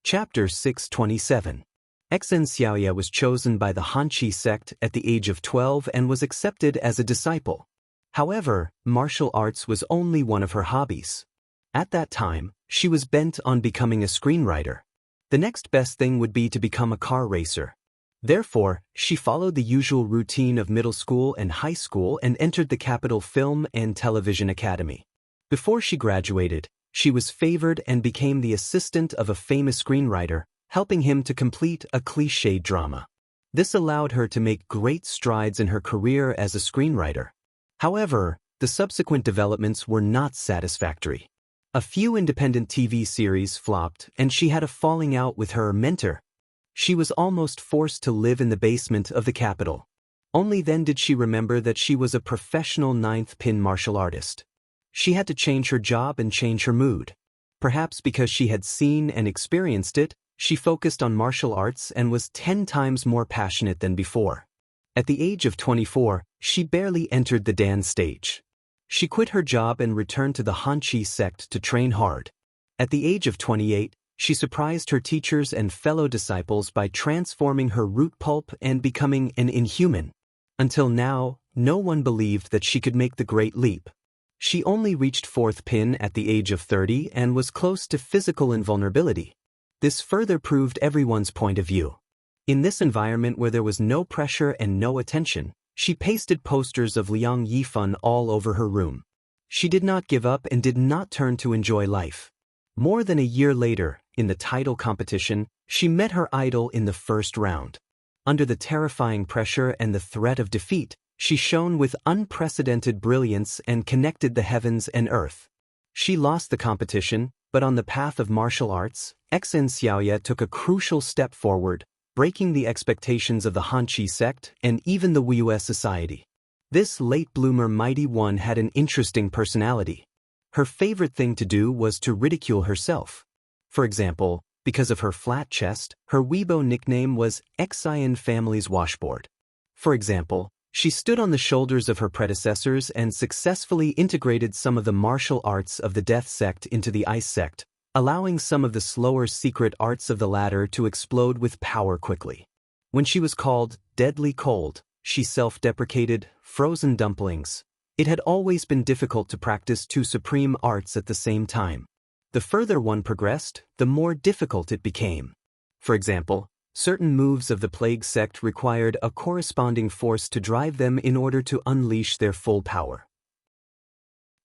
Chapter 627. Xen Xiaoya was chosen by the Hanqi sect at the age of 12 and was accepted as a disciple. However, martial arts was only one of her hobbies. At that time, she was bent on becoming a screenwriter. The next best thing would be to become a car racer. Therefore, she followed the usual routine of middle school and high school and entered the Capital Film and Television Academy. Before she graduated, she was favored and became the assistant of a famous screenwriter, helping him to complete a cliché drama. This allowed her to make great strides in her career as a screenwriter. However, the subsequent developments were not satisfactory. A few independent TV series flopped, and she had a falling out with her mentor. She was almost forced to live in the basement of the capital. Only then did she remember that she was a professional ninth pin martial artist. She had to change her job and change her mood. Perhaps because she had seen and experienced it, she focused on martial arts and was 10 times more passionate than before. At the age of 24, she barely entered the Dan stage. She quit her job and returned to the Hanqi sect to train hard. At the age of 28, she surprised her teachers and fellow disciples by transforming her root pulp and becoming an inhuman. Until now, no one believed that she could make the great leap. She only reached 4th pin at the age of 30 and was close to physical invulnerability. This further proved everyone's point of view. In this environment where there was no pressure and no attention, she pasted posters of Liang Yifan all over her room. She did not give up and did not turn to enjoy life. More than a year later, in the title competition, she met her idol in the first round. Under the terrifying pressure and the threat of defeat, she shone with unprecedented brilliance and connected the heavens and earth. She lost the competition, but on the path of martial arts, Xen Xiaoya took a crucial step forward, breaking the expectations of the Hanqi sect and even the Wuyue society. This late bloomer mighty one had an interesting personality. Her favorite thing to do was to ridicule herself. For example, because of her flat chest, her Weibo nickname was Xian Family's Washboard. For example, she stood on the shoulders of her predecessors and successfully integrated some of the martial arts of the Death sect into the Ice sect, allowing some of the slower secret arts of the latter to explode with power quickly. When she was called Deadly Cold, she self-deprecated, frozen dumplings. It had always been difficult to practice two supreme arts at the same time. The further one progressed, the more difficult it became. For example, certain moves of the Plague sect required a corresponding force to drive them in order to unleash their full power.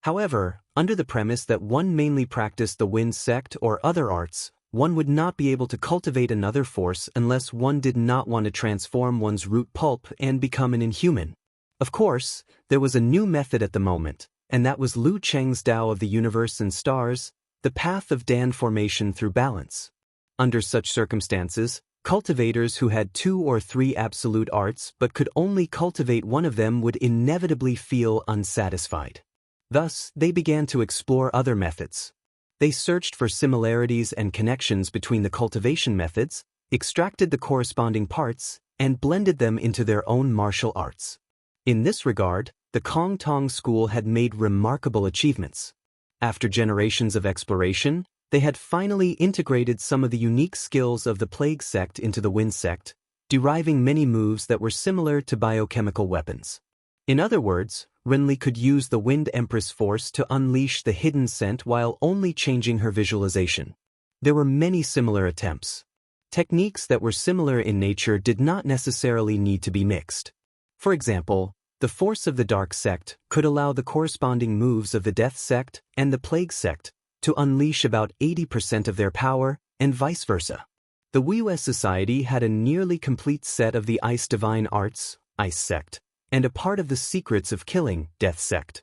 However, under the premise that one mainly practiced the Wind sect or other arts, one would not be able to cultivate another force unless one did not want to transform one's root pulp and become an inhuman. Of course, there was a new method at the moment, and that was Lu Cheng's Tao of the Universe and Stars, the path of Dan formation through balance. Under such circumstances, cultivators who had 2 or 3 absolute arts but could only cultivate one of them would inevitably feel unsatisfied. Thus, they began to explore other methods. They searched for similarities and connections between the cultivation methods, extracted the corresponding parts, and blended them into their own martial arts. In this regard, the Kong Tong school had made remarkable achievements. After generations of exploration, they had finally integrated some of the unique skills of the Plague sect into the Wind sect, deriving many moves that were similar to biochemical weapons. In other words, Renli could use the Wind Empress force to unleash the hidden scent while only changing her visualization. There were many similar attempts. Techniques that were similar in nature did not necessarily need to be mixed. For example, the force of the Dark sect could allow the corresponding moves of the Death sect and the Plague sect to unleash about 80% of their power, and vice versa. The Wuyue society had a nearly complete set of the Ice Divine Arts, Ice sect, and a part of the Secrets of Killing, Death sect.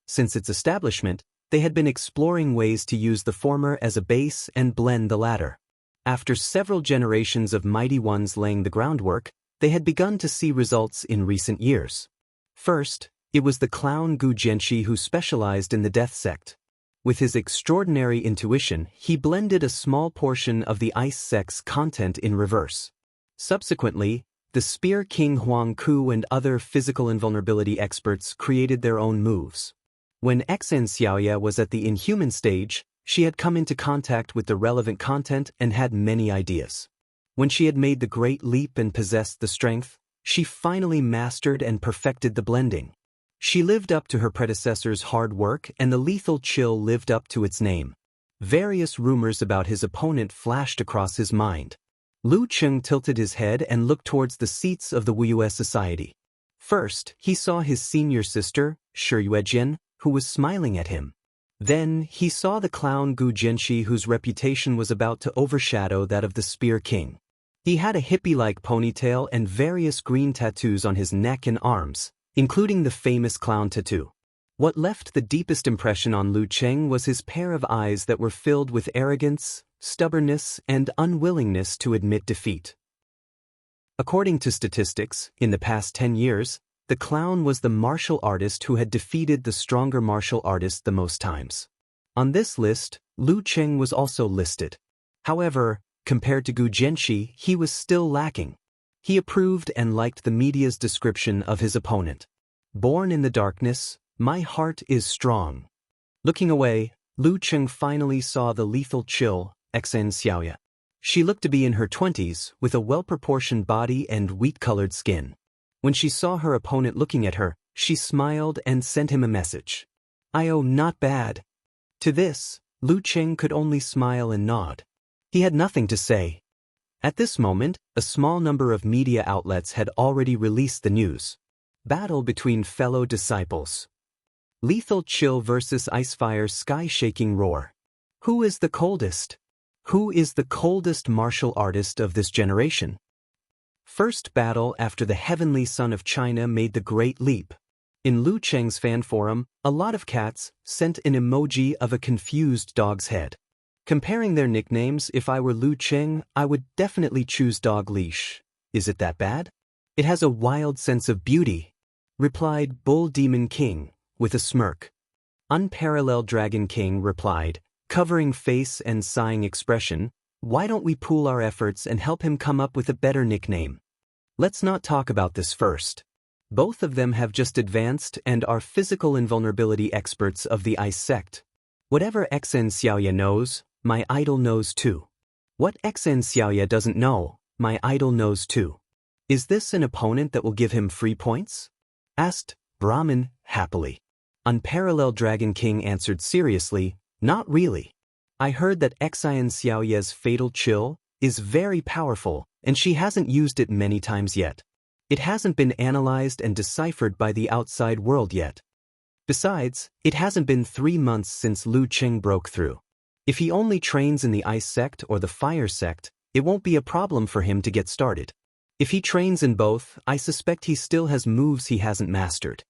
Since its establishment, they had been exploring ways to use the former as a base and blend the latter. After several generations of mighty ones laying the groundwork, they had begun to see results in recent years. First, it was the clown Gu Jianqi who specialized in the Death sect. With his extraordinary intuition, he blended a small portion of the Ice sect's content in reverse. Subsequently, the Spear King Huang Ku and other physical invulnerability experts created their own moves. When Xen Xiaoya was at the inhuman stage, She had come into contact with the relevant content and had many ideas. When she had made the great leap and possessed the strength, she finally mastered and perfected the blending. She lived up to her predecessor's hard work, and the lethal chill lived up to its name. Various rumors about his opponent flashed across his mind. Lu Cheng tilted his head and looked towards the seats of the Wuyue Society. First, he saw his senior sister, Shi Yuejian, who was smiling at him. Then, he saw the clown Gu Jianxi, whose reputation was about to overshadow that of the Spear King. He had a hippie-like ponytail and various green tattoos on his neck and arms, including the famous clown tattoo. What left the deepest impression on Lu Cheng was his pair of eyes that were filled with arrogance, stubbornness, and unwillingness to admit defeat. According to statistics, in the past 10 years, the clown was the martial artist who had defeated the stronger martial artist the most times. On this list, Lu Cheng was also listed. However, compared to Gu Jianxi, he was still lacking. He approved and liked the media's description of his opponent. Born in the darkness, my heart is strong. Looking away, Lu Cheng finally saw the lethal chill, Xen Xiaoya. She looked to be in her 20s, with a well-proportioned body and wheat-colored skin. When she saw her opponent looking at her, she smiled and sent him a message. "Oh, not bad." To this, Lu Cheng could only smile and nod. He had nothing to say. At this moment, a small number of media outlets had already released the news. Battle between fellow disciples. Lethal chill versus Icefire sky-shaking roar. Who is the coldest? Who is the coldest martial artist of this generation? First battle after the heavenly son of China made the great leap. In Lu Cheng's fan forum, a lot of cats sent an emoji of a confused dog's head. Comparing their nicknames, if I were Lu Cheng, I would definitely choose Dog Leash. Is it that bad? It has a wild sense of beauty, replied Bull Demon King, with a smirk. Unparalleled Dragon King replied, covering face and sighing expression, why don't we pool our efforts and help him come up with a better nickname? Let's not talk about this first. Both of them have just advanced and are physical invulnerability experts of the Ice Sect. Whatever Xen Xiaoya knows, my idol knows too. What Xen Xiaoya doesn't know, my idol knows too. Is this an opponent that will give him free points? Asked Brahmin happily. Unparalleled Dragon King answered seriously, not really. I heard that Xen Xiaoya's fatal chill is very powerful, and she hasn't used it many times yet. It hasn't been analyzed and deciphered by the outside world yet. Besides, it hasn't been 3 months since Lu Cheng broke through. If he only trains in the Ice Sect or the Fire Sect, it won't be a problem for him to get started. If he trains in both, I suspect he still has moves he hasn't mastered.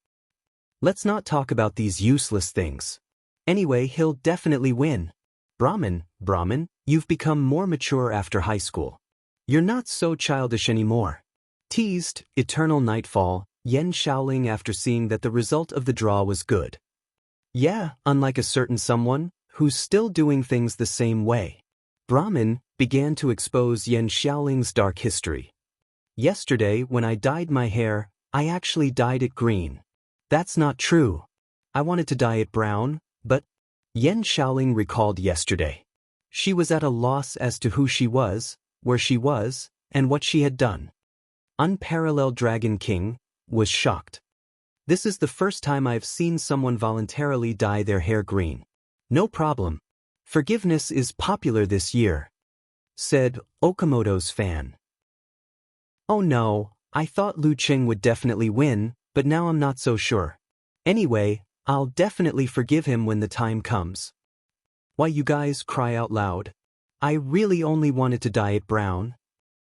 Let's not talk about these useless things. Anyway, he'll definitely win. Brahmin, you've become more mature after high school. You're not so childish anymore. Teased, Eternal Nightfall, Yan Shaoling after seeing that the result of the draw was good. Yeah, unlike a certain someone, who's still doing things the same way. Brahmin began to expose Yan Shaoling's dark history. Yesterday, when I dyed my hair, I actually dyed it green. That's not true. I wanted to dye it brown, but Yan Shaoling recalled yesterday. She was at a loss as to who she was, where she was, and what she had done. Unparalleled Dragon King was shocked. This is the first time I've seen someone voluntarily dye their hair green. No problem. Forgiveness is popular this year, said Okamoto's fan. Oh no, I thought Lu Cheng would definitely win, but now I'm not so sure. Anyway, I'll definitely forgive him when the time comes. Why you guys cry out loud? I really only wanted to dye it brown,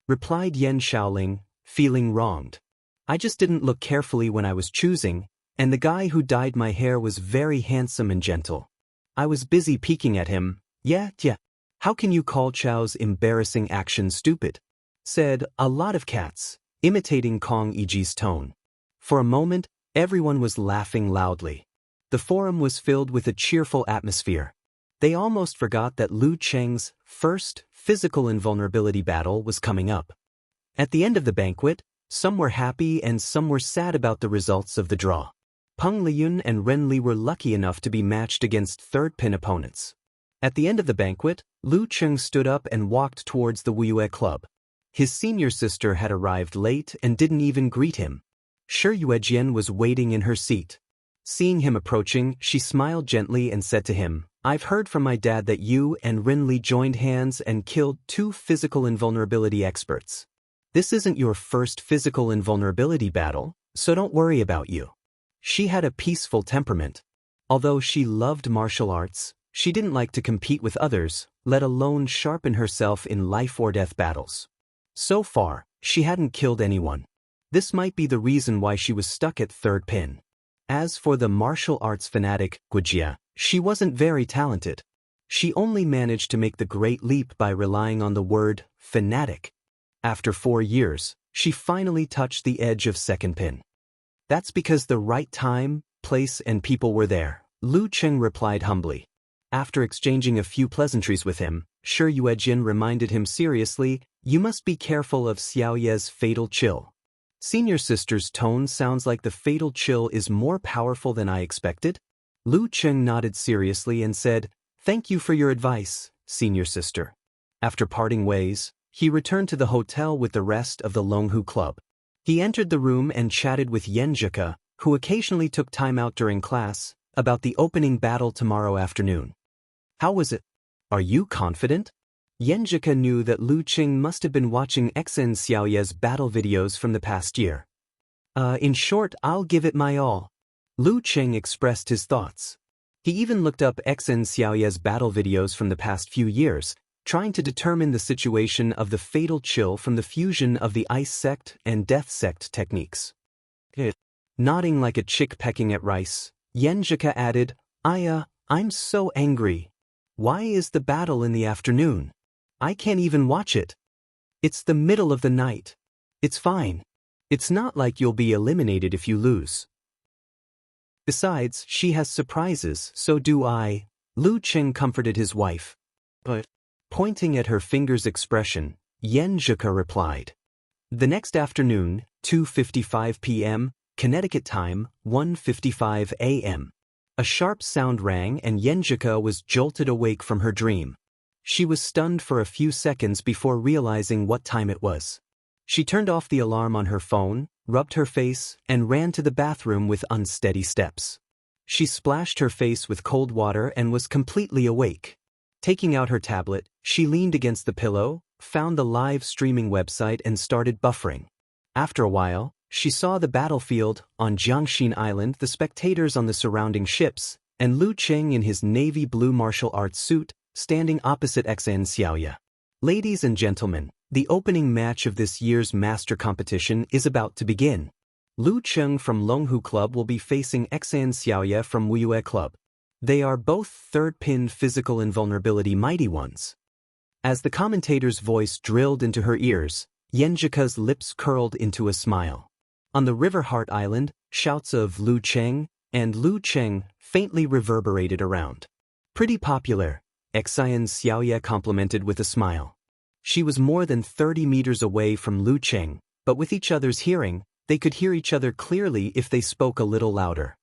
replied Yan Shaoling, feeling wronged. I just didn't look carefully when I was choosing, and the guy who dyed my hair was very handsome and gentle. I was busy peeking at him. Yeah. How can you call Chao's embarrassing action stupid? Said a lot of cats, imitating Kong Yiji's tone. For a moment, everyone was laughing loudly. The forum was filled with a cheerful atmosphere. They almost forgot that Lu Cheng's first physical invulnerability battle was coming up. At the end of the banquet, some were happy and some were sad about the results of the draw. Peng Liyun and Ren Li were lucky enough to be matched against third-pin opponents. At the end of the banquet, Lu Cheng stood up and walked towards the Wuyue Club. His senior sister had arrived late and didn't even greet him. Shi Yuejian was waiting in her seat. Seeing him approaching, she smiled gently and said to him, "I've heard from my dad that you and Rinli joined hands and killed 2 physical invulnerability experts. This isn't your first physical invulnerability battle, so don't worry about you." She had a peaceful temperament. Although she loved martial arts, she didn't like to compete with others, let alone sharpen herself in life-or-death battles. So far, she hadn't killed anyone. This might be the reason why she was stuck at third pin. As for the martial arts fanatic, Guijia, she wasn't very talented. She only managed to make the great leap by relying on the word fanatic. After 4 years, she finally touched the edge of second pin. That's because the right time, place and people were there, Lu Cheng replied humbly. After exchanging a few pleasantries with him, Shi Yuejian reminded him seriously, "You must be careful of Xiaoye's fatal chill." Senior sister's tone sounds like the fatal chill is more powerful than I expected. Lu Cheng nodded seriously and said, "Thank you for your advice, senior sister." After parting ways, he returned to the hotel with the rest of the Longhu Club. He entered the room and chatted with Yenjika, who occasionally took time out during class, about the opening battle tomorrow afternoon. "How was it? Are you confident?" Yenjika knew that Lu Cheng must have been watching Xen Xiaoye's battle videos from the past year. In short, I'll give it my all." Lu Cheng expressed his thoughts. He even looked up Xen Xiaoye's battle videos from the past few years, trying to determine the situation of the fatal chill from the fusion of the Ice Sect and Death Sect techniques. Nodding like a chick pecking at rice, Yenjika added, I'm so angry. Why is the battle in the afternoon? I can't even watch it. It's the middle of the night. It's fine. It's not like you'll be eliminated if you lose. Besides, she has surprises, so do I. Lu Cheng comforted his wife. But, pointing at her finger's expression, Yenjika replied. The next afternoon, 2:55 p.m., Connecticut time, 1:55 a.m. A sharp sound rang and Yenjika was jolted awake from her dream. She was stunned for a few seconds before realizing what time it was. She turned off the alarm on her phone, rubbed her face, and ran to the bathroom with unsteady steps. She splashed her face with cold water and was completely awake. Taking out her tablet, she leaned against the pillow, found the live streaming website and started buffering. After a while, she saw the battlefield, on Jiangxin Island, the spectators on the surrounding ships, and Lu Cheng in his navy blue martial arts suit, standing opposite Xan Xiaoye. Ladies and gentlemen, the opening match of this year's master competition is about to begin. Lu Cheng from Longhu Club will be facing Xan Xiaoye from Wuyue Club. They are both third-pin physical invulnerability mighty ones. As the commentator's voice drilled into her ears, Yenjika's lips curled into a smile. On the River Heart Island, shouts of Lu Cheng and Lu Cheng faintly reverberated around. Pretty popular, Xan Xiaoye complimented with a smile. She was more than 30 meters away from Lu Cheng, but with each other's hearing, they could hear each other clearly if they spoke a little louder.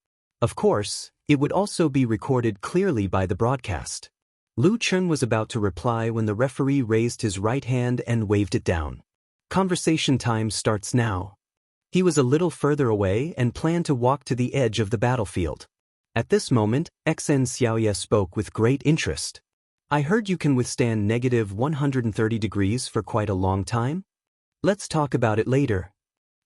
Of course, it would also be recorded clearly by the broadcast. Lu Cheng was about to reply when the referee raised his right hand and waved it down. Conversation time starts now. He was a little further away and planned to walk to the edge of the battlefield. At this moment, Xen Xiaoye spoke with great interest. I heard you can withstand negative 130 degrees for quite a long time? Let's talk about it later.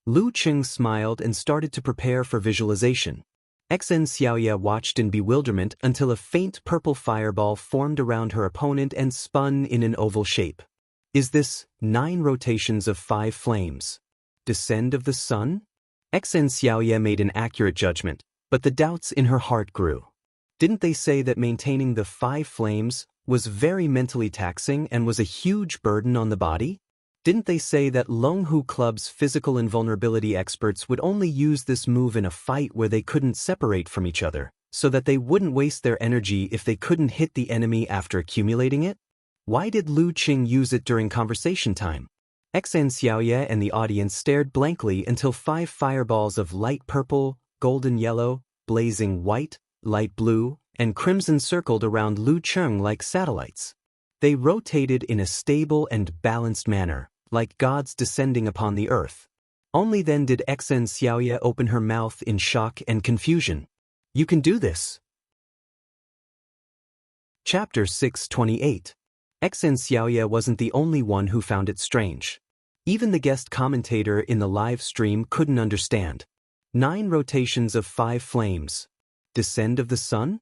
Lu Cheng smiled and started to prepare for visualization. Xen Xiaoye watched in bewilderment until a faint purple fireball formed around her opponent and spun in an oval shape. Is this 9 rotations of 5 flames? Descend of the sun? Xen Xiaoye made an accurate judgment, but the doubts in her heart grew. Didn't they say that maintaining the 5 flames was very mentally taxing and was a huge burden on the body? Didn't they say that Longhu Club's physical invulnerability experts would only use this move in a fight where they couldn't separate from each other, so that they wouldn't waste their energy if they couldn't hit the enemy after accumulating it? Why did Lu Cheng use it during conversation time? Xan Xiaoye and the audience stared blankly until 5 fireballs of light purple, golden yellow, blazing white, light blue, and crimson circled around Lu Cheng like satellites. They rotated in a stable and balanced manner, like gods descending upon the earth. Only then did Xen Xiaoye open her mouth in shock and confusion. You can do this. Chapter 628. Xen Xiaoye wasn't the only one who found it strange. Even the guest commentator in the live stream couldn't understand. 9 rotations of 5 flames. Descend of the sun?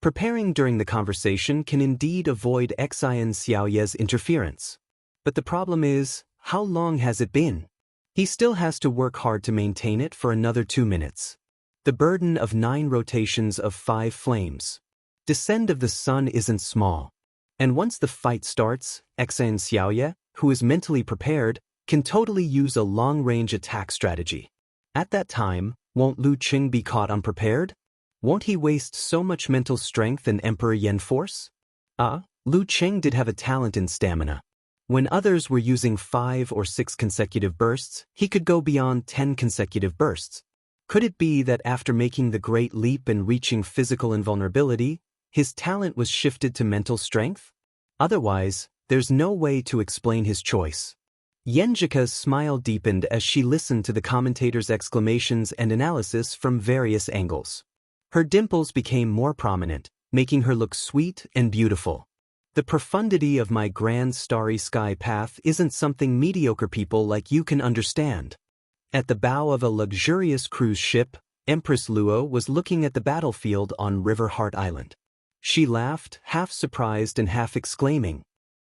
Preparing during the conversation can indeed avoid Xen Xiaoye's interference. But the problem is, how long has it been? He still has to work hard to maintain it for another 2 minutes. The burden of 9 rotations of 5 flames. Descend of the sun isn't small. And once the fight starts, Xen Xiaoye, who is mentally prepared, can totally use a long-range attack strategy. At that time, won't Lu Qing be caught unprepared? Won't he waste so much mental strength and Emperor Yen force? Lu Qing did have a talent in stamina. When others were using 5 or 6 consecutive bursts, he could go beyond 10 consecutive bursts. Could it be that after making the great leap and reaching physical invulnerability, his talent was shifted to mental strength? Otherwise, there's no way to explain his choice. Yenjika's smile deepened as she listened to the commentator's exclamations and analysis from various angles. Her dimples became more prominent, making her look sweet and beautiful. The profundity of my grand starry sky path isn't something mediocre people like you can understand. At the bow of a luxurious cruise ship, Empress Luo was looking at the battlefield on River Heart Island. She laughed, half surprised and half exclaiming.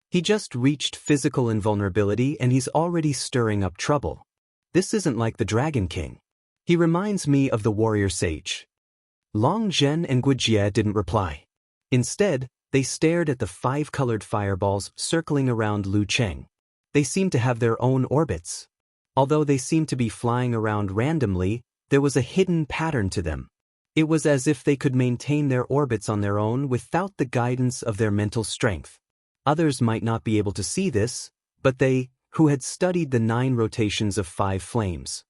He just reached physical invulnerability and he's already stirring up trouble. This isn't like the Dragon King. He reminds me of the warrior sage. Long Zhen and Guijie didn't reply. Instead, they stared at the 5 colored fireballs circling around Lu Cheng. They seemed to have their own orbits. Although they seemed to be flying around randomly, there was a hidden pattern to them. It was as if they could maintain their orbits on their own without the guidance of their mental strength. Others might not be able to see this, but they, who had studied the 9 rotations of 5 flames,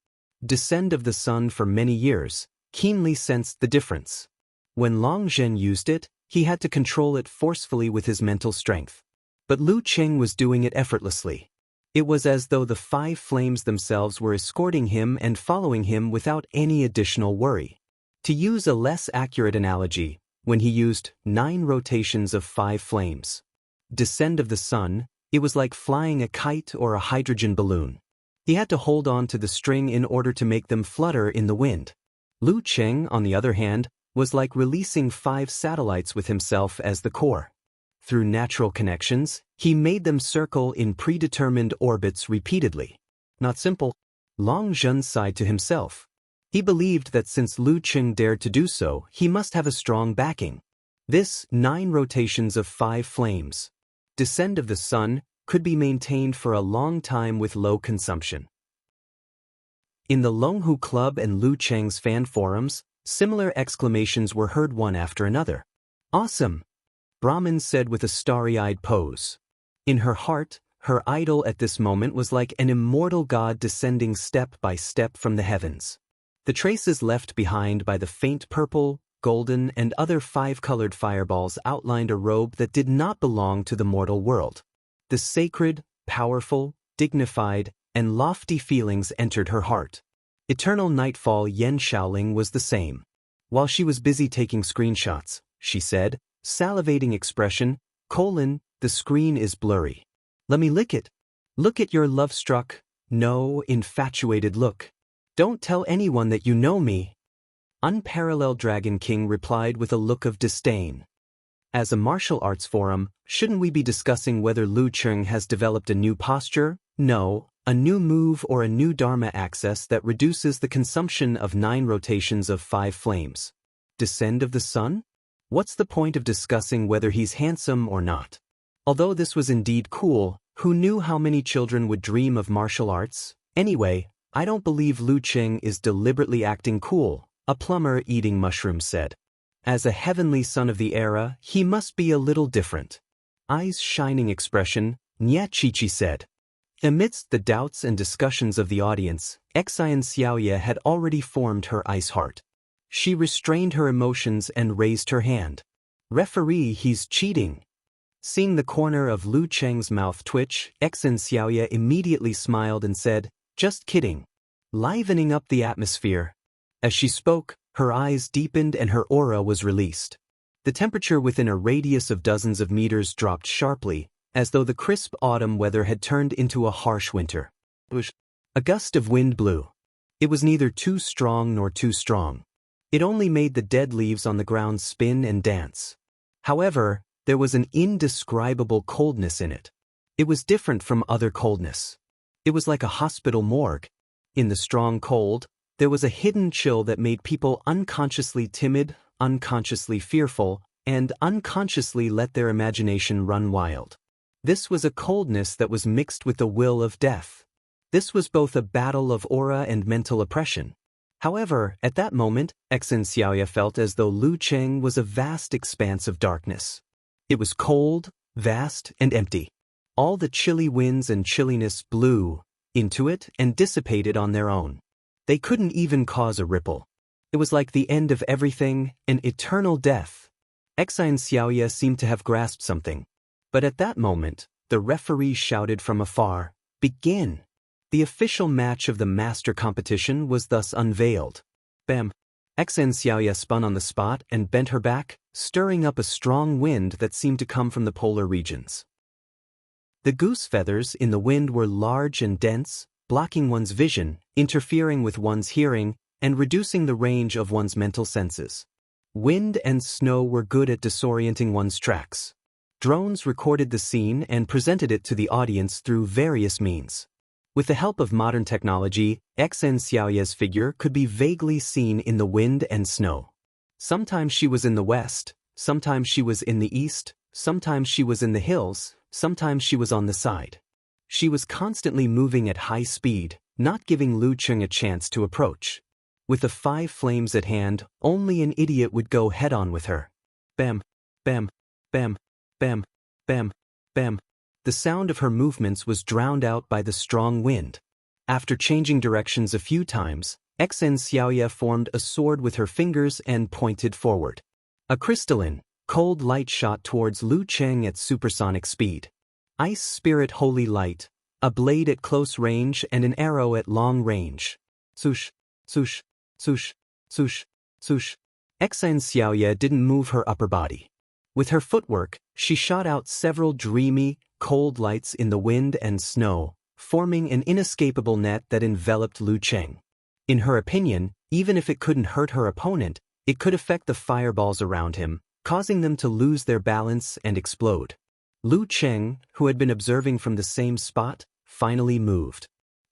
descend of the sun for many years, keenly sensed the difference. When Long Zhen used it, he had to control it forcefully with his mental strength. But Lu Cheng was doing it effortlessly. It was as though the 5 flames themselves were escorting him and following him without any additional worry. To use a less accurate analogy, when he used 9 rotations of 5 flames, descend of the sun, it was like flying a kite or a hydrogen balloon. He had to hold on to the string in order to make them flutter in the wind. Lu Cheng, on the other hand, was like releasing 5 satellites with himself as the core. Through natural connections, he made them circle in predetermined orbits repeatedly. Not simple. Long Zhen sighed to himself. He believed that since Lu Cheng dared to do so, he must have a strong backing. This 9 rotations of 5 flames, descend of the sun, could be maintained for a long time with low consumption. In the Longhu Club and Lu Cheng's fan forums, similar exclamations were heard one after another. Awesome! Brahmin said with a starry-eyed pose. In her heart, her idol at this moment was like an immortal god descending step by step from the heavens. The traces left behind by the faint purple, golden, and other 5-colored fireballs outlined a robe that did not belong to the mortal world. The sacred, powerful, dignified, and lofty feelings entered her heart. Eternal Nightfall Yen Shaoling was the same. While she was busy taking screenshots, she said, salivating expression, the screen is blurry. Let me lick it. Look at your love-struck, no, infatuated look. Don't tell anyone that you know me. Unparalleled Dragon King replied with a look of disdain. As a martial arts forum, shouldn't we be discussing whether Lu Cheng has developed a new posture? No, a new move or a new Dharma access that reduces the consumption of 9 rotations of 5 flames. Descend of the sun? What's the point of discussing whether he's handsome or not? Although this was indeed cool, who knew how many children would dream of martial arts? Anyway, I don't believe Lu Cheng is deliberately acting cool, a plumber eating mushrooms said. As a heavenly son of the era, he must be a little different. Eyes shining expression, Nya Chichi said. Amidst the doubts and discussions of the audience, Xien Xiaoye had already formed her ice heart. She restrained her emotions and raised her hand. "Referee, he's cheating." Seeing the corner of Lu Cheng's mouth twitch, Exen Xiaoya immediately smiled and said, "Just kidding," livening up the atmosphere. As she spoke, her eyes deepened and her aura was released. The temperature within a radius of dozens of meters dropped sharply, as though the crisp autumn weather had turned into a harsh winter. A gust of wind blew. It was neither too strong nor too strong. It only made the dead leaves on the ground spin and dance. However, there was an indescribable coldness in it. It was different from other coldness. It was like a hospital morgue. In the strong cold, there was a hidden chill that made people unconsciously timid, unconsciously fearful, and unconsciously let their imagination run wild. This was a coldness that was mixed with the will of death. This was both a battle of aura and mental oppression. However, at that moment, Exen Xiaoya felt as though Lu Cheng was a vast expanse of darkness. It was cold, vast, and empty. All the chilly winds and chilliness blew into it and dissipated on their own. They couldn't even cause a ripple. It was like the end of everything, an eternal death. Exen Xiaoya seemed to have grasped something. But at that moment, the referee shouted from afar, "Begin!" The official match of the master competition was thus unveiled. Bam! Exen Xiaoya spun on the spot and bent her back, stirring up a strong wind that seemed to come from the polar regions. The goose feathers in the wind were large and dense, blocking one's vision, interfering with one's hearing, and reducing the range of one's mental senses. Wind and snow were good at disorienting one's tracks. Drones recorded the scene and presented it to the audience through various means. With the help of modern technology, Exen Xiaoya's figure could be vaguely seen in the wind and snow. Sometimes she was in the west, sometimes she was in the east, sometimes she was in the hills, sometimes she was on the side. She was constantly moving at high speed, not giving Lu Cheng a chance to approach. With the 5 flames at hand, only an idiot would go head-on with her. Bam, bam, bam, bam, bam, bam. The sound of her movements was drowned out by the strong wind. After changing directions a few times, Exen Xiaoya formed a sword with her fingers and pointed forward. A crystalline, cold light shot towards Lu Cheng at supersonic speed. Ice Spirit Holy Light, a blade at close range and an arrow at long range. Swoosh, swoosh, swoosh, swoosh, swoosh. Exen Xiaoya didn't move her upper body. With her footwork, she shot out several dreamy, cold lights in the wind and snow, forming an inescapable net that enveloped Lu Cheng. In her opinion, even if it couldn't hurt her opponent, it could affect the fireballs around him, causing them to lose their balance and explode. Lu Cheng, who had been observing from the same spot, finally moved.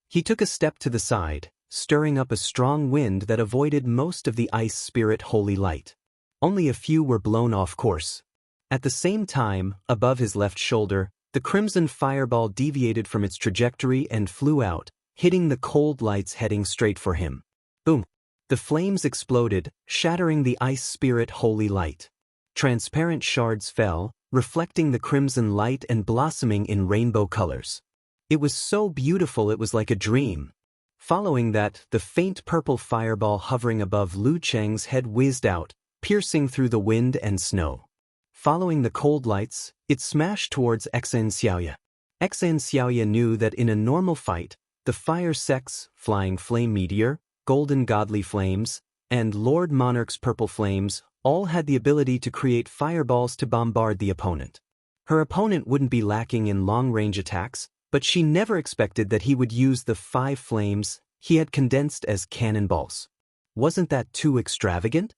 He took a step to the side, stirring up a strong wind that avoided most of the Ice Spirit Holy Light. Only a few were blown off course. At the same time, above his left shoulder, the crimson fireball deviated from its trajectory and flew out, hitting the cold lights heading straight for him. Boom! The flames exploded, shattering the Ice Spirit Holy Light. Transparent shards fell, reflecting the crimson light and blossoming in rainbow colors. It was so beautiful it was like a dream. Following that, the faint purple fireball hovering above Lu Cheng's head whizzed out, piercing through the wind and snow. Following the cold lights, it smashed towards Exen Xiaoya. Exen Xiaoya knew that in a normal fight, the Fire Sect's Flying Flame Meteor, Golden Godly Flames, and Lord Monarch's Purple Flames all had the ability to create fireballs to bombard the opponent. Her opponent wouldn't be lacking in long-range attacks, but she never expected that he would use the 5 flames he had condensed as cannonballs. Wasn't that too extravagant?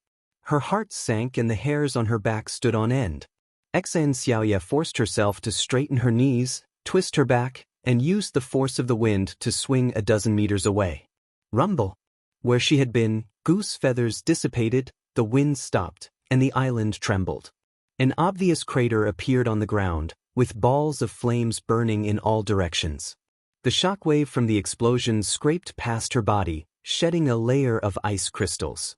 Her heart sank and the hairs on her back stood on end. Exen Xiaoya forced herself to straighten her knees, twist her back, and used the force of the wind to swing a dozen meters away. Rumble! Where she had been, goose feathers dissipated, the wind stopped, and the island trembled. An obvious crater appeared on the ground, with balls of flames burning in all directions. The shockwave from the explosion scraped past her body, shedding a layer of ice crystals.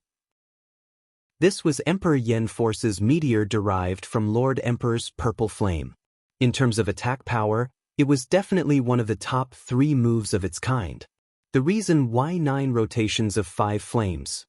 This was Emperor Yen Force's meteor derived from Lord Emperor's Purple Flame. In terms of attack power, it was definitely one of the top 3 moves of its kind. The reason why 9 rotations of 5 flames.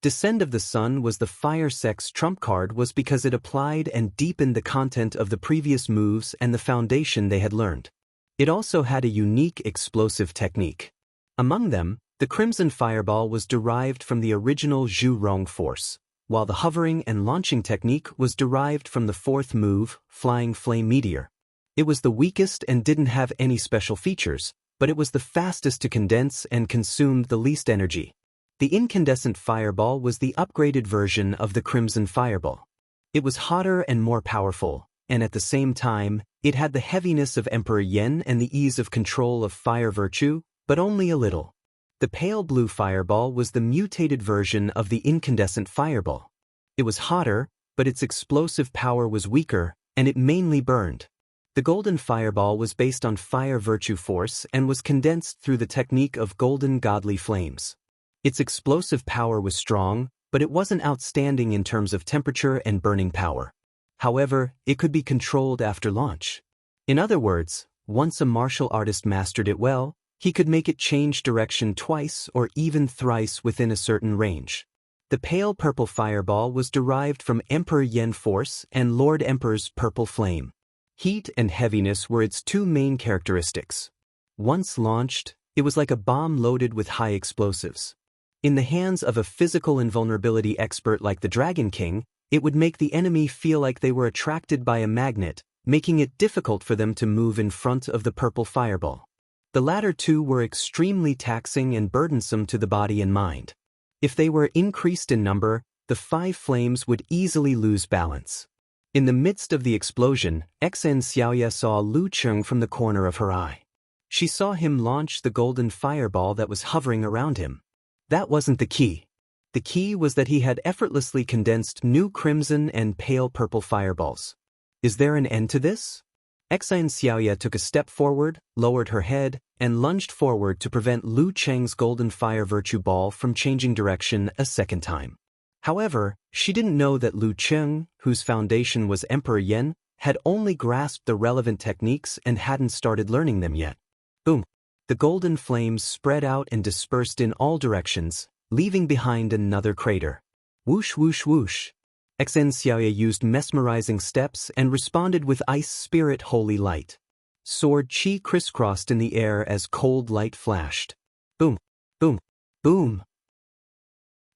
Descend of the Sun was the Fire Sect's trump card was because it applied and deepened the content of the previous moves and the foundation they had learned. It also had a unique explosive technique. Among them, the Crimson Fireball was derived from the original Zhu Rong force, while the hovering and launching technique was derived from the fourth move, Flying Flame Meteor. It was the weakest and didn't have any special features, but it was the fastest to condense and consumed the least energy. The Incandescent Fireball was the upgraded version of the Crimson Fireball. It was hotter and more powerful, and at the same time, it had the heaviness of Emperor Yen and the ease of control of Fire Virtue, but only a little. The Pale Blue Fireball was the mutated version of the Incandescent Fireball. It was hotter, but its explosive power was weaker, and it mainly burned. The Golden Fireball was based on Fire Virtue Force and was condensed through the technique of Golden Godly Flames. Its explosive power was strong, but it wasn't outstanding in terms of temperature and burning power. However, it could be controlled after launch. In other words, once a martial artist mastered it well, he could make it change direction twice or even thrice within a certain range. The Pale Purple Fireball was derived from Emperor Yen Force and Lord Emperor's Purple Flame. Heat and heaviness were its two main characteristics. Once launched, it was like a bomb loaded with high explosives. In the hands of a physical invulnerability expert like the Dragon King, it would make the enemy feel like they were attracted by a magnet, making it difficult for them to move in front of the Purple Fireball. The latter two were extremely taxing and burdensome to the body and mind. If they were increased in number, the five flames would easily lose balance. In the midst of the explosion, Xen Xiaoya saw Lu Cheng from the corner of her eye. She saw him launch the Golden Fireball that was hovering around him. That wasn't the key. The key was that he had effortlessly condensed new Crimson and Pale Purple Fireballs. Is there an end to this? Xen Xiaoya took a step forward, lowered her head, and lunged forward to prevent Lu Cheng's Golden Fire Virtue Ball from changing direction a second time. However, she didn't know that Lu Cheng, whose foundation was Emperor Yen, had only grasped the relevant techniques and hadn't started learning them yet. Boom! The golden flames spread out and dispersed in all directions, leaving behind another crater. Whoosh whoosh whoosh. Xen Xiaoya used mesmerizing steps and responded with Ice Spirit Holy Light. Sword Qi crisscrossed in the air as cold light flashed. Boom, boom, boom.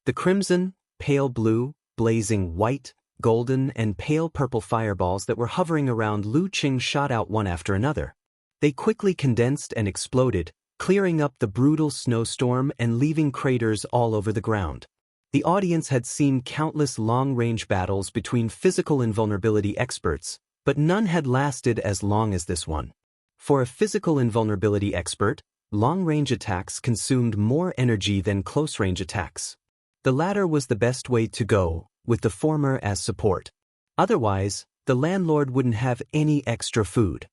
The crimson, pale blue, blazing white, golden, and pale purple fireballs that were hovering around Lu Cheng shot out one after another. They quickly condensed and exploded, clearing up the brutal snowstorm and leaving craters all over the ground. The audience had seen countless long-range battles between physical invulnerability experts, but none had lasted as long as this one. For a physical invulnerability expert, long-range attacks consumed more energy than close-range attacks. The latter was the best way to go, with the former as support. Otherwise, the landlord wouldn't have any extra food.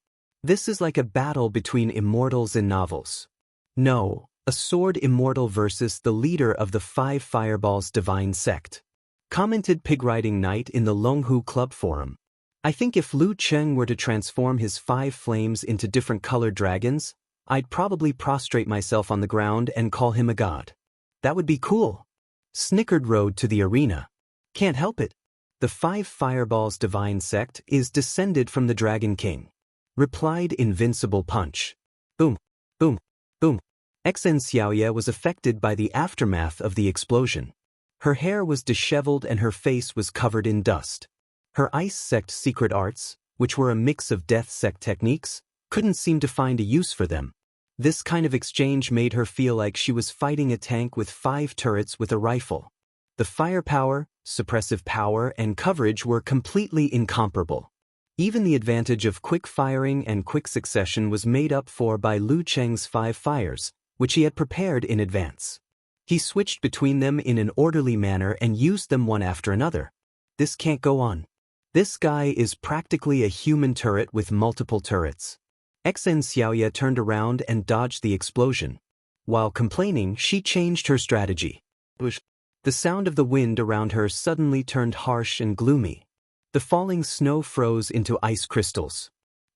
This is like a battle between immortals in novels. No, a sword immortal versus the leader of the Five Fireballs Divine Sect. Commented Pigriding Knight in the Longhu Club forum. I think if Lu Cheng were to transform his 5 flames into different colored dragons, I'd probably prostrate myself on the ground and call him a god. That would be cool. Snickered Road to the Arena. Can't help it. The Five Fireballs Divine Sect is descended from the Dragon King. Replied Invincible Punch. Boom, boom, boom. Xen Xiaoya was affected by the aftermath of the explosion. Her hair was disheveled and her face was covered in dust. Her Ice Sect secret arts, which were a mix of Death Sect techniques, couldn't seem to find a use for them. This kind of exchange made her feel like she was fighting a tank with 5 turrets with a rifle. The firepower, suppressive power, and coverage were completely incomparable. Even the advantage of quick firing and quick succession was made up for by Lu Cheng's 5 fires, which he had prepared in advance. He switched between them in an orderly manner and used them one after another. This can't go on. This guy is practically a human turret with multiple turrets. Xen Xiaoya turned around and dodged the explosion. While complaining, she changed her strategy. The sound of the wind around her suddenly turned harsh and gloomy. The falling snow froze into ice crystals.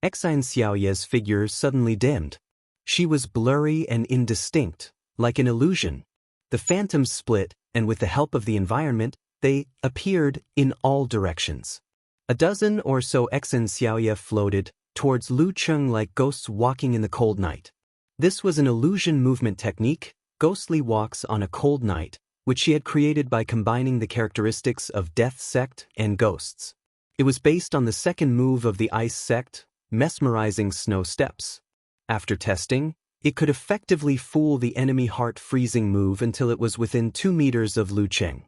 Xen Xiaoya's figure suddenly dimmed. She was blurry and indistinct, like an illusion. The phantoms split, and with the help of the environment, they appeared in all directions. A dozen or so Exen Xiaoya floated towards Lu Cheng like ghosts walking in the cold night. This was an illusion movement technique, ghostly walks on a cold night, which she had created by combining the characteristics of Death Sect and ghosts. It was based on the second move of the Ice Sect, mesmerizing snow steps. After testing, it could effectively fool the enemy heart-freezing move until it was within 2 meters of Lu Cheng.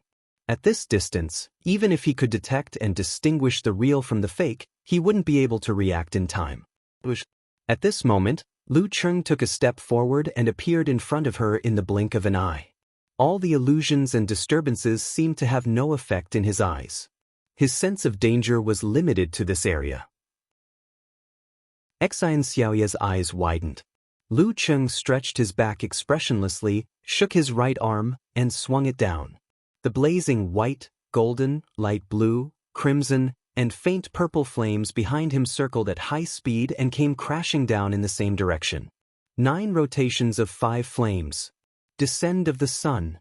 At this distance, even if he could detect and distinguish the real from the fake, he wouldn't be able to react in time. At this moment, Lu Cheng took a step forward and appeared in front of her in the blink of an eye. All the illusions and disturbances seemed to have no effect in his eyes. His sense of danger was limited to this area. Exin Xiaoya's eyes widened. Lu Cheng stretched his back expressionlessly, shook his right arm, and swung it down. The blazing white, golden, light blue, crimson, and faint purple flames behind him circled at high speed and came crashing down in the same direction. 9 rotations of 5 flames. Descend of the sun.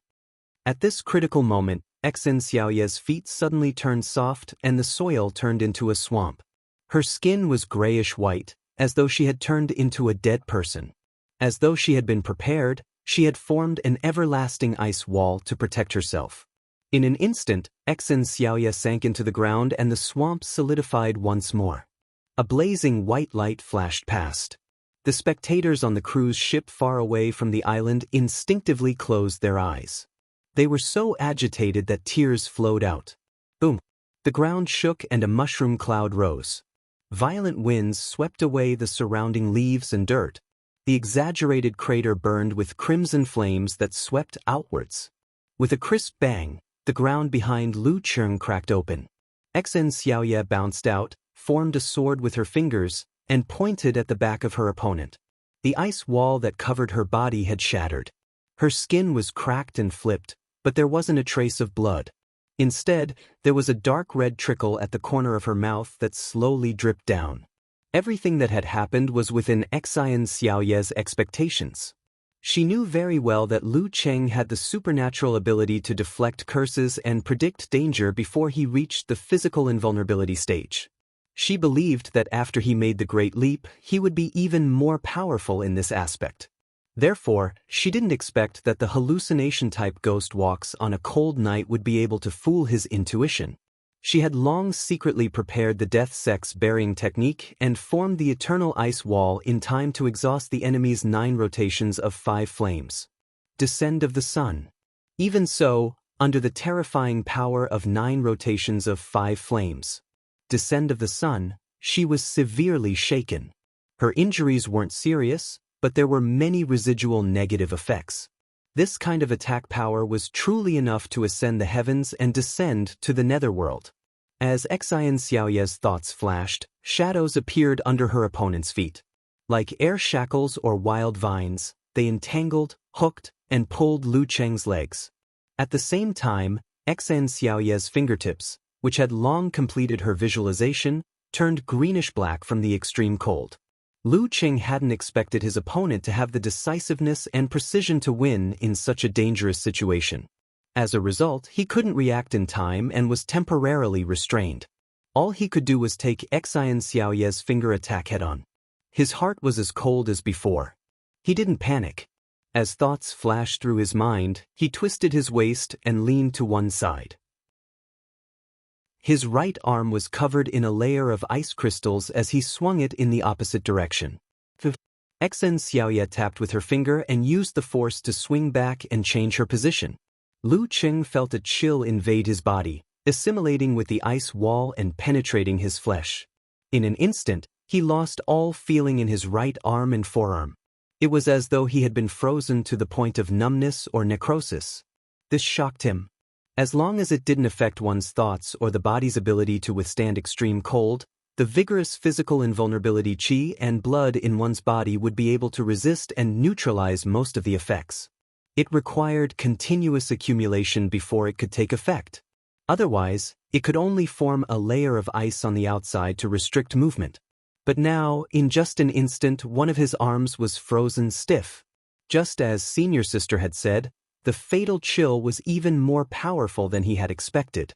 At this critical moment, Exin Xiaoya's feet suddenly turned soft and the soil turned into a swamp. Her skin was grayish-white, as though she had turned into a dead person. As though she had been prepared, she had formed an everlasting ice wall to protect herself. In an instant, Exin Xiaoya sank into the ground and the swamp solidified once more. A blazing white light flashed past. The spectators on the cruise ship far away from the island instinctively closed their eyes. They were so agitated that tears flowed out. Boom! The ground shook and a mushroom cloud rose. Violent winds swept away the surrounding leaves and dirt. The exaggerated crater burned with crimson flames that swept outwards. With a crisp bang, the ground behind Lu Cheng cracked open. Exin Xiaoya bounced out, formed a sword with her fingers, and pointed at the back of her opponent. The ice wall that covered her body had shattered. Her skin was cracked and flipped, but there wasn't a trace of blood. Instead, there was a dark red trickle at the corner of her mouth that slowly dripped down. Everything that had happened was within Exin Xiaoya's expectations. She knew very well that Lu Cheng had the supernatural ability to deflect curses and predict danger before he reached the physical invulnerability stage. She believed that after he made the great leap, he would be even more powerful in this aspect. Therefore, she didn't expect that the hallucination-type ghost walks on a cold night would be able to fool his intuition. She had long secretly prepared the Death Sect's burying technique and formed the eternal ice wall in time to exhaust the enemy's 9 rotations of 5 flames. Descend of the sun. Even so, under the terrifying power of 9 rotations of 5 flames. Descend of the sun, she was severely shaken. Her injuries weren't serious, but there were many residual negative effects. This kind of attack power was truly enough to ascend the heavens and descend to the netherworld. As Exin Xiaoya's thoughts flashed, shadows appeared under her opponent's feet. Like air shackles or wild vines, they entangled, hooked, and pulled Lu Cheng's legs. At the same time, Exin Xiaoya's fingertips, which had long completed her visualization, turned greenish-black from the extreme cold. Lu Cheng hadn't expected his opponent to have the decisiveness and precision to win in such a dangerous situation. As a result, he couldn't react in time and was temporarily restrained. All he could do was take Exin Xiaoya's finger attack head-on. His heart was as cold as before. He didn't panic. As thoughts flashed through his mind, he twisted his waist and leaned to one side. His right arm was covered in a layer of ice crystals as he swung it in the opposite direction. Exin Xiaoya tapped with her finger and used the force to swing back and change her position. Lu Cheng felt a chill invade his body, assimilating with the ice wall and penetrating his flesh. In an instant, he lost all feeling in his right arm and forearm. It was as though he had been frozen to the point of numbness or necrosis. This shocked him. As long as it didn't affect one's thoughts or the body's ability to withstand extreme cold, the vigorous physical invulnerability qi and blood in one's body would be able to resist and neutralize most of the effects. It required continuous accumulation before it could take effect. Otherwise, it could only form a layer of ice on the outside to restrict movement. But now, in just an instant, one of his arms was frozen stiff. Just as Senior Sister had said, The fatal chill was even more powerful than he had expected.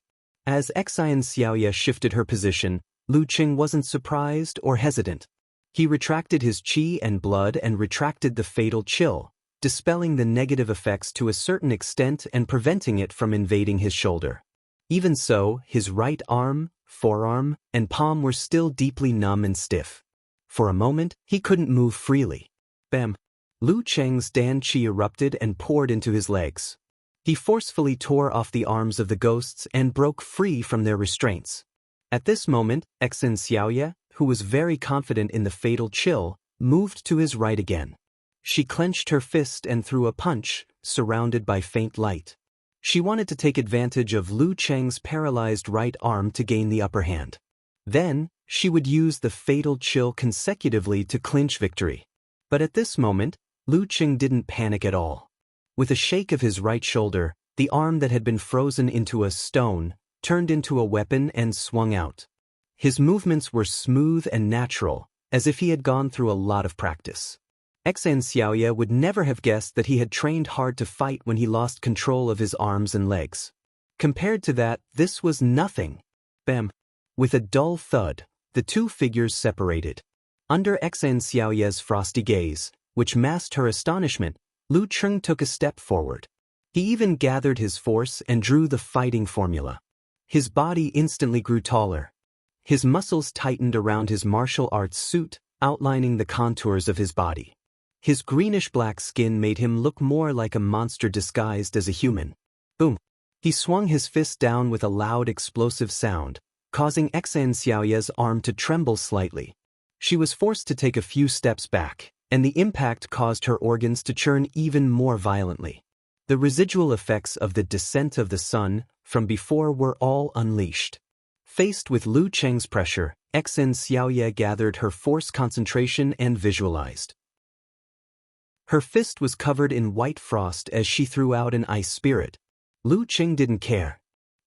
As Xian Xiaoya shifted her position, Lu Qing wasn't surprised or hesitant. He retracted his qi and blood and retracted the fatal chill, dispelling the negative effects to a certain extent and preventing it from invading his shoulder. Even so, his right arm, forearm, and palm were still deeply numb and stiff. For a moment, he couldn't move freely. Bam! Lu Cheng's Dan Qi erupted and poured into his legs. He forcefully tore off the arms of the ghosts and broke free from their restraints. At this moment, Xian Xiaoya, who was very confident in the fatal chill, moved to his right again. She clenched her fist and threw a punch, surrounded by faint light. She wanted to take advantage of Lu Cheng's paralyzed right arm to gain the upper hand. Then, she would use the fatal chill consecutively to clinch victory. But at this moment, Lu Cheng didn't panic at all. With a shake of his right shoulder, the arm that had been frozen into a stone turned into a weapon and swung out. His movements were smooth and natural, as if he had gone through a lot of practice. Xian Xiaoya would never have guessed that he had trained hard to fight when he lost control of his arms and legs. Compared to that, this was nothing. Bam! With a dull thud, the two figures separated. Under Xian Xiaoya's frosty gaze, which masked her astonishment, Lu Cheng took a step forward. He even gathered his force and drew the fighting formula. His body instantly grew taller. His muscles tightened around his martial arts suit, outlining the contours of his body. His greenish-black skin made him look more like a monster disguised as a human. Boom! He swung his fist down with a loud explosive sound, causing Xian Xiaoya's arm to tremble slightly. She was forced to take a few steps back, and the impact caused her organs to churn even more violently. The residual effects of the descent of the sun from before were all unleashed. Faced with Lu Cheng's pressure, Xian Xiaoya gathered her force concentration and visualized. Her fist was covered in white frost as she threw out an ice spirit. Lu Cheng didn't care.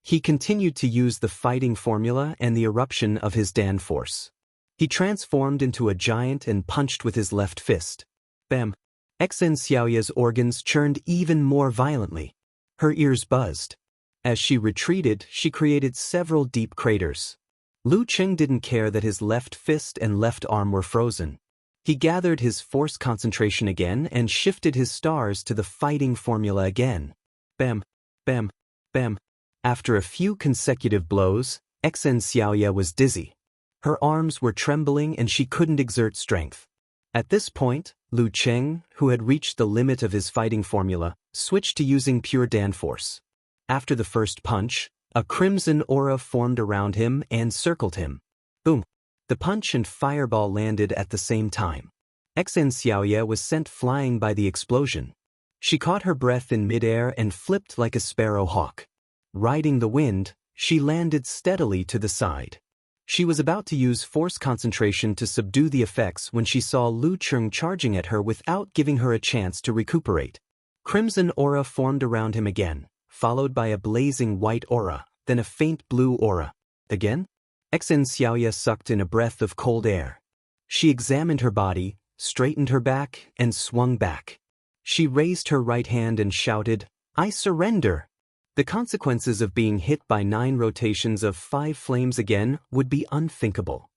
He continued to use the fighting formula and the eruption of his Dan force. He transformed into a giant and punched with his left fist. Bam! Xian Xiaoya's organs churned even more violently. Her ears buzzed. As she retreated, she created several deep craters. Lu Cheng didn't care that his left fist and left arm were frozen. He gathered his force concentration again and shifted his stars to the fighting formula again. Bam! Bam! Bam! After a few consecutive blows, Xian Xiaoya was dizzy. Her arms were trembling and she couldn't exert strength. At this point, Lu Cheng, who had reached the limit of his fighting formula, switched to using pure Dan force. After the first punch, a crimson aura formed around him and circled him. Boom! The punch and fireball landed at the same time. Xian Xiaoya was sent flying by the explosion. She caught her breath in midair and flipped like a sparrow hawk. Riding the wind, she landed steadily to the side. She was about to use force concentration to subdue the effects when she saw Lu Cheng charging at her without giving her a chance to recuperate. Crimson aura formed around him again, followed by a blazing white aura, then a faint blue aura. Again? Xian Xiaoya sucked in a breath of cold air. She examined her body, straightened her back, and swung back. She raised her right hand and shouted, "I surrender!" The consequences of being hit by 9 rotations of 5 flames again would be unthinkable.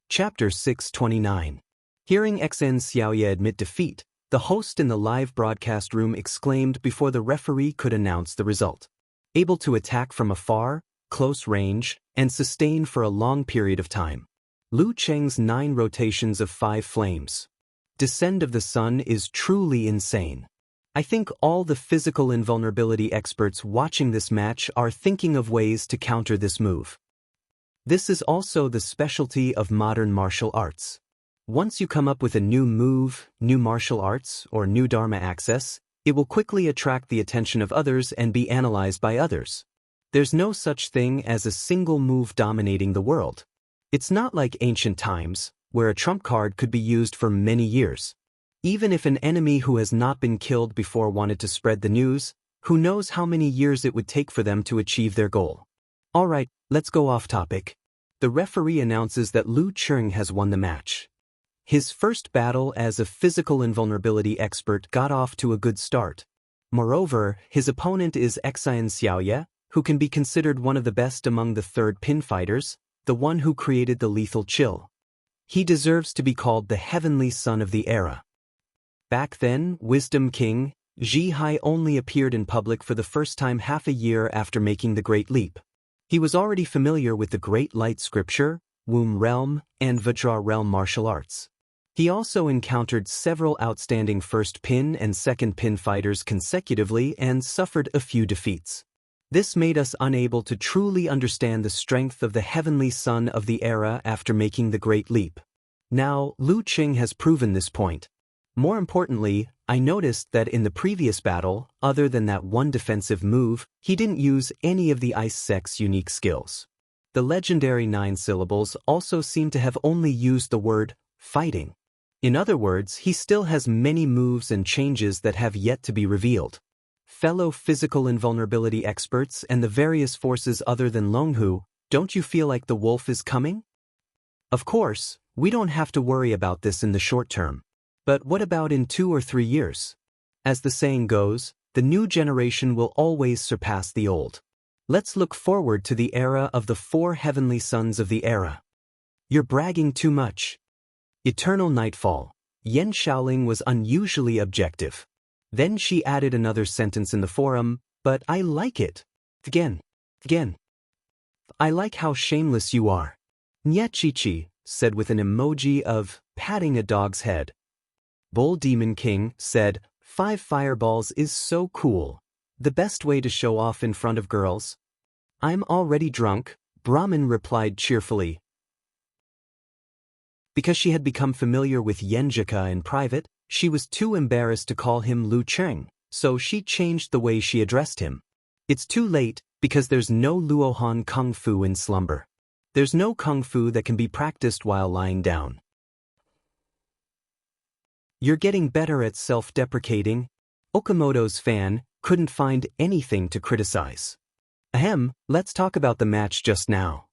Chapter 629. Hearing Xian Xiaoya admit defeat, the host in the live broadcast room exclaimed before the referee could announce the result. Able to attack from afar, close range, and sustain for a long period of time. Lu Cheng's 9 rotations of 5 flames. Descent of the sun is truly insane. I think all the physical invulnerability experts watching this match are thinking of ways to counter this move. This is also the specialty of modern martial arts. Once you come up with a new move, new martial arts, or new Dharma access, it will quickly attract the attention of others and be analyzed by others. There's no such thing as a single move dominating the world. It's not like ancient times, where a trump card could be used for many years. Even if an enemy who has not been killed before wanted to spread the news, who knows how many years it would take for them to achieve their goal. Alright, let's go off topic. The referee announces that Lu Cheng has won the match. His first battle as a physical invulnerability expert got off to a good start. Moreover, his opponent is Xian Xiaoye, who can be considered one of the best among the third pin fighters, the one who created the lethal chill. He deserves to be called the heavenly son of the era. Back then, Wisdom King, Zhi Hai only appeared in public for the first time half a year after making the Great Leap. He was already familiar with the Great Light Scripture, Womb Realm, and Vajra Realm martial arts. He also encountered several outstanding first pin and second pin fighters consecutively and suffered a few defeats. This made us unable to truly understand the strength of the heavenly son of the era after making the Great Leap. Now, Lu Qing has proven this point. More importantly, I noticed that in the previous battle, other than that one defensive move, he didn't use any of the Ice Sect's unique skills. The legendary 9 syllables also seem to have only used the word fighting. In other words, he still has many moves and changes that have yet to be revealed. Fellow physical invulnerability experts and the various forces other than Longhu, don't you feel like the wolf is coming? Of course, we don't have to worry about this in the short term. But what about in 2 or 3 years? As the saying goes, the new generation will always surpass the old. Let's look forward to the era of the 4 heavenly sons of the era. You're bragging too much. Eternal Nightfall. Yan Shaoling was unusually objective. Then she added another sentence in the forum, but I like it. Again. I like how shameless you are. Nyachichi said with an emoji of patting a dog's head. Bull Demon King said, 5 fireballs is so cool. The best way to show off in front of girls. I'm already drunk, Brahmin replied cheerfully. Because she had become familiar with Yenjika in private, she was too embarrassed to call him Lu Cheng, so she changed the way she addressed him. It's too late, because there's no Luohan Kung Fu in slumber. There's no Kung Fu that can be practiced while lying down. You're getting better at self-deprecating. Okamoto's fan couldn't find anything to criticize. Ahem, let's talk about the match just now.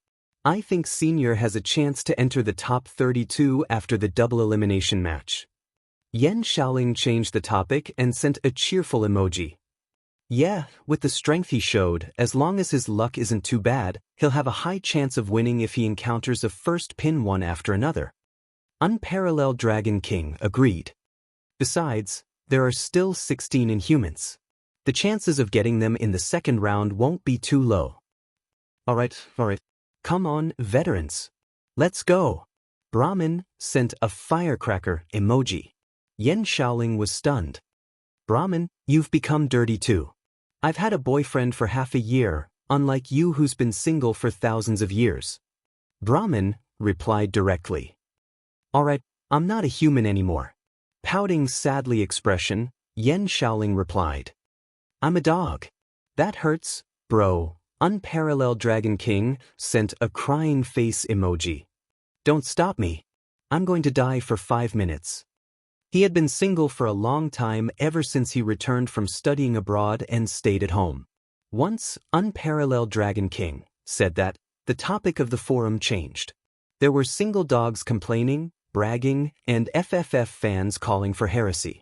I think Senior has a chance to enter the top 32 after the double elimination match. Yan Shaoling changed the topic and sent a cheerful emoji. Yeah, with the strength he showed, as long as his luck isn't too bad, he'll have a high chance of winning if he encounters a first pin one after another. Unparalleled Dragon King agreed. Besides, there are still 16 Inhumans. The chances of getting them in the second round won't be too low. Alright. Come on, veterans. Let's go. Brahmin sent a firecracker emoji. Yan Shaoling was stunned. Brahmin, you've become dirty too. I've had a boyfriend for half a year, unlike you who's been single for thousands of years. Brahmin replied directly. Alright, I'm not a human anymore. Pouting sadly expression, Yan Shaoling replied. I'm a dog. That hurts, bro. Unparalleled Dragon King sent a crying face emoji. Don't stop me. I'm going to die for 5 minutes. He had been single for a long time ever since he returned from studying abroad and stayed at home. Once, Unparalleled Dragon King said that, the topic of the forum changed. There were single dogs complaining, bragging, and FFF fans calling for heresy.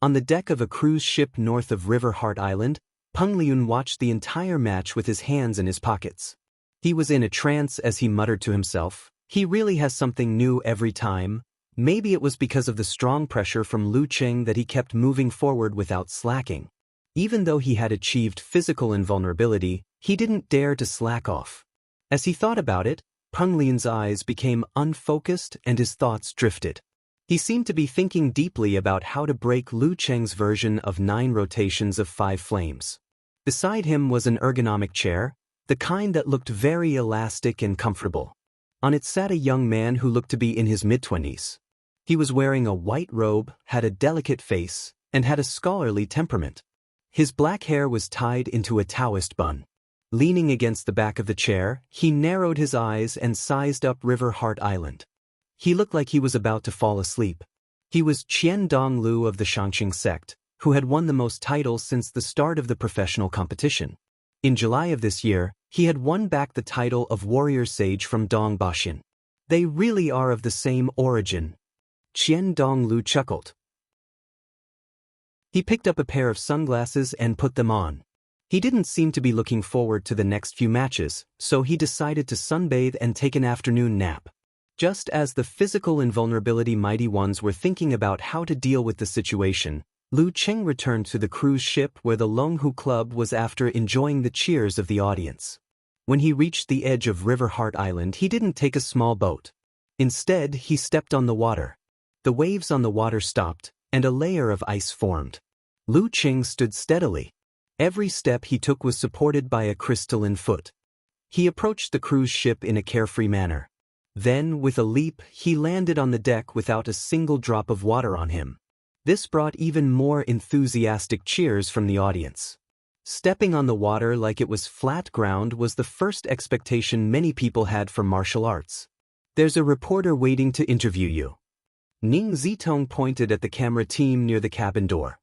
On the deck of a cruise ship north of River Heart Island, Peng Liun watched the entire match with his hands in his pockets. He was in a trance as he muttered to himself, he really has something new every time. Maybe it was because of the strong pressure from Lu Cheng that he kept moving forward without slacking. Even though he had achieved physical invulnerability, he didn't dare to slack off. As he thought about it, Peng Liun's eyes became unfocused and his thoughts drifted. He seemed to be thinking deeply about how to break Lu Cheng's version of 9 rotations of 5 flames. Beside him was an ergonomic chair, the kind that looked very elastic and comfortable. On it sat a young man who looked to be in his mid-20s. He was wearing a white robe, had a delicate face, and had a scholarly temperament. His black hair was tied into a Taoist bun. Leaning against the back of the chair, he narrowed his eyes and sized up River Heart Island. He looked like he was about to fall asleep. He was Qian Donglu of the Shangqing sect, who had won the most titles since the start of the professional competition. In July of this year, he had won back the title of Warrior Sage from Dong Baxin. They really are of the same origin. Qian Dong Lu chuckled. He picked up a pair of sunglasses and put them on. He didn't seem to be looking forward to the next few matches, so he decided to sunbathe and take an afternoon nap. Just as the physical invulnerability mighty ones were thinking about how to deal with the situation, Lu Cheng returned to the cruise ship where the Longhu Club was after enjoying the cheers of the audience. When he reached the edge of River Heart Island, he didn't take a small boat. Instead, he stepped on the water. The waves on the water stopped, and a layer of ice formed. Lu Cheng stood steadily. Every step he took was supported by a crystalline foot. He approached the cruise ship in a carefree manner. Then, with a leap, he landed on the deck without a single drop of water on him. This brought even more enthusiastic cheers from the audience. Stepping on the water like it was flat ground was the first expectation many people had for martial arts. "There's a reporter waiting to interview you." Ning Zitong pointed at the camera team near the cabin door.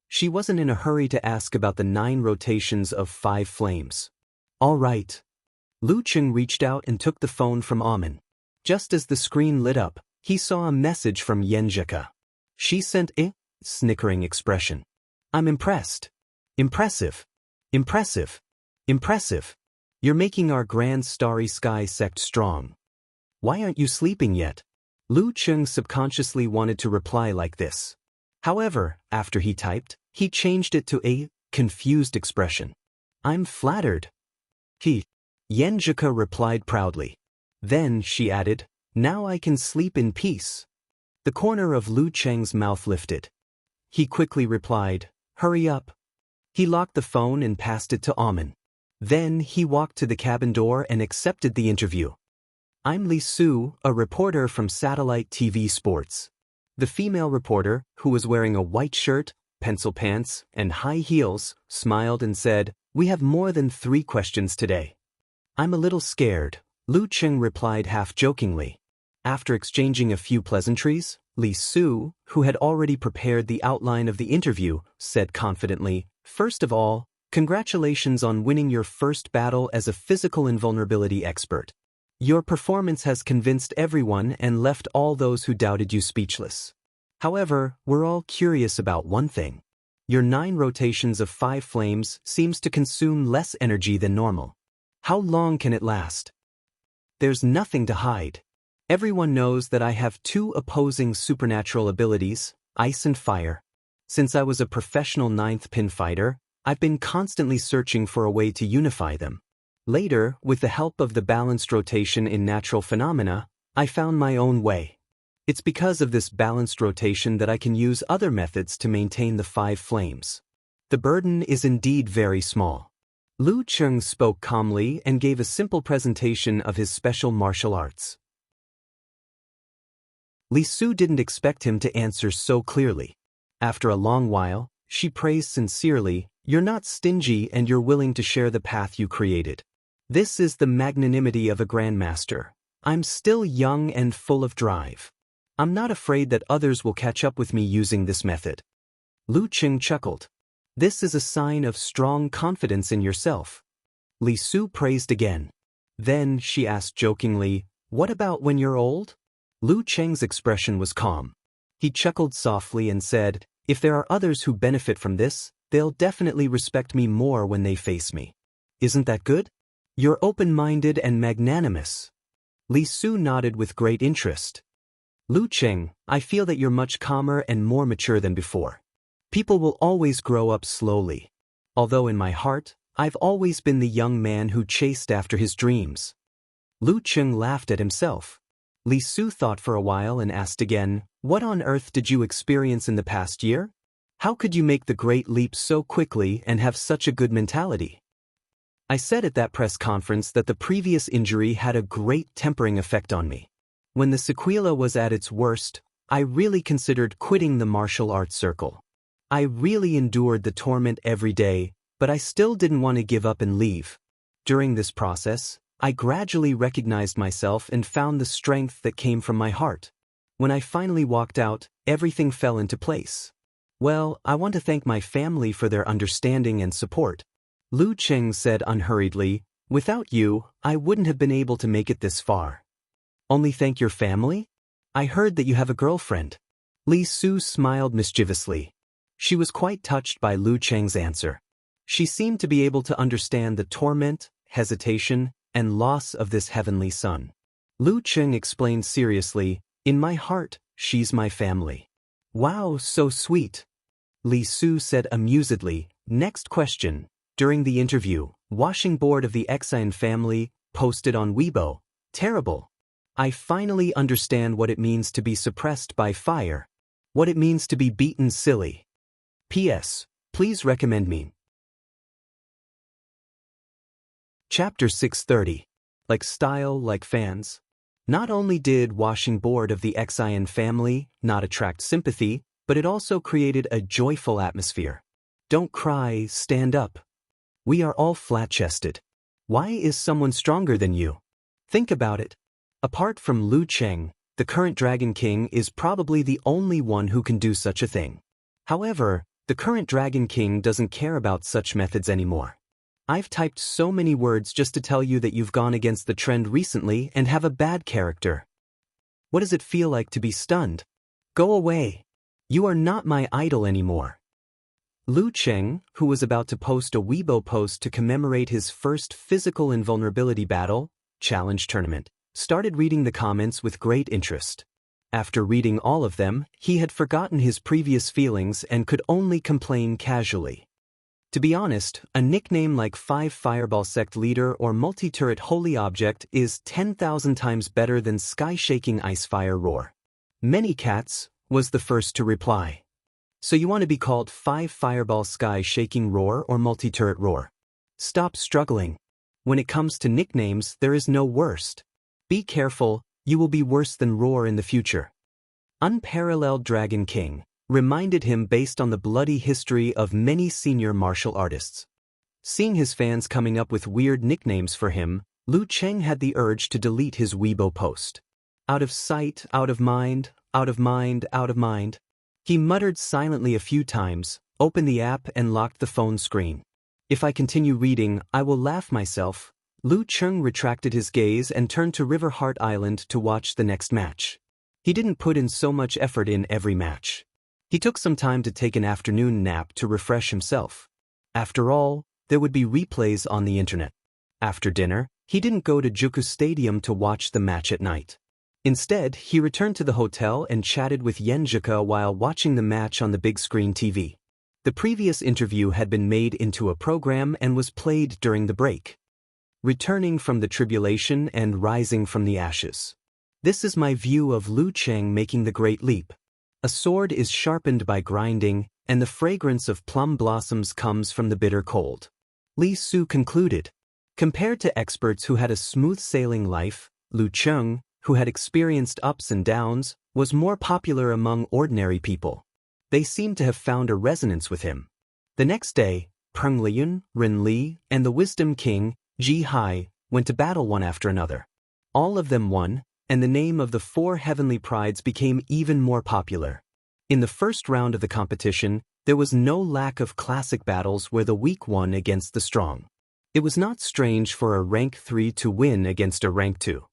She wasn't in a hurry to ask about the 9 rotations of 5 flames. "All right." Lu Cheng reached out and took the phone from Amen. Just as the screen lit up, he saw a message from Yenjika. She sent a snickering expression. "I'm impressed. Impressive. Impressive. Impressive. You're making our grand starry sky sect strong. Why aren't you sleeping yet?" Lu Cheng subconsciously wanted to reply like this. However, after he typed, he changed it to a confused expression. "I'm flattered." Yenjika replied proudly. Then, she added, "Now I can sleep in peace." The corner of Lu Cheng's mouth lifted. He quickly replied, "Hurry up." He locked the phone and passed it to Amen. Then he walked to the cabin door and accepted the interview. "I'm Li Su, a reporter from Satellite TV Sports." The female reporter, who was wearing a white shirt, pencil pants, and high heels, smiled and said, "We have more than 3 questions today." "I'm a little scared," Lu Cheng replied half-jokingly. After exchanging a few pleasantries, Li Su, who had already prepared the outline of the interview, said confidently, "First of all, congratulations on winning your first battle as a physical invulnerability expert. Your performance has convinced everyone and left all those who doubted you speechless. However, we're all curious about one thing. Your 9 rotations of 5 flames seems to consume less energy than normal. How long can it last?" "There's nothing to hide. Everyone knows that I have 2 opposing supernatural abilities, ice and fire. Since I was a professional 9th pin fighter, I've been constantly searching for a way to unify them. Later, with the help of the balanced rotation in natural phenomena, I found my own way. It's because of this balanced rotation that I can use other methods to maintain the 5 flames. The burden is indeed very small." Lu Cheng spoke calmly and gave a simple presentation of his special martial arts. Li Su didn't expect him to answer so clearly. After a long while, she praised sincerely, "You're not stingy and you're willing to share the path you created. This is the magnanimity of a grandmaster. I'm still young and full of drive. I'm not afraid that others will catch up with me using this method." Lu Cheng chuckled. "This is a sign of strong confidence in yourself." Li Su praised again. Then she asked jokingly, "What about when you're old?" Lu Cheng's expression was calm. He chuckled softly and said, "If there are others who benefit from this, they'll definitely respect me more when they face me. Isn't that good? You're open-minded and magnanimous." Li Su nodded with great interest. "Lu Cheng, I feel that you're much calmer and more mature than before. People will always grow up slowly. Although in my heart, I've always been the young man who chased after his dreams." Lu Cheng laughed at himself. Li Su thought for a while and asked again, "What on earth did you experience in the past year? How could you make the great leap so quickly and have such a good mentality?" "I said at that press conference that the previous injury had a great tempering effect on me. When the sequela was at its worst, I really considered quitting the martial arts circle. I really endured the torment every day, but I still didn't want to give up and leave. During this process, I gradually recognized myself and found the strength that came from my heart. When I finally walked out, everything fell into place. Well, I want to thank my family for their understanding and support." Lu Cheng said unhurriedly, "Without you, I wouldn't have been able to make it this far." "Only thank your family? I heard that you have a girlfriend." Li Su smiled mischievously. She was quite touched by Lu Cheng's answer. She seemed to be able to understand the torment, hesitation, and loss of this heavenly son. Lu Cheng explained seriously, "In my heart, she's my family." "Wow, so sweet," Li Su said amusedly. Next question. During the interview, washing board of the Exine family posted on Weibo, "Terrible. I finally understand what it means to be suppressed by fire. What it means to be beaten silly. P.S. Please recommend me." Chapter 630. Like style, like fans. Not only did washing board of the Exine family not attract sympathy, but it also created a joyful atmosphere. Don't cry, stand up. We are all flat-chested. Why is someone stronger than you? Think about it. Apart from Lu Cheng, the current Dragon King is probably the only one who can do such a thing. However, the current Dragon King doesn't care about such methods anymore. I've typed so many words just to tell you that you've gone against the trend recently and have a bad character. What does it feel like to be stunned? Go away. You are not my idol anymore. Lu Cheng, who was about to post a Weibo post to commemorate his first physical invulnerability battle, challenge tournament, started reading the comments with great interest. After reading all of them, he had forgotten his previous feelings and could only complain casually. To be honest, a nickname like 5 Fireball Sect Leader or Multi-Turret Holy Object is 10,000 times better than Sky-Shaking Icefire Roar. Many Cats was the first to reply. So you want to be called 5 Fireball Sky-Shaking Roar or Multi-Turret Roar? Stop struggling. When it comes to nicknames, there is no worst. Be careful, you will be worse than Roar in the future. Unparalleled Dragon King reminded him based on the bloody history of many senior martial artists. Seeing his fans coming up with weird nicknames for him, Lu Cheng had the urge to delete his Weibo post. Out of sight, out of mind, out of mind, out of mind. He muttered silently a few times, opened the app and locked the phone screen. If I continue reading, I will laugh myself. Lu Cheng retracted his gaze and turned to River Heart Island to watch the next match. He didn't put in so much effort in every match. He took some time to take an afternoon nap to refresh himself. After all, there would be replays on the internet. After dinner, he didn't go to Juku Stadium to watch the match at night. Instead, he returned to the hotel and chatted with Yenjika while watching the match on the big screen TV. The previous interview had been made into a program and was played during the break. Returning from the tribulation and rising from the ashes. This is my view of Lu Cheng making the great leap. A sword is sharpened by grinding, and the fragrance of plum blossoms comes from the bitter cold. Li Su concluded. Compared to experts who had a smooth-sailing life, Lu Cheng, who had experienced ups and downs, was more popular among ordinary people. They seemed to have found a resonance with him. The next day, Peng Liyun, Rin Li, and the Wisdom King, Ji Hai, went to battle one after another. All of them won, and the name of the 4 heavenly prides became even more popular. In the first round of the competition, there was no lack of classic battles where the weak won against the strong. It was not strange for a rank 3 to win against a rank 2.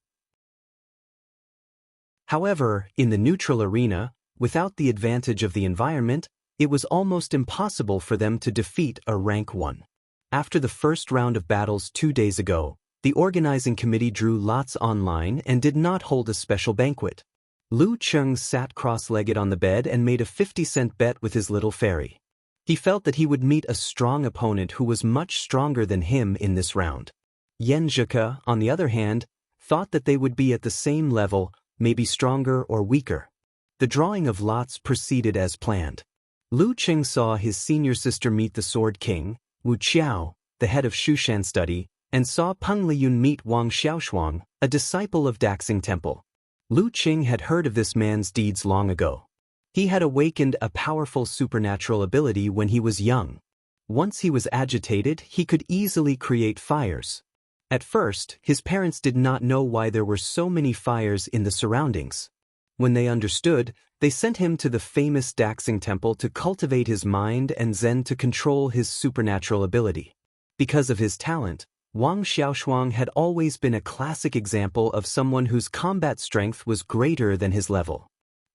However, in the neutral arena, without the advantage of the environment, it was almost impossible for them to defeat a rank 1. After the first round of battles 2 days ago, the organizing committee drew lots online and did not hold a special banquet. Lu Cheng sat cross-legged on the bed and made a 50-cent bet with his little fairy. He felt that he would meet a strong opponent who was much stronger than him in this round. Yenjika, on the other hand, thought that they would be at the same level, maybe stronger or weaker. The drawing of lots proceeded as planned. Lu Cheng saw his senior sister meet the Sword King, Wu Qiao, the head of Shushan study, and saw Peng Liyun meet Wang Xiaoshuang, a disciple of Daxing Temple. Lu Cheng had heard of this man's deeds long ago. He had awakened a powerful supernatural ability when he was young. Once he was agitated, he could easily create fires. At first, his parents did not know why there were so many fires in the surroundings. When they understood, they sent him to the famous Daxing Temple to cultivate his mind and Zen to control his supernatural ability. Because of his talent, Wang Xiaoshuang had always been a classic example of someone whose combat strength was greater than his level.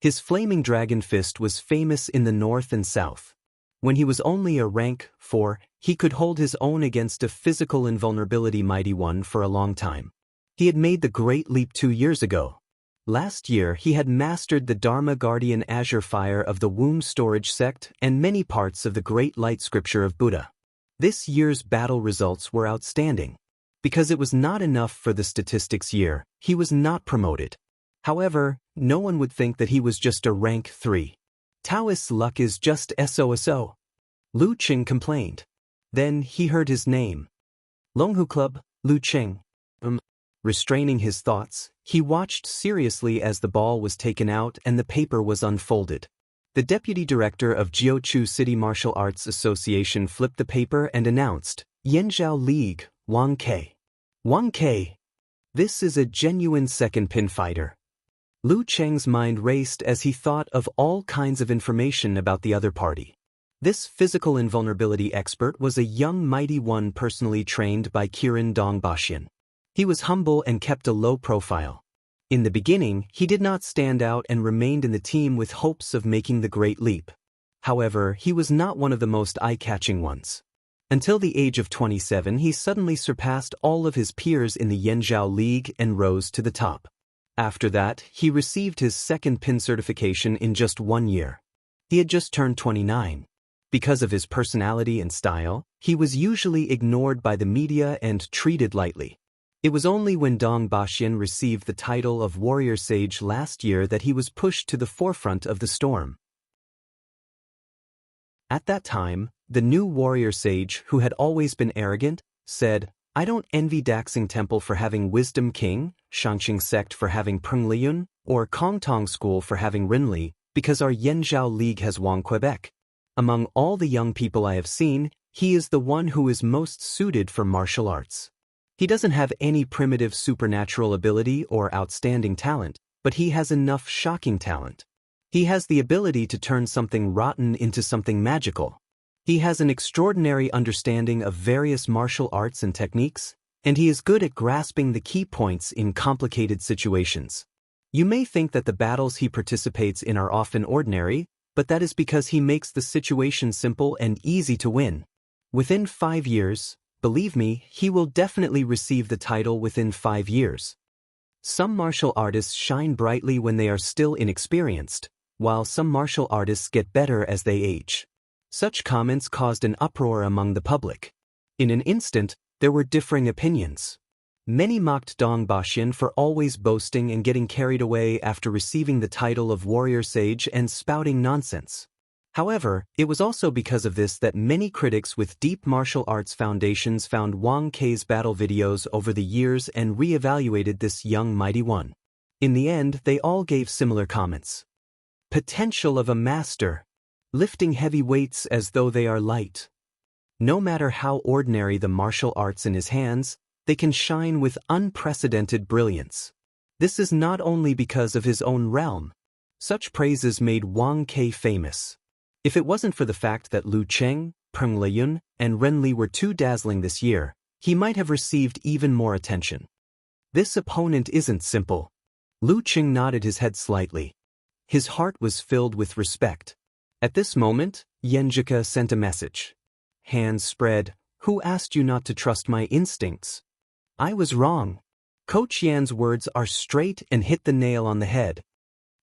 His flaming dragon fist was famous in the north and south. When he was only a rank 4, he could hold his own against a physical invulnerability mighty one for a long time. He had made the great leap 2 years ago. Last year he had mastered the Dharma Guardian Azure Fire of the Womb Storage Sect and many parts of the Great Light Scripture of Buddha. This year's battle results were outstanding. Because it was not enough for the statistics year, he was not promoted. However, no one would think that he was just a rank 3. Taoist's luck is just SOSO. Lu Qing complained. Then he heard his name. Longhu Club, Lu Qing. Restraining his thoughts, he watched seriously as the ball was taken out and the paper was unfolded. The deputy director of Jiuqiu City Martial Arts Association flipped the paper and announced, Yanzhao League, Wang Ke. Wang Ke. This is a genuine second pin fighter. Lu Cheng's mind raced as he thought of all kinds of information about the other party. This physical invulnerability expert was a young mighty one personally trained by Kirin Dongbaxian. He was humble and kept a low profile. In the beginning, he did not stand out and remained in the team with hopes of making the great leap. However, he was not one of the most eye-catching ones. Until the age of 27, he suddenly surpassed all of his peers in the Yanzhao League and rose to the top. After that, he received his second pin certification in just 1 year. He had just turned 29. Because of his personality and style, he was usually ignored by the media and treated lightly. It was only when Dong Baxian received the title of Warrior Sage last year that he was pushed to the forefront of the storm. At that time, the new Warrior Sage, who had always been arrogant, said, I don't envy Daxing Temple for having Wisdom King, Shangqing Sect for having Peng Liyun, or Kongtong School for having Rinli, because our Yanzhao League has Wang Quebec. Among all the young people I have seen, he is the one who is most suited for martial arts. He doesn't have any primitive supernatural ability or outstanding talent, but he has enough shocking talent. He has the ability to turn something rotten into something magical. He has an extraordinary understanding of various martial arts and techniques, and he is good at grasping the key points in complicated situations. You may think that the battles he participates in are often ordinary, but that is because he makes the situation simple and easy to win. Within 5 years, believe me, he will definitely receive the title within 5 years. Some martial artists shine brightly when they are still inexperienced, while some martial artists get better as they age. Such comments caused an uproar among the public. In an instant, there were differing opinions. Many mocked Dong Baxian for always boasting and getting carried away after receiving the title of Warrior Sage and spouting nonsense. However, it was also because of this that many critics with deep martial arts foundations found Wang Ke's battle videos over the years and re-evaluated this young mighty one. In the end, they all gave similar comments. Potential of a master. Lifting heavy weights as though they are light. No matter how ordinary the martial arts in his hands, they can shine with unprecedented brilliance. This is not only because of his own realm. Such praises made Wang Ke famous. If it wasn't for the fact that Lu Cheng, Peng Liyun, and Renli were too dazzling this year, he might have received even more attention. This opponent isn't simple. Lu Cheng nodded his head slightly. His heart was filled with respect. At this moment, Yenjika sent a message. Hands spread, who asked you not to trust my instincts? I was wrong. Coach Yan's words are straight and hit the nail on the head.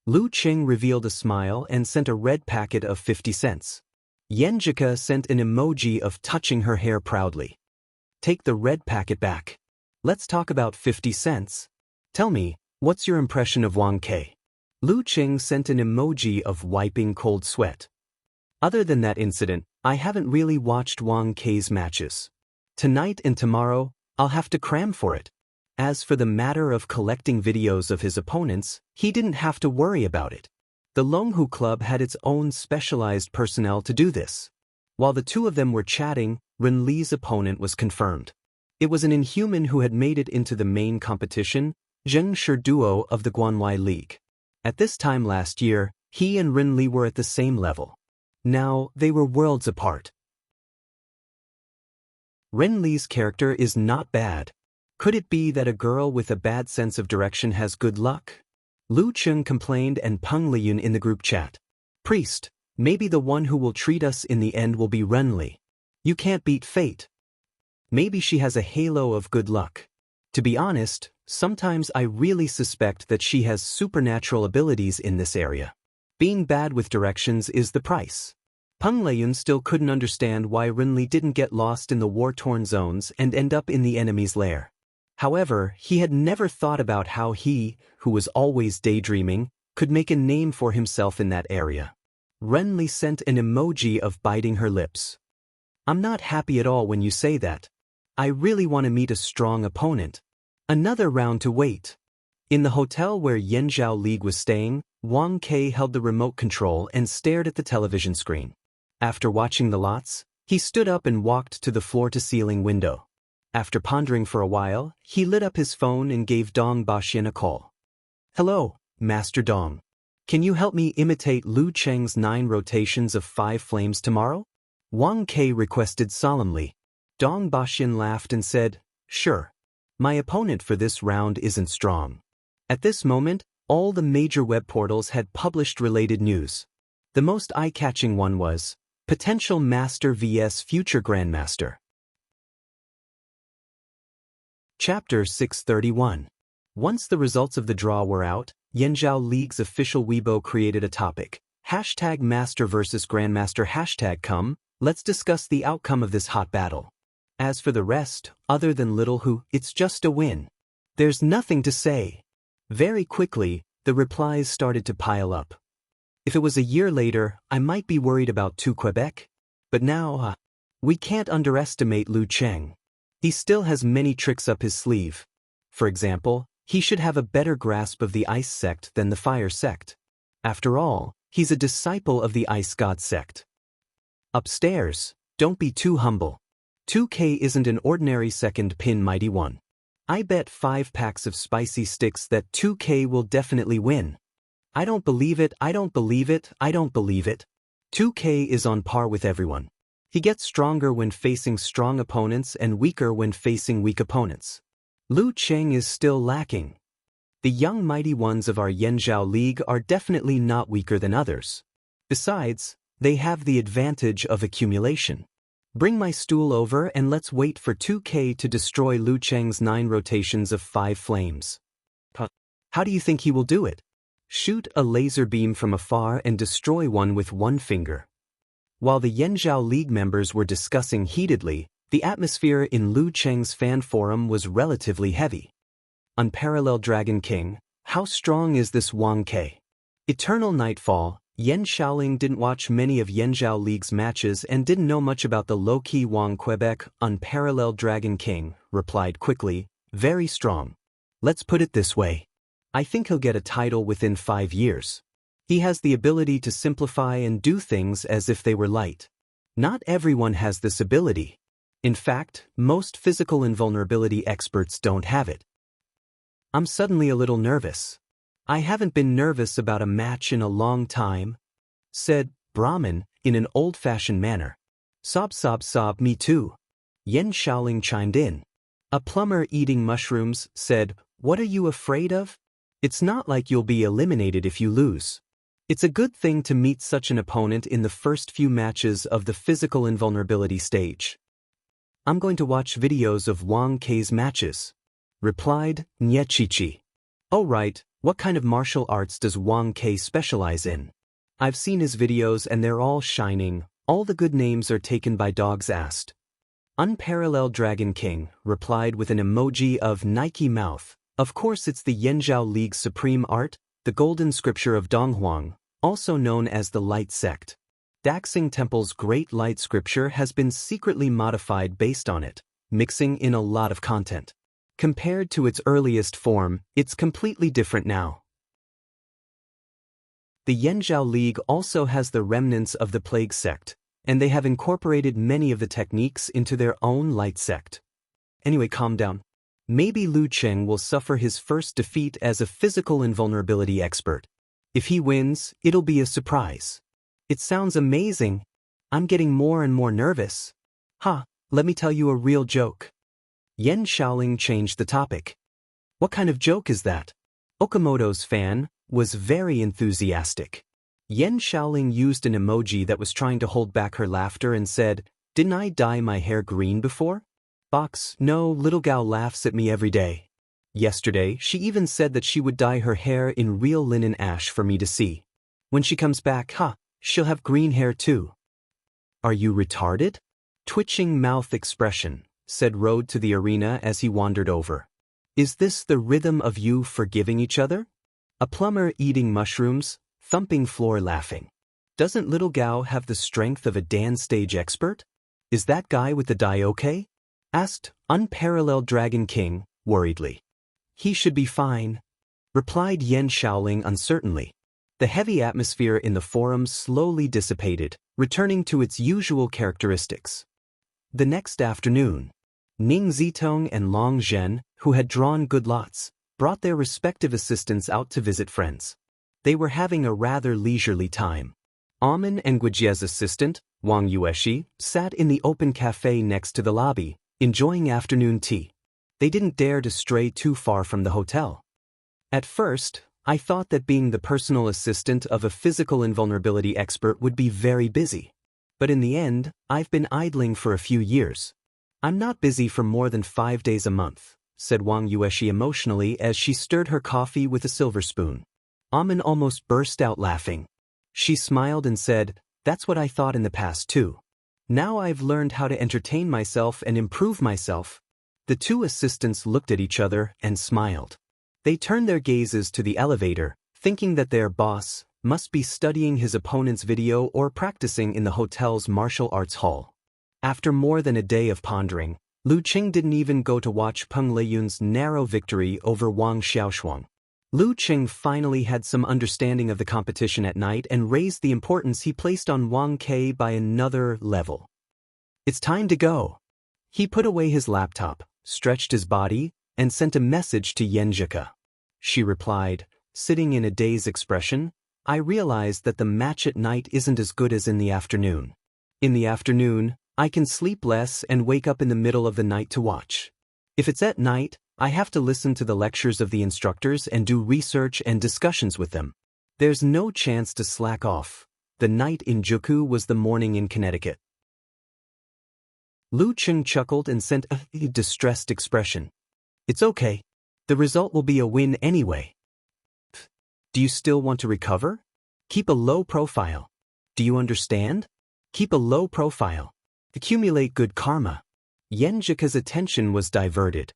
Lu Qing revealed a smile and sent a red packet of 50 cents. Yenjika sent an emoji of touching her hair proudly. Take the red packet back. Let's talk about 50 cents. Tell me, what's your impression of Wang Ke? Lu Qing sent an emoji of wiping cold sweat. Other than that incident, I haven't really watched Wang Ke's matches. Tonight and tomorrow, I'll have to cram for it. As for the matter of collecting videos of his opponents, he didn't have to worry about it. The Longhu Club had its own specialized personnel to do this. While the two of them were chatting, Ren Li's opponent was confirmed. It was an inhuman who had made it into the main competition, Zheng Shiduo of the Guanwai League. At this time last year, he and Ren Li were at the same level. Now, they were worlds apart. Ren Li's character is not bad. Could it be that a girl with a bad sense of direction has good luck? Lu Cheng complained and Peng Liyun in the group chat. Priest, maybe the one who will treat us in the end will be Renli. You can't beat fate. Maybe she has a halo of good luck. To be honest, sometimes I really suspect that she has supernatural abilities in this area. Being bad with directions is the price. Peng Liyun still couldn't understand why Renli didn't get lost in the war-torn zones and end up in the enemy's lair. However, he had never thought about how he, who was always daydreaming, could make a name for himself in that area. Renli sent an emoji of biting her lips. I'm not happy at all when you say that. I really want to meet a strong opponent. Another round to wait. In the hotel where Yanzhao League was staying, Wang Ke held the remote control and stared at the television screen. After watching the lots, he stood up and walked to the floor-to-ceiling window. After pondering for a while, he lit up his phone and gave Dong Baxian a call. Hello, Master Dong. Can you help me imitate Lu Cheng's 9 rotations of 5 flames tomorrow? Wang Ke requested solemnly. Dong Baxian laughed and said, Sure. My opponent for this round isn't strong. At this moment, all the major web portals had published related news. The most eye-catching one was, Potential Master vs Future Grandmaster. Chapter 631. Once the results of the draw were out, Yanzhao League's official Weibo created a topic. #Master vs Grandmaster. Come, let's discuss the outcome of this hot battle. As for the rest, other than Little Hu, it's just a win. There's nothing to say. Very quickly, the replies started to pile up. If it was a year later, I might be worried about Quebec. But now, we can't underestimate Lu Cheng. He still has many tricks up his sleeve. For example, he should have a better grasp of the Ice Sect than the Fire Sect. After all, he's a disciple of the Ice God Sect. Upstairs, don't be too humble. 2K isn't an ordinary second pin mighty one. I bet 5 packs of spicy sticks that 2K will definitely win. I don't believe it, I don't believe it, I don't believe it. 2K is on par with everyone. He gets stronger when facing strong opponents and weaker when facing weak opponents. Lu Cheng is still lacking. The young mighty ones of our Yanzhao League are definitely not weaker than others. Besides, they have the advantage of accumulation. Bring my stool over and let's wait for 2K to destroy Lu Cheng's 9 rotations of 5 flames. How do you think he will do it? Shoot a laser beam from afar and destroy one with one finger. While the Yanzhao League members were discussing heatedly, the atmosphere in Lu Cheng's fan forum was relatively heavy. Unparalleled Dragon King, how strong is this Wang Ke? Eternal Nightfall. Yan Shaoling didn't watch many of Yanzhao League's matches and didn't know much about the low-key Wang Quebec. Unparalleled Dragon King replied quickly, very strong. Let's put it this way. I think he'll get a title within 5 years. He has the ability to simplify and do things as if they were light. Not everyone has this ability. In fact, most physical invulnerability experts don't have it. I'm suddenly a little nervous. I haven't been nervous about a match in a long time, said Brahmin in an old-fashioned manner. Sob, me too. Yan Shaoling chimed in. A plumber eating mushrooms said, What are you afraid of? It's not like you'll be eliminated if you lose. It's a good thing to meet such an opponent in the first few matches of the physical invulnerability stage. I'm going to watch videos of Wang Ke's matches, replied Nyechichi. Oh right, what kind of martial arts does Wang Ke specialize in? I've seen his videos and they're all shining, all the good names are taken by dogs asked. Unparalleled Dragon King replied with an emoji of Nike mouth. Of course it's the Yanzhao League's supreme art, the golden scripture of Donghuang, also known as the Light Sect. Daxing Temple's Great Light Scripture has been secretly modified based on it, mixing in a lot of content. Compared to its earliest form, it's completely different now. The Yanzhao League also has the remnants of the Plague Sect, and they have incorporated many of the techniques into their own Light Sect. Anyway, calm down. Maybe Lu Cheng will suffer his first defeat as a physical invulnerability expert. If he wins, it'll be a surprise. It sounds amazing. I'm getting more and more nervous. Let me tell you a real joke. Yan Shaoling changed the topic. What kind of joke is that? Okamoto's fan, was very enthusiastic. Yen Xiaoling used an emoji that was trying to hold back her laughter and said, "Didn't I dye my hair green before?" "Box, no, little Gao laughs at me every day. Yesterday, she even said that she would dye her hair in real linen ash for me to see. When she comes back, she'll have green hair too." "Are you retarded?" Twitching mouth expression, said Road to the arena as he wandered over. "Is this the rhythm of you forgiving each other?" A plumber eating mushrooms, thumping floor laughing. "Doesn't little Gao have the strength of a dance stage expert? Is that guy with the dye okay?" asked Unparalleled Dragon King, worriedly. "He should be fine," replied Yen Xiaoling uncertainly. The heavy atmosphere in the forum slowly dissipated, returning to its usual characteristics. The next afternoon, Ning Zitong and Long Zhen, who had drawn good lots, brought their respective assistants out to visit friends. They were having a rather leisurely time. Amen and Guijie's assistant, Wang Yueshi, sat in the open cafe next to the lobby, enjoying afternoon tea. They didn't dare to stray too far from the hotel. "At first, I thought that being the personal assistant of a physical invulnerability expert would be very busy. But in the end, I've been idling for a few years. I'm not busy for more than 5 days a month," said Wang Yueshi emotionally as she stirred her coffee with a silver spoon. Amen almost burst out laughing. She smiled and said, "That's what I thought in the past too. Now I've learned how to entertain myself and improve myself." The two assistants looked at each other and smiled. They turned their gazes to the elevator, thinking that their boss must be studying his opponent's video or practicing in the hotel's martial arts hall. After more than a day of pondering, Lu Qing didn't even go to watch Peng Leyun's narrow victory over Wang Xiaoshuang. Lu Qing finally had some understanding of the competition at night and raised the importance he placed on Wang Ke by another level. "It's time to go." He put away his laptop, stretched his body, and sent a message to Yenjika. She replied, sitting in a dazed expression, "I realize that the match at night isn't as good as in the afternoon. In the afternoon, I can sleep less and wake up in the middle of the night to watch. If it's at night, I have to listen to the lectures of the instructors and do research and discussions with them. There's no chance to slack off. The night in Juku was the morning in Connecticut." Lu Qing chuckled and sent a distressed expression. "It's okay. The result will be a win anyway. Do you still want to recover? Keep a low profile. Do you understand? Keep a low profile. Accumulate good karma." Yenjika's attention was diverted.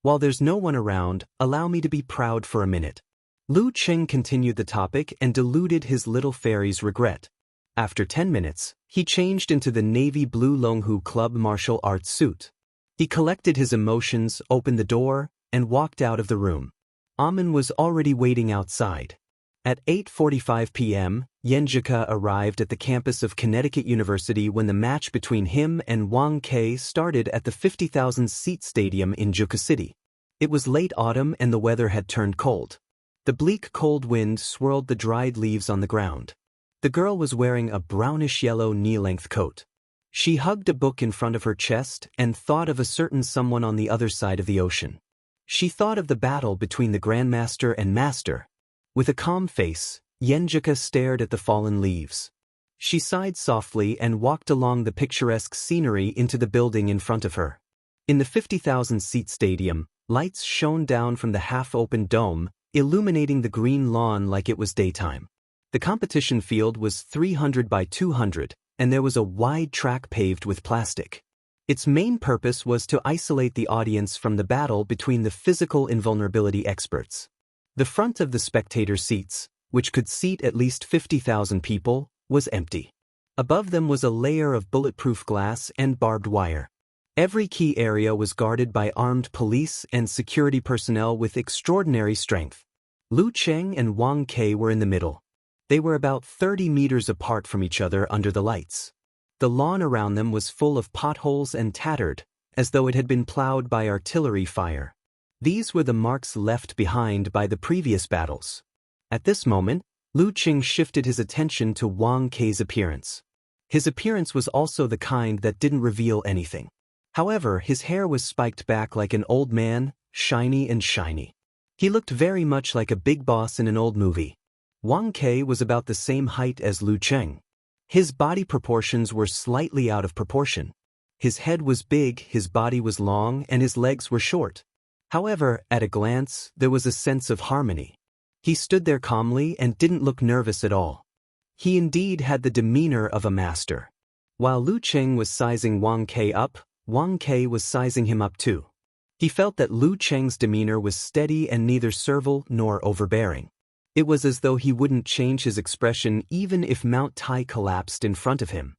"While there's no one around, allow me to be proud for a minute." Lu Qing continued the topic and diluted his little fairy's regret. After 10 minutes, he changed into the navy blue Longhu Club martial arts suit. He collected his emotions, opened the door, and walked out of the room. Amen was already waiting outside. At 8:45 p.m., Yenjika arrived at the campus of Connecticut University when the match between him and Wang Ke started at the 50,000-seat stadium in Juku City. It was late autumn and the weather had turned cold. The bleak cold wind swirled the dried leaves on the ground. The girl was wearing a brownish-yellow knee-length coat. She hugged a book in front of her chest and thought of a certain someone on the other side of the ocean. She thought of the battle between the Grandmaster and Master. With a calm face, Yenjika stared at the fallen leaves. She sighed softly and walked along the picturesque scenery into the building in front of her. In the 50,000-seat stadium, lights shone down from the half-open dome, illuminating the green lawn like it was daytime. The competition field was 300 by 200, and there was a wide track paved with plastic. Its main purpose was to isolate the audience from the battle between the physical invulnerability experts. The front of the spectator seats, which could seat at least 50,000 people, was empty. Above them was a layer of bulletproof glass and barbed wire. Every key area was guarded by armed police and security personnel with extraordinary strength. Lu Qing and Wang Ke were in the middle. They were about 30 meters apart from each other under the lights. The lawn around them was full of potholes and tattered, as though it had been plowed by artillery fire. These were the marks left behind by the previous battles. At this moment, Lu Qing shifted his attention to Wang Ke's appearance. His appearance was also the kind that didn't reveal anything. However, his hair was spiked back like an old man, shiny and shiny. He looked very much like a big boss in an old movie. Wang Kai was about the same height as Lu Cheng. His body proportions were slightly out of proportion. His head was big, his body was long, and his legs were short. However, at a glance, there was a sense of harmony. He stood there calmly and didn't look nervous at all. He indeed had the demeanor of a master. While Lu Cheng was sizing Wang Kai up, Wang Kai was sizing him up too. He felt that Lu Cheng's demeanor was steady and neither servile nor overbearing. It was as though he wouldn't change his expression even if Mount Tai collapsed in front of him.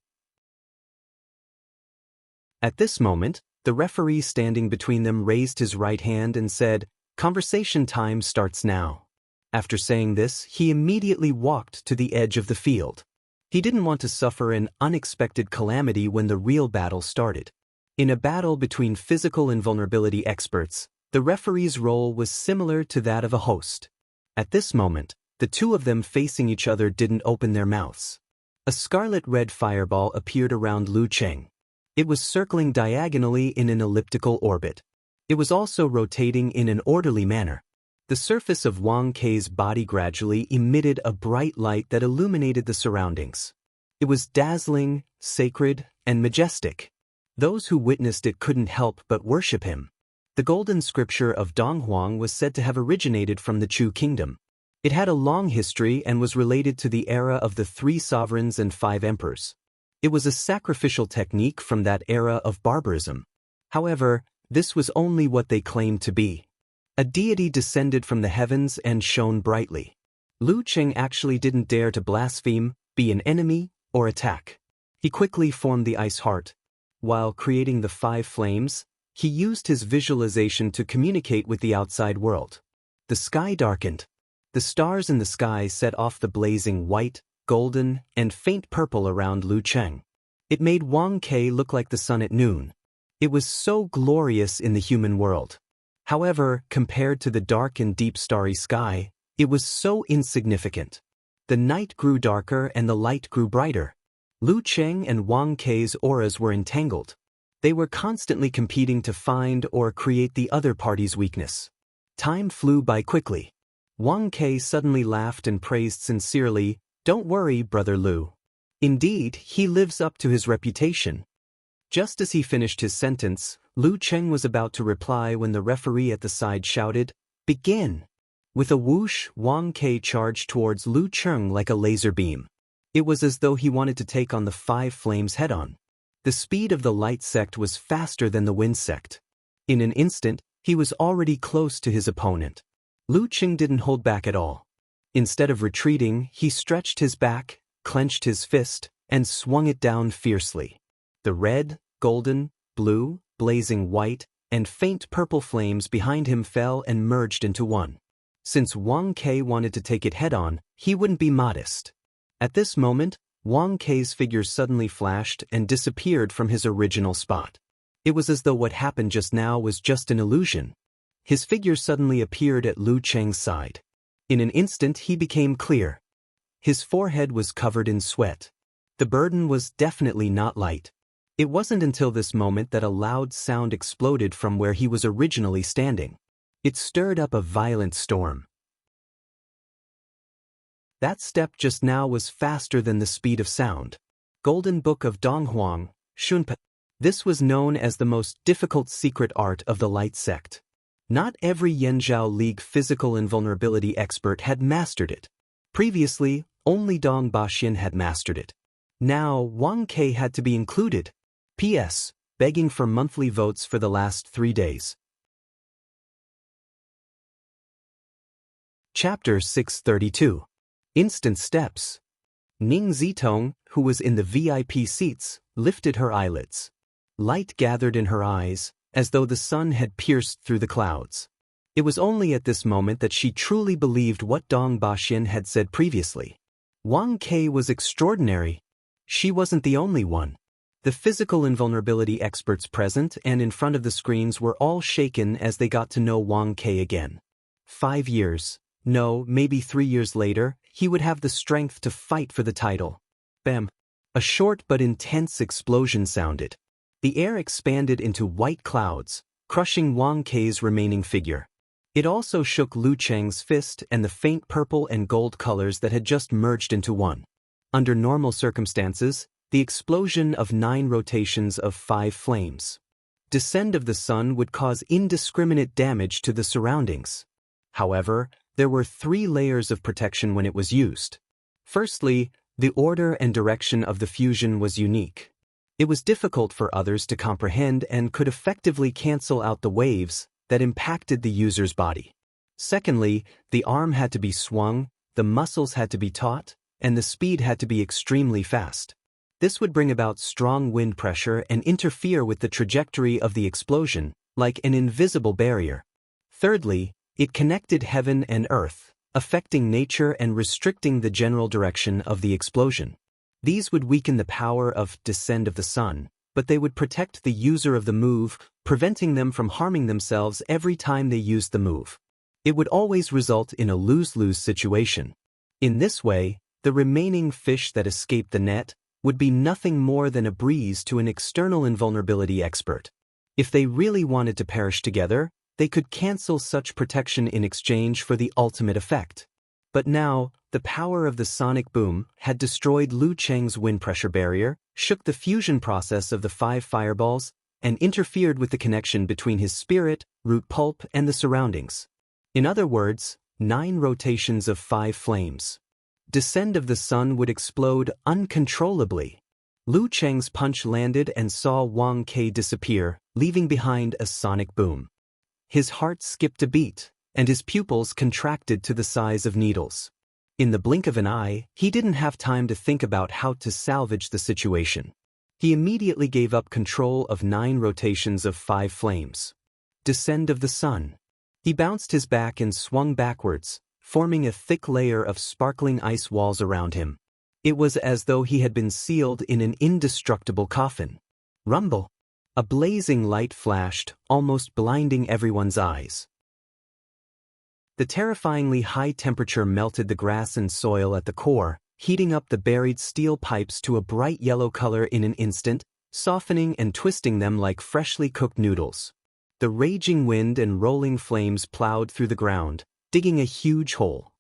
At this moment, the referee standing between them raised his right hand and said, "Conversation time starts now." After saying this, he immediately walked to the edge of the field. He didn't want to suffer an unexpected calamity when the real battle started. In a battle between physical invulnerability experts, the referee's role was similar to that of a host. At this moment, the two of them facing each other didn't open their mouths. A scarlet-red fireball appeared around Lu Cheng. It was circling diagonally in an elliptical orbit. It was also rotating in an orderly manner. The surface of Wang Kai's body gradually emitted a bright light that illuminated the surroundings. It was dazzling, sacred, and majestic. Those who witnessed it couldn't help but worship him. The golden scripture of Donghuang was said to have originated from the Chu kingdom. It had a long history and was related to the era of the 3 sovereigns and 5 emperors. It was a sacrificial technique from that era of barbarism. However, this was only what they claimed to be. A deity descended from the heavens and shone brightly. Lu Cheng actually didn't dare to blaspheme, be an enemy, or attack. He quickly formed the ice heart. While creating the 5 flames, he used his visualization to communicate with the outside world. The sky darkened. The stars in the sky set off the blazing white, golden, and faint purple around Lu Cheng. It made Wang Kai look like the sun at noon. It was so glorious in the human world. However, compared to the dark and deep starry sky, it was so insignificant. The night grew darker and the light grew brighter. Lu Cheng and Wang Kai's auras were entangled. They were constantly competing to find or create the other party's weakness. Time flew by quickly. Wang Kai suddenly laughed and praised sincerely, "Don't worry, brother Lu. Indeed, he lives up to his reputation." Just as he finished his sentence, Lu Cheng was about to reply when the referee at the side shouted, "Begin!" With a whoosh, Wang Kai charged towards Lu Cheng like a laser beam. It was as though he wanted to take on the 5 flames head-on. The speed of the light sect was faster than the wind sect. In an instant, he was already close to his opponent. Lu Cheng didn't hold back at all. Instead of retreating, he stretched his back, clenched his fist, and swung it down fiercely. The red, golden, blue, blazing white, and faint purple flames behind him fell and merged into one. Since Wang Kai wanted to take it head-on, he wouldn't be modest. At this moment, Wang Kai's figure suddenly flashed and disappeared from his original spot. It was as though what happened just now was just an illusion. His figure suddenly appeared at Lu Cheng's side. In an instant he became clear. His forehead was covered in sweat. The burden was definitely not light. It wasn't until this moment that a loud sound exploded from where he was originally standing. It stirred up a violent storm. That step just now was faster than the speed of sound. Golden Book of Donghuang, Shunpa. This was known as the most difficult secret art of the Light Sect. Not every Yanzhao League physical invulnerability expert had mastered it. Previously, only Dong Baxian had mastered it. Now, Wang Kai had to be included. P.S. Begging for monthly votes for the last 3 days. Chapter 632. Instant Steps. Ning Zitong, who was in the VIP seats, lifted her eyelids. Light gathered in her eyes, as though the sun had pierced through the clouds. It was only at this moment that she truly believed what Dong Baxian had said previously. Wang Kai was extraordinary. She wasn't the only one. The physical invulnerability experts present and in front of the screens were all shaken as they got to know Wang Kai again. 5 years, no, maybe 3 years later, he would have the strength to fight for the title. Bam! A short but intense explosion sounded. The air expanded into white clouds, crushing Wang Kai's remaining figure. It also shook Lu Cheng's fist and the faint purple and gold colors that had just merged into one. Under normal circumstances, the explosion of 9 rotations of 5 flames. Descent of the sun would cause indiscriminate damage to the surroundings. However, there were 3 layers of protection when it was used. Firstly, the order and direction of the fusion was unique. It was difficult for others to comprehend and could effectively cancel out the waves that impacted the user's body. Secondly, the arm had to be swung, the muscles had to be taut, and the speed had to be extremely fast. This would bring about strong wind pressure and interfere with the trajectory of the explosion, like an invisible barrier. Thirdly, it connected heaven and earth, affecting nature and restricting the general direction of the explosion. These would weaken the power of descent of the sun, but they would protect the user of the move, preventing them from harming themselves every time they used the move. It would always result in a lose-lose situation. In this way, the remaining fish that escaped the net would be nothing more than a breeze to an external invulnerability expert. If they really wanted to perish together, they could cancel such protection in exchange for the ultimate effect. But now, the power of the sonic boom had destroyed Lu Cheng's wind pressure barrier, shook the fusion process of the 5 fireballs, and interfered with the connection between his spirit, root pulp, and the surroundings. In other words, 9 rotations of 5 flames. Descent of the sun would explode uncontrollably. Lu Cheng's punch landed and saw Wang Ke disappear, leaving behind a sonic boom. His heart skipped a beat, and his pupils contracted to the size of needles. In the blink of an eye, he didn't have time to think about how to salvage the situation. He immediately gave up control of 9 rotations of 5 flames. Descent of the sun. He bounced his back and swung backwards, forming a thick layer of sparkling ice walls around him. It was as though he had been sealed in an indestructible coffin. Rumble! A blazing light flashed, almost blinding everyone's eyes. The terrifyingly high temperature melted the grass and soil at the core, heating up the buried steel pipes to a bright yellow color in an instant, softening and twisting them like freshly cooked noodles. The raging wind and rolling flames plowed through the ground, digging a huge hole.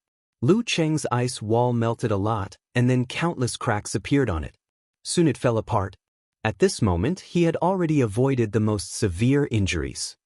Lu Cheng's ice wall melted a lot, and then countless cracks appeared on it. Soon it fell apart. At this moment, he had already avoided the most severe injuries.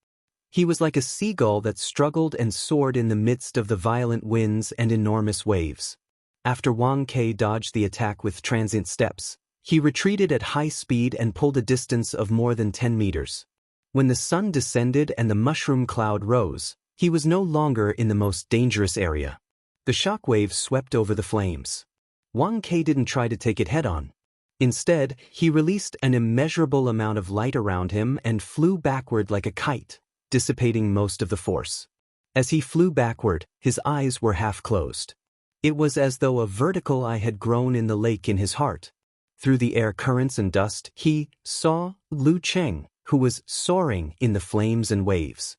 He was like a seagull that struggled and soared in the midst of the violent winds and enormous waves. After Wang Ke dodged the attack with transient steps, he retreated at high speed and pulled a distance of more than 10 meters. When the sun descended and the mushroom cloud rose, he was no longer in the most dangerous area. The shockwave swept over the flames. Wang Ke didn't try to take it head-on. Instead, he released an immeasurable amount of light around him and flew backward like a kite, dissipating most of the force. As he flew backward, his eyes were half closed. It was as though a vertical eye had grown in the lake in his heart. Through the air currents and dust, he saw Lu Cheng, who was soaring in the flames and waves.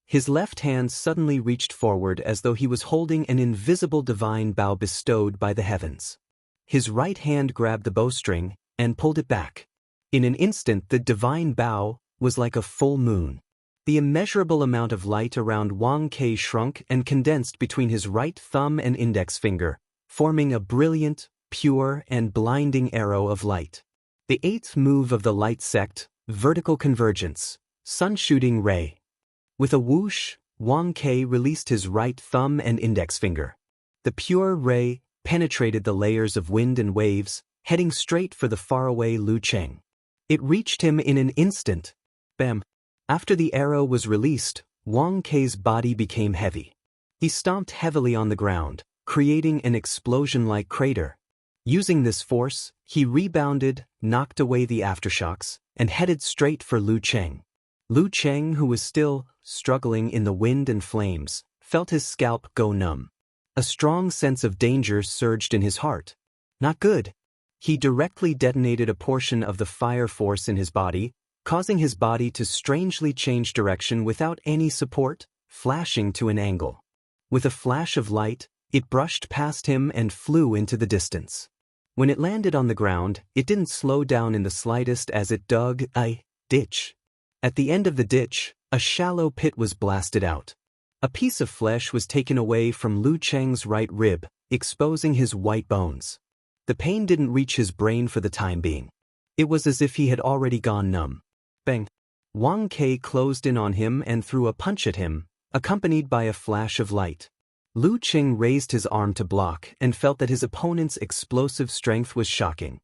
His left hand suddenly reached forward as though he was holding an invisible divine bow bestowed by the heavens. His right hand grabbed the bowstring and pulled it back. In an instant, the divine bow was like a full moon. The immeasurable amount of light around Wang Ke shrunk and condensed between his right thumb and index finger, forming a brilliant, pure, and blinding arrow of light. The 8th move of the light sect, vertical convergence, sun-shooting ray. With a whoosh, Wang Ke released his right thumb and index finger. The pure ray penetrated the layers of wind and waves, heading straight for the faraway Lu Cheng. It reached him in an instant. Bam! After the arrow was released, Wang Ke's body became heavy. He stomped heavily on the ground, creating an explosion-like crater. Using this force, he rebounded, knocked away the aftershocks, and headed straight for Lu Cheng. Lu Cheng, who was still struggling in the wind and flames, felt his scalp go numb. A strong sense of danger surged in his heart. Not good. He directly detonated a portion of the fire force in his body, causing his body to strangely change direction without any support, flashing to an angle. With a flash of light, it brushed past him and flew into the distance. When it landed on the ground, it didn't slow down in the slightest as it dug a ditch. At the end of the ditch, a shallow pit was blasted out. A piece of flesh was taken away from Lu Cheng's right rib, exposing his white bones. The pain didn't reach his brain for the time being. It was as if he had already gone numb. Bang! Wang Kai closed in on him and threw a punch at him, accompanied by a flash of light. Lu Cheng raised his arm to block and felt that his opponent's explosive strength was shocking.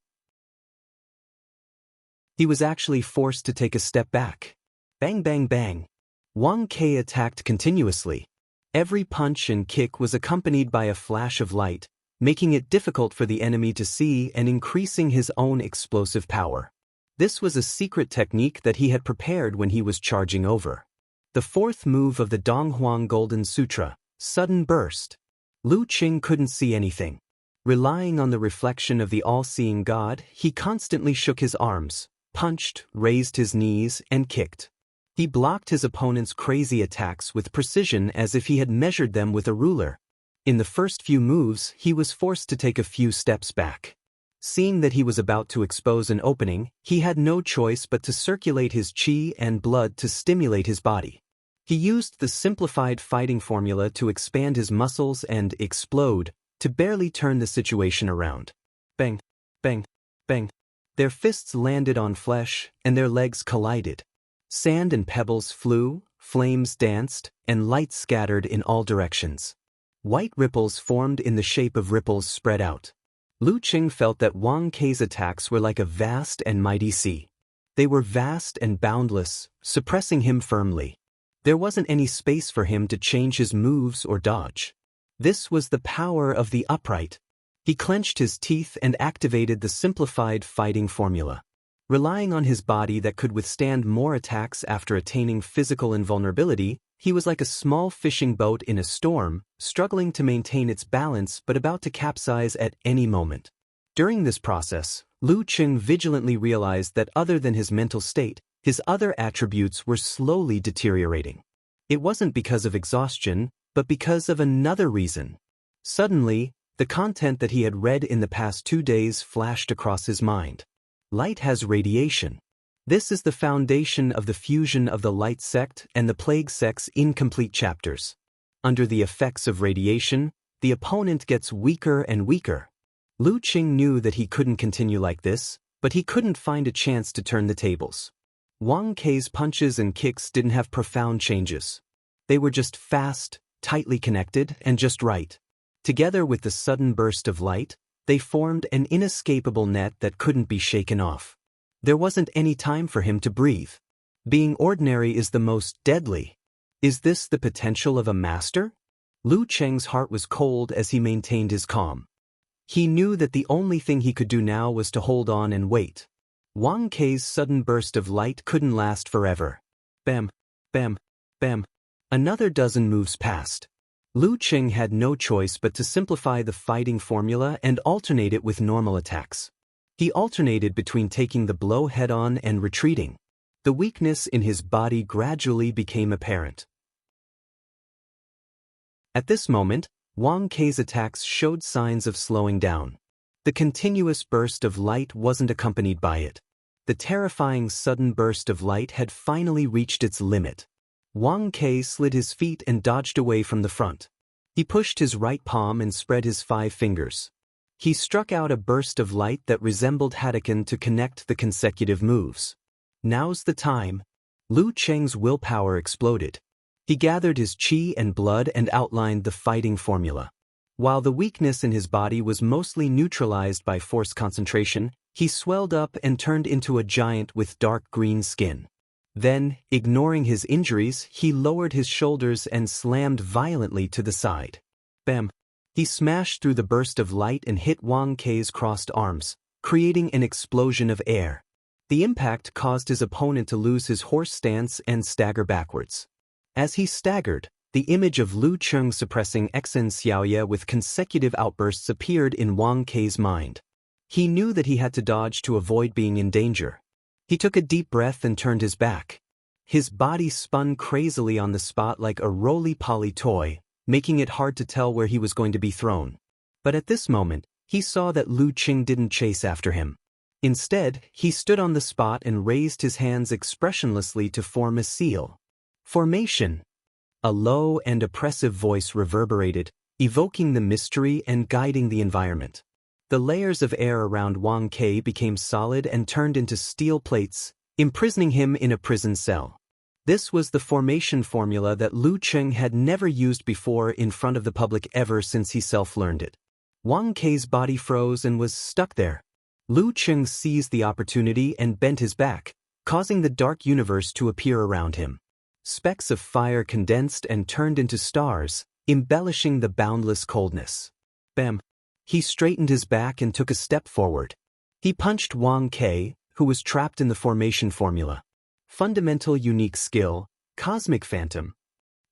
He was actually forced to take a step back. Bang bang bang! Wang Kai attacked continuously. Every punch and kick was accompanied by a flash of light, making it difficult for the enemy to see and increasing his own explosive power. This was a secret technique that he had prepared when he was charging over. The fourth move of the Donghuang Golden Sutra, Sudden Burst. Lu Qing couldn't see anything. Relying on the reflection of the all-seeing God, he constantly shook his arms, punched, raised his knees, and kicked. He blocked his opponent's crazy attacks with precision as if he had measured them with a ruler. In the first few moves, he was forced to take a few steps back. Seeing that he was about to expose an opening, he had no choice but to circulate his qi and blood to stimulate his body. He used the simplified fighting formula to expand his muscles and explode, to barely turn the situation around. Bang, bang, bang. Their fists landed on flesh, and their legs collided. Sand and pebbles flew, flames danced, and light scattered in all directions. White ripples formed in the shape of ripples spread out. Lu Qing felt that Wang Kai's attacks were like a vast and mighty sea. They were vast and boundless, suppressing him firmly. There wasn't any space for him to change his moves or dodge. This was the power of the upright. He clenched his teeth and activated the simplified fighting formula. Relying on his body that could withstand more attacks after attaining physical invulnerability, he was like a small fishing boat in a storm, struggling to maintain its balance but about to capsize at any moment. During this process, Lu Qing vigilantly realized that other than his mental state, his other attributes were slowly deteriorating. It wasn't because of exhaustion, but because of another reason. Suddenly, the content that he had read in the past 2 days flashed across his mind. Light has radiation. This is the foundation of the fusion of the Light Sect and the Plague Sect's incomplete chapters. Under the effects of radiation, the opponent gets weaker and weaker. Lu Qing knew that he couldn't continue like this, but he couldn't find a chance to turn the tables. Wang Kai's punches and kicks didn't have profound changes. They were just fast, tightly connected, and just right. Together with the sudden burst of light, they formed an inescapable net that couldn't be shaken off. There wasn't any time for him to breathe. Being ordinary is the most deadly. Is this the potential of a master? Lu Cheng's heart was cold as he maintained his calm. He knew that the only thing he could do now was to hold on and wait. Wang Kai's sudden burst of light couldn't last forever. Bam, bam, bam. Another dozen moves passed. Lu Qing had no choice but to simplify the fighting formula and alternate it with normal attacks. He alternated between taking the blow head-on and retreating. The weakness in his body gradually became apparent. At this moment, Wang Kai's attacks showed signs of slowing down. The continuous burst of light wasn't accompanied by it. The terrifying sudden burst of light had finally reached its limit. Wang Kai slid his feet and dodged away from the front. He pushed his right palm and spread his 5 fingers. He struck out a burst of light that resembled Hadouken to connect the consecutive moves. Now's the time. Lu Cheng's willpower exploded. He gathered his qi and blood and outlined the fighting formula. While the weakness in his body was mostly neutralized by force concentration, he swelled up and turned into a giant with dark green skin. Then, ignoring his injuries, he lowered his shoulders and slammed violently to the side. Bam! He smashed through the burst of light and hit Wang Kai's crossed arms, creating an explosion of air. The impact caused his opponent to lose his horse stance and stagger backwards. As he staggered, the image of Lu Cheng suppressing Xen Xiaoye with consecutive outbursts appeared in Wang Kai's mind. He knew that he had to dodge to avoid being in danger. He took a deep breath and turned his back. His body spun crazily on the spot like a roly-poly toy, making it hard to tell where he was going to be thrown. But at this moment, he saw that Lu Qing didn't chase after him. Instead, he stood on the spot and raised his hands expressionlessly to form a seal. Formation. A low and oppressive voice reverberated, evoking the mystery and guiding the environment. The layers of air around Wang Ke became solid and turned into steel plates, imprisoning him in a prison cell. This was the formation formula that Lu Cheng had never used before in front of the public ever since he self-learned it. Wang Ke's body froze and was stuck there. Lu Cheng seized the opportunity and bent his back, causing the dark universe to appear around him. Specks of fire condensed and turned into stars, embellishing the boundless coldness. Bam! He straightened his back and took a step forward. He punched Wang Ke, who was trapped in the formation formula. Fundamental unique skill, Cosmic Phantom.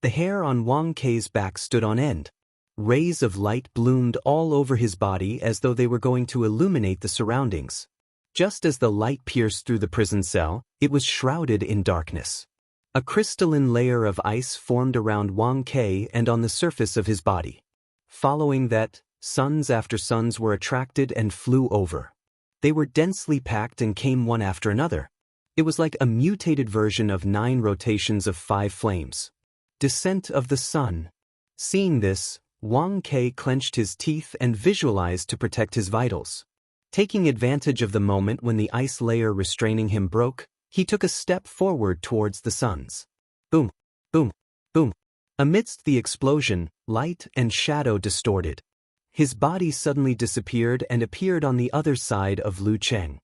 The hair on Wang Ke's back stood on end. Rays of light bloomed all over his body as though they were going to illuminate the surroundings. Just as the light pierced through the prison cell, it was shrouded in darkness. A crystalline layer of ice formed around Wang Ke and on the surface of his body. Following that, suns after suns were attracted and flew over. They were densely packed and came one after another. It was like a mutated version of 9 rotations of 5 flames. Descent of the sun. Seeing this, Wang Ke clenched his teeth and visualized to protect his vitals. Taking advantage of the moment when the ice layer restraining him broke, he took a step forward towards the suns. Boom, boom, boom. Amidst the explosion, light and shadow distorted. His body suddenly disappeared and appeared on the other side of Lu Cheng.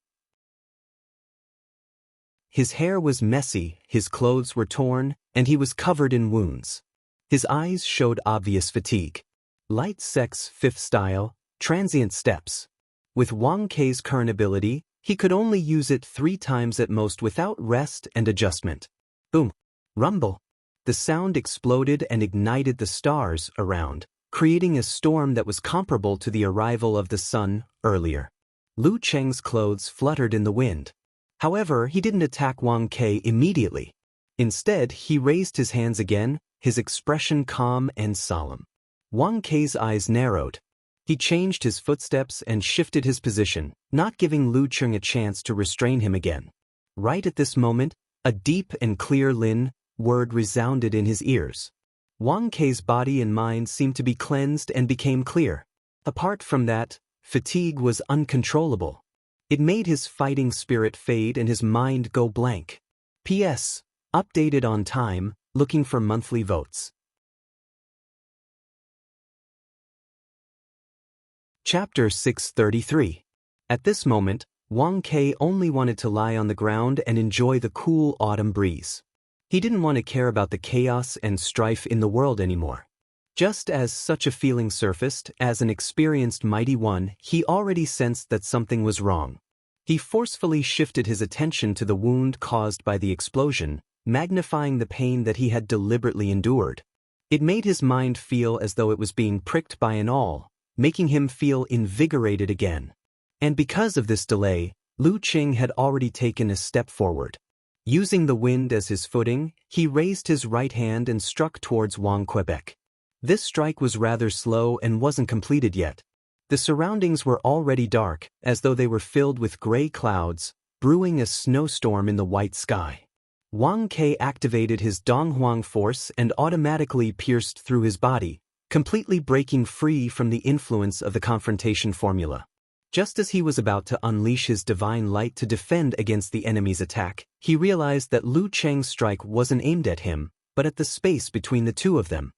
His hair was messy, his clothes were torn, and he was covered in wounds. His eyes showed obvious fatigue. Light sex 5th style, transient steps. With Wang Ke's current ability, he could only use it 3 times at most without rest and adjustment. Boom. Rumble. The sound exploded and ignited the stars around, creating a storm that was comparable to the arrival of the sun earlier. Lu Cheng's clothes fluttered in the wind. However, he didn't attack Wang Ke immediately. Instead, he raised his hands again, his expression calm and solemn. Wang Ke's eyes narrowed. He changed his footsteps and shifted his position, not giving Lu Cheng a chance to restrain him again. Right at this moment, a deep and clear Lin word resounded in his ears. Wang Ke's body and mind seemed to be cleansed and became clear. Apart from that, fatigue was uncontrollable. It made his fighting spirit fade and his mind go blank. P.S. Updated on time, looking for monthly votes. Chapter 633. At this moment, Wang Ke only wanted to lie on the ground and enjoy the cool autumn breeze. He didn't want to care about the chaos and strife in the world anymore. Just as such a feeling surfaced, as an experienced mighty one, he already sensed that something was wrong. He forcefully shifted his attention to the wound caused by the explosion, magnifying the pain that he had deliberately endured. It made his mind feel as though it was being pricked by an awl, making him feel invigorated again. And because of this delay, Lu Cheng had already taken a step forward. Using the wind as his footing, he raised his right hand and struck towards Wang Quebec. This strike was rather slow and wasn't completed yet. The surroundings were already dark, as though they were filled with gray clouds, brewing a snowstorm in the white sky. Wang Ke activated his Donghuang force and automatically pierced through his body, completely breaking free from the influence of the confrontation formula. Just as he was about to unleash his divine light to defend against the enemy's attack, he realized that Lu Cheng's strike wasn't aimed at him, but at the space between the two of them.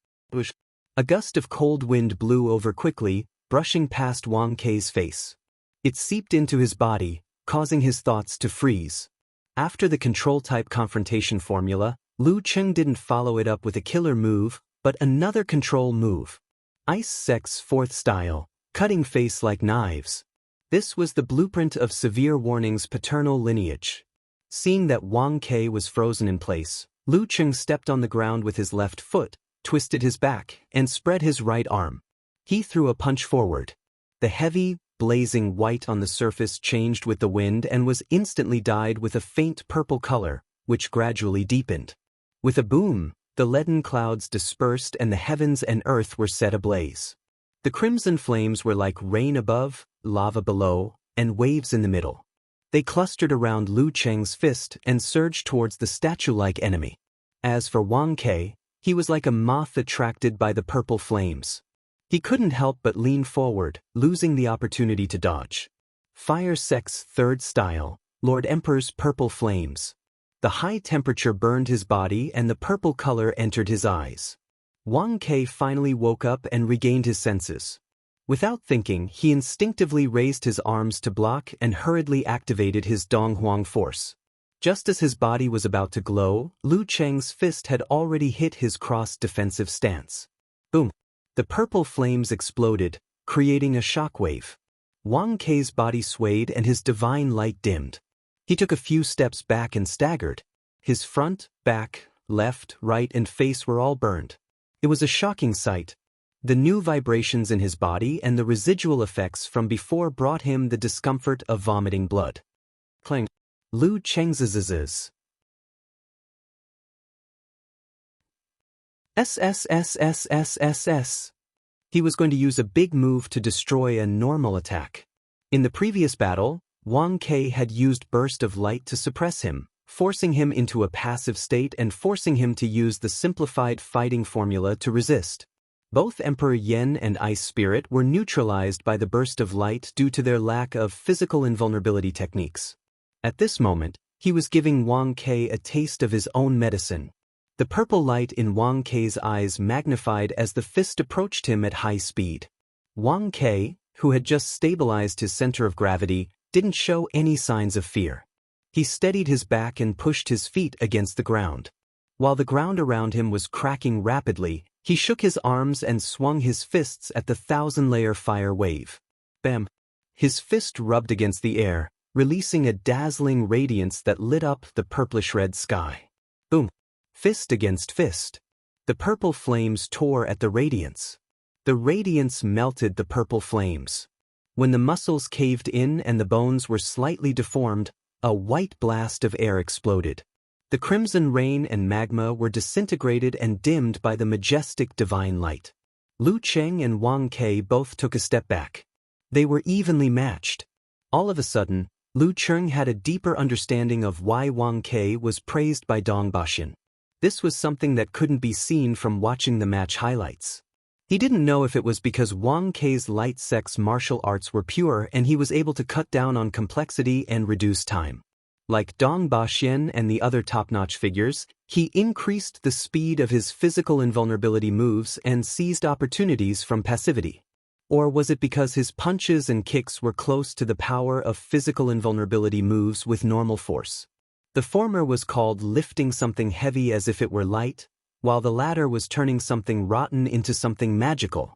A gust of cold wind blew over quickly, brushing past Wang Ke's face. It seeped into his body, causing his thoughts to freeze. After the control-type confrontation formula, Lu Cheng didn't follow it up with a killer move, but another control move. Ice Sex 4th style, cutting face like knives. This was the blueprint of Severe Warning's paternal lineage. Seeing that Wang Ke was frozen in place, Lu Cheng stepped on the ground with his left foot, twisted his back, and spread his right arm. He threw a punch forward. The heavy, blazing white on the surface changed with the wind and was instantly dyed with a faint purple color, which gradually deepened. With a boom, the leaden clouds dispersed and the heavens and earth were set ablaze. The crimson flames were like rain above, lava below, and waves in the middle. They clustered around Lu Cheng's fist and surged towards the statue-like enemy. As for Wang Ke, He was like a moth attracted by the purple flames. He couldn't help but lean forward, losing the opportunity to dodge. Fire Sect's third style, Lord Emperor's purple flames. The high temperature burned his body and the purple color entered his eyes. Wang Ke finally woke up and regained his senses. Without thinking, he instinctively raised his arms to block and hurriedly activated his Donghuang force. Just as his body was about to glow, Lu Cheng's fist had already hit his cross-defensive stance. Boom! The purple flames exploded, creating a shockwave. Wang Ke's body swayed and his divine light dimmed. He took a few steps back and staggered. His front, back, left, right, and face were all burned. It was a shocking sight. The new vibrations in his body and the residual effects from before brought him the discomfort of vomiting blood. Clang. Lu Cheng's SSSSSSS. He was going to use a big move to destroy a normal attack. In the previous battle, Wang Ke had used Burst of Light to suppress him, forcing him into a passive state and forcing him to use the simplified fighting formula to resist. Both Emperor Yen and Ice Spirit were neutralized by the Burst of Light due to their lack of physical invulnerability techniques. At this moment, he was giving Wang Ke a taste of his own medicine. The purple light in Wang Ke's eyes magnified as the fist approached him at high speed. Wang Ke, who had just stabilized his center of gravity, didn't show any signs of fear. He steadied his back and pushed his feet against the ground. While the ground around him was cracking rapidly, he shook his arms and swung his fists at the thousand-layer fire wave. Bam! His fist rubbed against the air, releasing a dazzling radiance that lit up the purplish-red sky. Boom! Fist against fist. The purple flames tore at the radiance. The radiance melted the purple flames. When the muscles caved in and the bones were slightly deformed, a white blast of air exploded. The crimson rain and magma were disintegrated and dimmed by the majestic divine light. Lu Cheng and Wang Ke both took a step back. They were evenly matched. All of a sudden, Lu Cheng had a deeper understanding of why Wang Ke was praised by Dong Baxin. This was something that couldn't be seen from watching the match highlights. He didn't know if it was because Wang Ke's light sex martial arts were pure and he was able to cut down on complexity and reduce time. Like Dong Baxin and the other top-notch figures, he increased the speed of his physical invulnerability moves and seized opportunities from passivity. Or was it because his punches and kicks were close to the power of physical invulnerability moves with normal force? The former was called lifting something heavy as if it were light, while the latter was turning something rotten into something magical.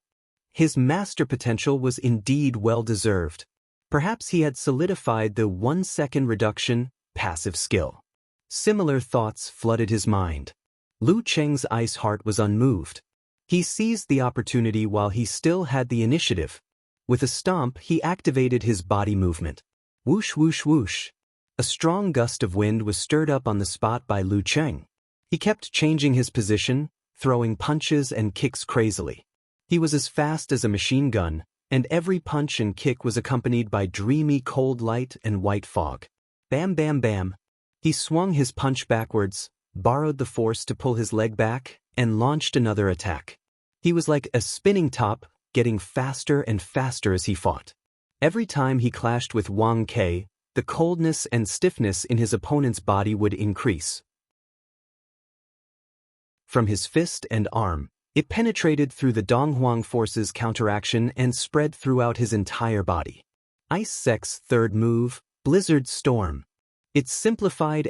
His master potential was indeed well-deserved. Perhaps he had solidified the 1-second reduction passive skill. Similar thoughts flooded his mind. Lu Cheng's ice heart was unmoved. He seized the opportunity while he still had the initiative. With a stomp, he activated his body movement. Whoosh whoosh whoosh. A strong gust of wind was stirred up on the spot by Lu Cheng. He kept changing his position, throwing punches and kicks crazily. He was as fast as a machine gun, and every punch and kick was accompanied by dreamy cold light and white fog. Bam bam bam. He swung his punch backwards, borrowed the force to pull his leg back, and launched another attack. He was like a spinning top, getting faster and faster as he fought. Every time he clashed with Wang Ke, the coldness and stiffness in his opponent's body would increase. From his fist and arm, it penetrated through the Donghuang force's counteraction and spread throughout his entire body. Ice Sect's third move, Blizzard Storm. Its simplified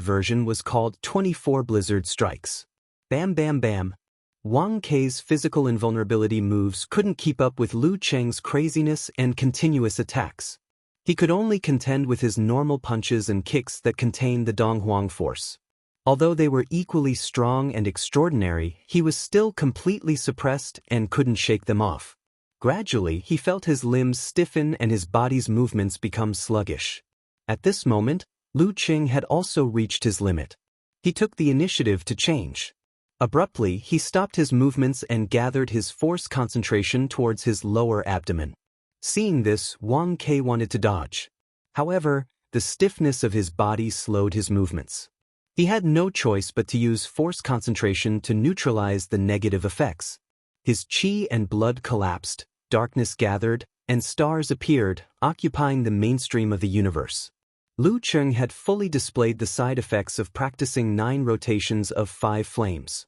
version was called 24 Blizzard Strikes. Bam bam bam. Wang Ke's physical invulnerability moves couldn't keep up with Lu Cheng's craziness and continuous attacks. He could only contend with his normal punches and kicks that contained the Donghuang force. Although they were equally strong and extraordinary, he was still completely suppressed and couldn't shake them off. Gradually, he felt his limbs stiffen and his body's movements become sluggish. At this moment, Lu Cheng had also reached his limit. He took the initiative to change. Abruptly, he stopped his movements and gathered his force concentration towards his lower abdomen. Seeing this, Wang Ke wanted to dodge. However, the stiffness of his body slowed his movements. He had no choice but to use force concentration to neutralize the negative effects. His chi and blood collapsed, darkness gathered, and stars appeared, occupying the mainstream of the universe. Lu Cheng had fully displayed the side effects of practicing 9 rotations of 5 flames.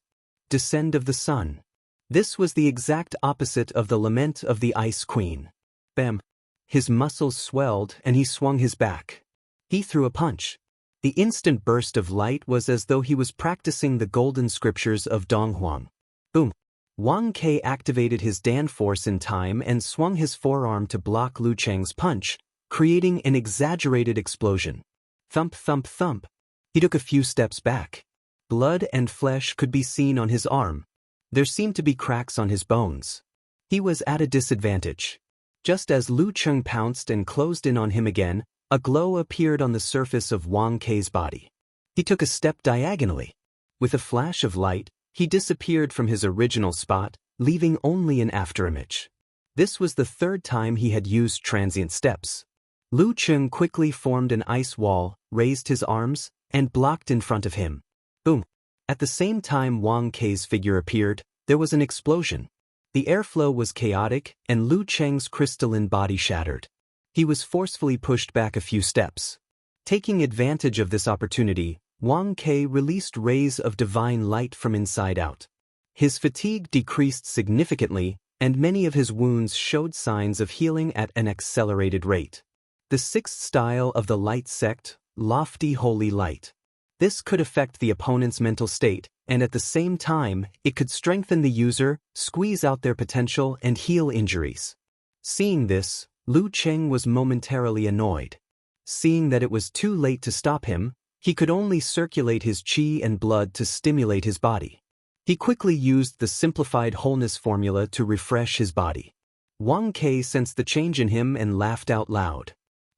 Descend of the sun. This was the exact opposite of the lament of the Ice Queen. Bam! His muscles swelled and he swung his back. He threw a punch. The instant burst of light was as though he was practicing the golden scriptures of Donghuang. Boom! Wang Ke activated his Dan force in time and swung his forearm to block Lu Cheng's punch, creating an exaggerated explosion. Thump, thump, thump. He took a few steps back. Blood and flesh could be seen on his arm. There seemed to be cracks on his bones. He was at a disadvantage. Just as Lu Cheng pounced and closed in on him again, a glow appeared on the surface of Wang Ke's body. He took a step diagonally. With a flash of light, he disappeared from his original spot, leaving only an afterimage. This was the 3rd time he had used transient steps. Lu Cheng quickly formed an ice wall, raised his arms, and blocked in front of him. Boom! At the same time Wang Ke's figure appeared, there was an explosion. The airflow was chaotic, and Lu Cheng's crystalline body shattered. He was forcefully pushed back a few steps. Taking advantage of this opportunity, Wang Ke released rays of divine light from inside out. His fatigue decreased significantly, and many of his wounds showed signs of healing at an accelerated rate. The 6th style of the light sect, lofty holy light. This could affect the opponent's mental state, and at the same time, it could strengthen the user, squeeze out their potential, and heal injuries. Seeing this, Lu Cheng was momentarily annoyed. Seeing that it was too late to stop him, he could only circulate his chi and blood to stimulate his body. He quickly used the simplified wholeness formula to refresh his body. Wang Ke sensed the change in him and laughed out loud.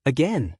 Again!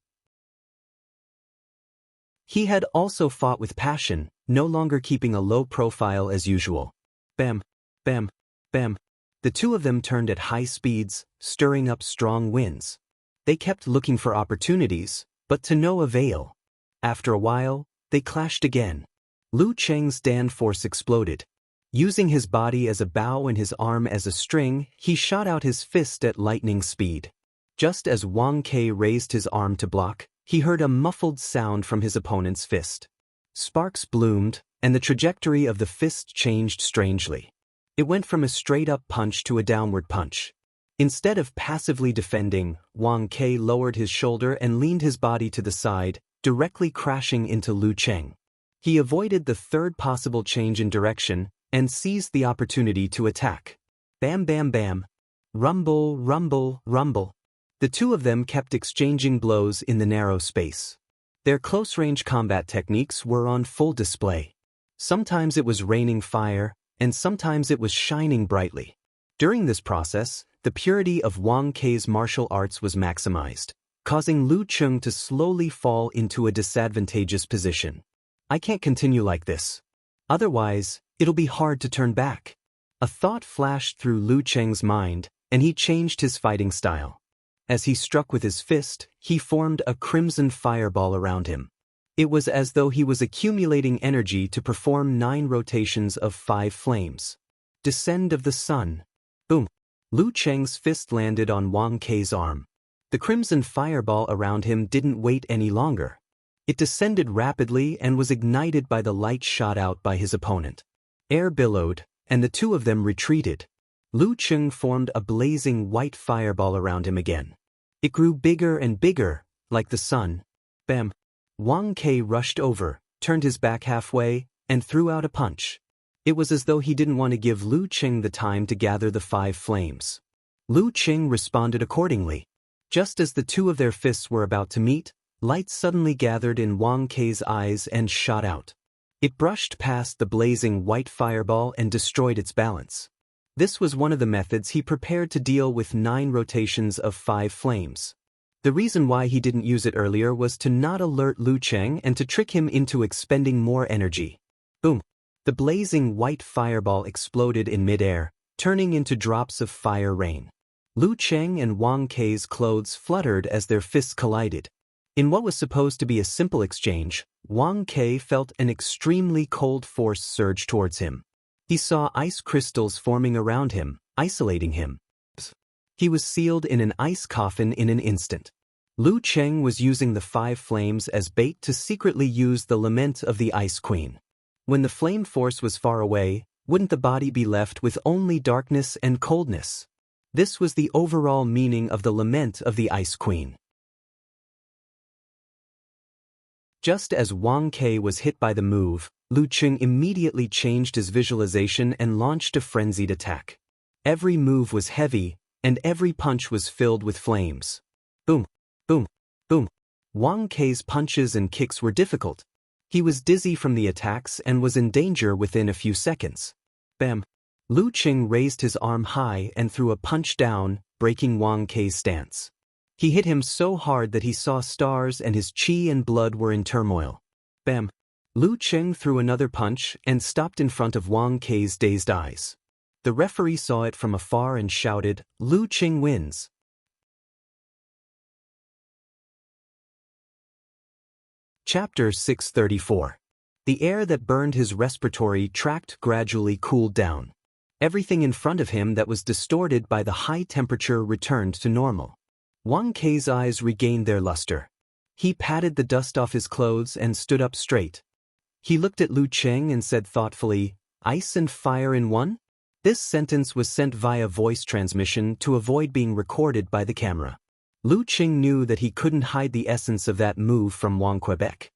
He had also fought with passion, no longer keeping a low profile as usual. Bam! Bam! Bam! The two of them turned at high speeds, stirring up strong winds. They kept looking for opportunities, but to no avail. After a while, they clashed again. Lu Cheng's Dan force exploded. Using his body as a bow and his arm as a string, he shot out his fist at lightning speed. Just as Wang Ke raised his arm to block, he heard a muffled sound from his opponent's fist. Sparks bloomed, and the trajectory of the fist changed strangely. It went from a straight-up punch to a downward punch. Instead of passively defending, Wang Ke lowered his shoulder and leaned his body to the side, directly crashing into Lu Cheng. He avoided the 3rd possible change in direction and seized the opportunity to attack. Bam, bam, bam. Rumble, rumble, rumble. The two of them kept exchanging blows in the narrow space. Their close-range combat techniques were on full display. Sometimes it was raining fire, and sometimes it was shining brightly. During this process, the purity of Wang Ke's martial arts was maximized, causing Lu Cheng to slowly fall into a disadvantageous position. I can't continue like this. Otherwise, it'll be hard to turn back. A thought flashed through Lu Cheng's mind, and he changed his fighting style. As he struck with his fist, he formed a crimson fireball around him. It was as though he was accumulating energy to perform 9 rotations of 5 flames. Descend of the sun. Boom! Lu Cheng's fist landed on Wang Ke's arm. The crimson fireball around him didn't wait any longer. It descended rapidly and was ignited by the light shot out by his opponent. Air billowed, and the two of them retreated. Lu Cheng formed a blazing white fireball around him again. It grew bigger and bigger, like the sun. Bam! Wang Ke rushed over, turned his back halfway, and threw out a punch. It was as though he didn't want to give Lu Cheng the time to gather the 5 flames. Lu Cheng responded accordingly. Just as the two of their fists were about to meet, light suddenly gathered in Wang Ke's eyes and shot out. It brushed past the blazing white fireball and destroyed its balance. This was one of the methods he prepared to deal with 9 rotations of 5 flames. The reason why he didn't use it earlier was to not alert Lu Cheng and to trick him into expending more energy. Boom! The blazing white fireball exploded in midair, turning into drops of fire rain. Lu Cheng and Wang Ke's clothes fluttered as their fists collided. In what was supposed to be a simple exchange, Wang Ke felt an extremely cold force surge towards him. He saw ice crystals forming around him, isolating him. He was sealed in an ice coffin in an instant. Lu Cheng was using the 5 flames as bait to secretly use the lament of the Ice Queen. When the flame force was far away, wouldn't the body be left with only darkness and coldness? This was the overall meaning of the lament of the Ice Queen. Just as Wang Ke was hit by the move, Lu Cheng immediately changed his visualization and launched a frenzied attack. Every move was heavy, and every punch was filled with flames. Boom, boom, boom. Wang Ke's punches and kicks were difficult. He was dizzy from the attacks and was in danger within a few seconds. Bam! Lu Cheng raised his arm high and threw a punch down, breaking Wang Ke's stance. He hit him so hard that he saw stars and his chi and blood were in turmoil. Bam! Lu Cheng threw another punch and stopped in front of Wang Ke's dazed eyes. The referee saw it from afar and shouted, "Lu Cheng wins." Chapter 634. The air that burned his respiratory tract gradually cooled down. Everything in front of him that was distorted by the high temperature returned to normal. Wang Ke's eyes regained their luster. He patted the dust off his clothes and stood up straight. He looked at Lu Cheng and said thoughtfully, "Ice and fire in one?" This sentence was sent via voice transmission to avoid being recorded by the camera. Lu Cheng knew that he couldn't hide the essence of that move from Wang Quebec.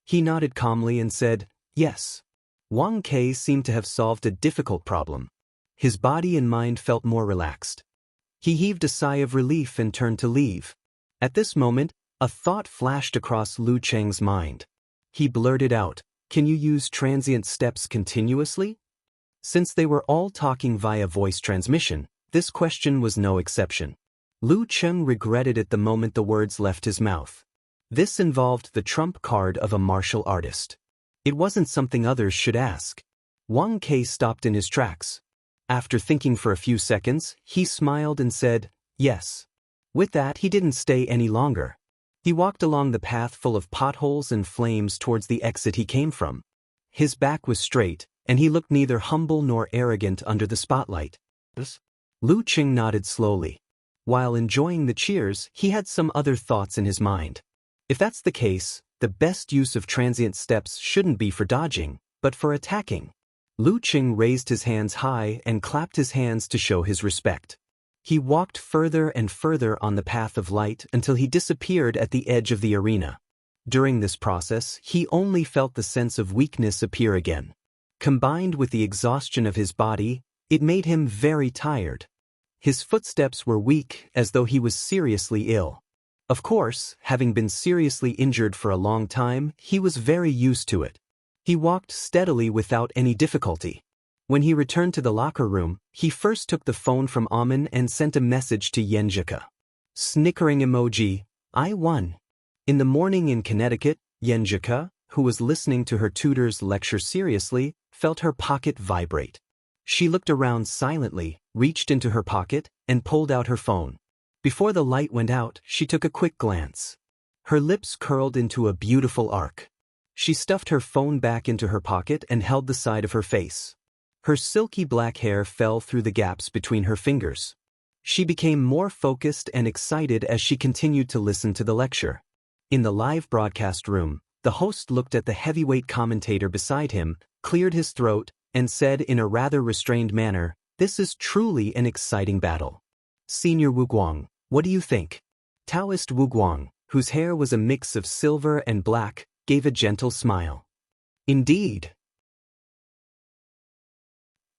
He nodded calmly and said, "Yes." Wang Ke seemed to have solved a difficult problem. His body and mind felt more relaxed. He heaved a sigh of relief and turned to leave. At this moment, a thought flashed across Lu Cheng's mind. He blurted out, "Can you use transient steps continuously?" Since they were all talking via voice transmission, this question was no exception. Lu Cheng regretted it the moment the words left his mouth. This involved the trump card of a martial artist. It wasn't something others should ask. Wang Ke stopped in his tracks. After thinking for a few seconds, he smiled and said, "Yes." With that, he didn't stay any longer. He walked along the path full of potholes and flames towards the exit he came from. His back was straight, and he looked neither humble nor arrogant under the spotlight. Lu Cheng nodded slowly. While enjoying the cheers, he had some other thoughts in his mind. If that's the case, the best use of transient steps shouldn't be for dodging, but for attacking. Lu Cheng raised his hands high and clapped his hands to show his respect. He walked further and further on the path of light until he disappeared at the edge of the arena. During this process, he only felt the sense of weakness appear again. Combined with the exhaustion of his body, it made him very tired. His footsteps were weak, as though he was seriously ill. Of course, having been seriously injured for a long time, he was very used to it. He walked steadily without any difficulty. When he returned to the locker room, he first took the phone from Amin and sent a message to Yenjika. Snickering emoji, "I won." In the morning in Connecticut, Yenjika, who was listening to her tutor's lecture seriously, felt her pocket vibrate. She looked around silently, reached into her pocket, and pulled out her phone. Before the light went out, she took a quick glance. Her lips curled into a beautiful arc. She stuffed her phone back into her pocket and held the side of her face. Her silky black hair fell through the gaps between her fingers. She became more focused and excited as she continued to listen to the lecture. In the live broadcast room, the host looked at the heavyweight commentator beside him, cleared his throat, and said in a rather restrained manner, "This is truly an exciting battle. Senior Wu Guang, what do you think?" Taoist Wu Guang, whose hair was a mix of silver and black, gave a gentle smile. Indeed.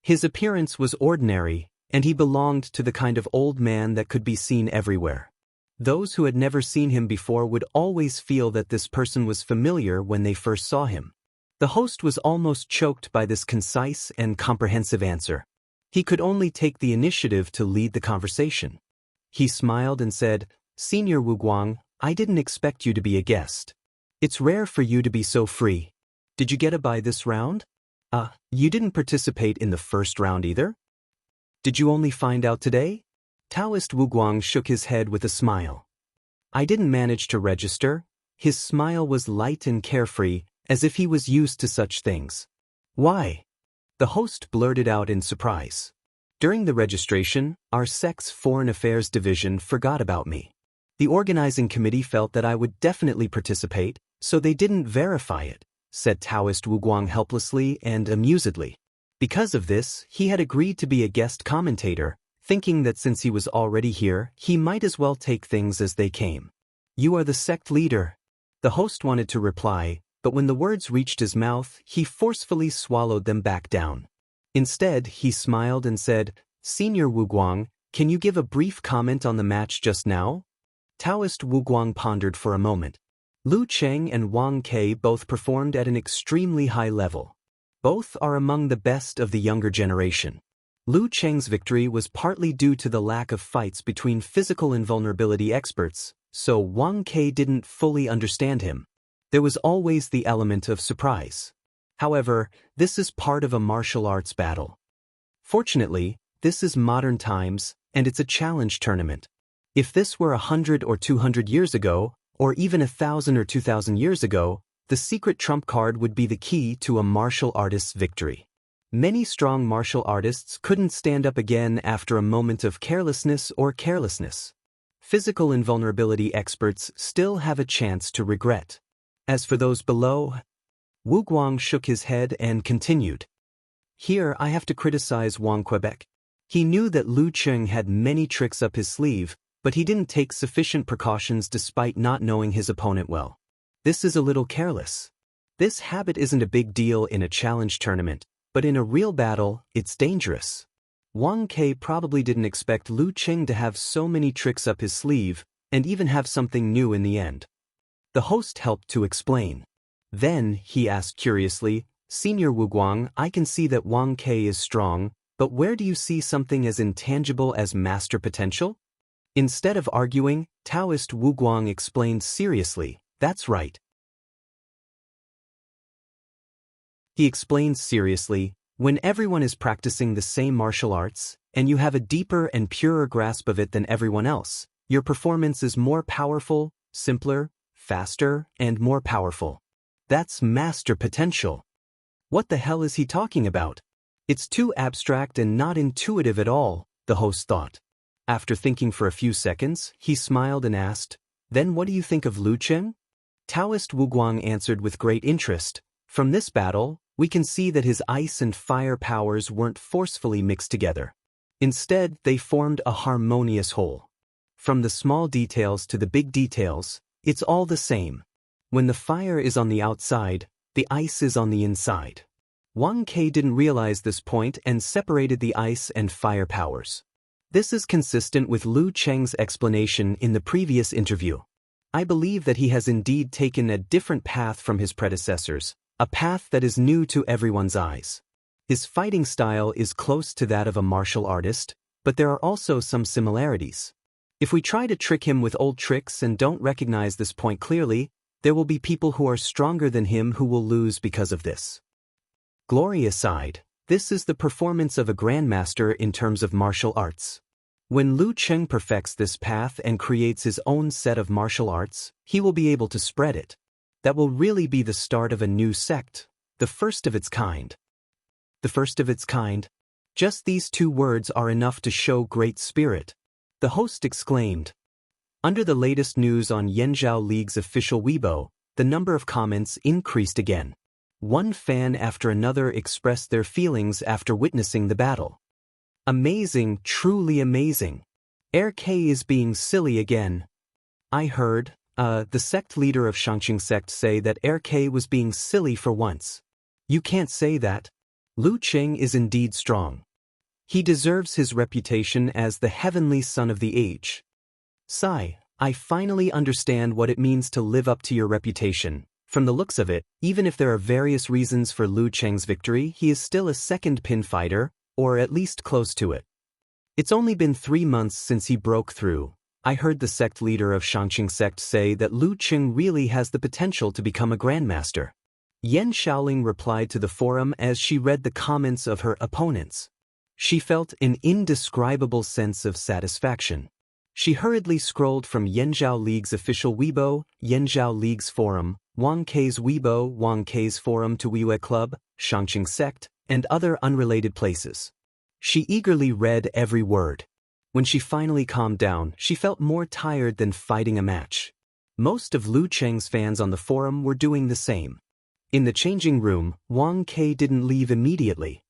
His appearance was ordinary, and he belonged to the kind of old man that could be seen everywhere. Those who had never seen him before would always feel that this person was familiar when they first saw him. The host was almost choked by this concise and comprehensive answer. He could only take the initiative to lead the conversation. He smiled and said, "Senior Wu Guang, I didn't expect you to be a guest. It's rare for you to be so free. Did you get a bye this round? You didn't participate in the first round either? Did you only find out today?" Taoist Wu Guang shook his head with a smile. "I didn't manage to register. His smile was light and carefree, as if he was used to such things. Why? The host blurted out in surprise. During the registration, our sect's Foreign Affairs Division forgot about me. The organizing committee felt that I would definitely participate, so they didn't verify it, said Taoist Wu Guang helplessly and amusedly. Because of this, he had agreed to be a guest commentator, thinking that since he was already here, he might as well take things as they came. You are the sect leader. The host wanted to reply, but when the words reached his mouth, he forcefully swallowed them back down. Instead, he smiled and said, Senior Wu Guang, can you give a brief comment on the match just now? Taoist Wu Guang pondered for a moment. Lu Cheng and Wang Ke both performed at an extremely high level. Both are among the best of the younger generation. Lu Cheng's victory was partly due to the lack of fights between physical invulnerability experts, so Wang Ke didn't fully understand him. There was always the element of surprise. However, this is part of a martial arts battle. Fortunately, this is modern times, and it's a challenge tournament. If this were 100 or 200 years ago, or even 1,000 or 2,000 years ago, the secret trump card would be the key to a martial artist's victory. Many strong martial artists couldn't stand up again after a moment of carelessness or carelessness. Physical invulnerability experts still have a chance to regret. As for those below, Wu Guang shook his head and continued. Here I have to criticize Wang Quebec. He knew that Lu Cheng had many tricks up his sleeve, but he didn't take sufficient precautions despite not knowing his opponent well. This is a little careless. This habit isn't a big deal in a challenge tournament, but in a real battle, it's dangerous. Wang Ke probably didn't expect Lu Cheng to have so many tricks up his sleeve, and even have something new in the end. The host helped to explain. Then, he asked curiously, Senior Wu Guang, I can see that Wang Ke is strong, but where do you see something as intangible as master potential? Instead of arguing, Taoist Wu Guang explained seriously, that's right. He explained seriously, when everyone is practicing the same martial arts, and you have a deeper and purer grasp of it than everyone else, your performance is more powerful, simpler, faster, and more powerful. That's master potential. What the hell is he talking about? It's too abstract and not intuitive at all, the host thought. After thinking for a few seconds, he smiled and asked, Then what do you think of Lu Cheng? Taoist Wu Guang answered with great interest, From this battle, we can see that his ice and fire powers weren't forcefully mixed together. Instead, they formed a harmonious whole. From the small details to the big details, it's all the same. When the fire is on the outside, the ice is on the inside. Wang Ke didn't realize this point and separated the ice and fire powers. This is consistent with Lu Cheng's explanation in the previous interview. I believe that he has indeed taken a different path from his predecessors, a path that is new to everyone's eyes. His fighting style is close to that of a martial artist, but there are also some similarities. If we try to trick him with old tricks and don't recognize this point clearly, there will be people who are stronger than him who will lose because of this. Glory aside, this is the performance of a grandmaster in terms of martial arts. When Lu Cheng perfects this path and creates his own set of martial arts, he will be able to spread it. That will really be the start of a new sect, the first of its kind. The first of its kind? Just these two words are enough to show great spirit. The host exclaimed. Under the latest news on Yanzhao League's official Weibo, the number of comments increased again. One fan after another expressed their feelings after witnessing the battle. Amazing, truly amazing. RK is being silly again. I heard, the sect leader of Shangqing sect say that RK was being silly for once. You can't say that. Lu Cheng is indeed strong. He deserves his reputation as the heavenly son of the age. Sigh, I finally understand what it means to live up to your reputation. From the looks of it, even if there are various reasons for Lu Cheng's victory, he is still a second pin fighter, or at least close to it. It's only been 3 months since he broke through. I heard the sect leader of Shangqing sect say that Lu Cheng really has the potential to become a grandmaster. Yan Shaoling replied to the forum as she read the comments of her opponents. She felt an indescribable sense of satisfaction. She hurriedly scrolled from Yanzhao League's official Weibo, Yanzhao League's forum, Wang Kei's Weibo, Wang Kei's forum to Weiwei Club, Shangqing Sect, and other unrelated places. She eagerly read every word. When she finally calmed down, she felt more tired than fighting a match. Most of Lu Cheng's fans on the forum were doing the same. In the changing room, Wang Kei didn't leave immediately.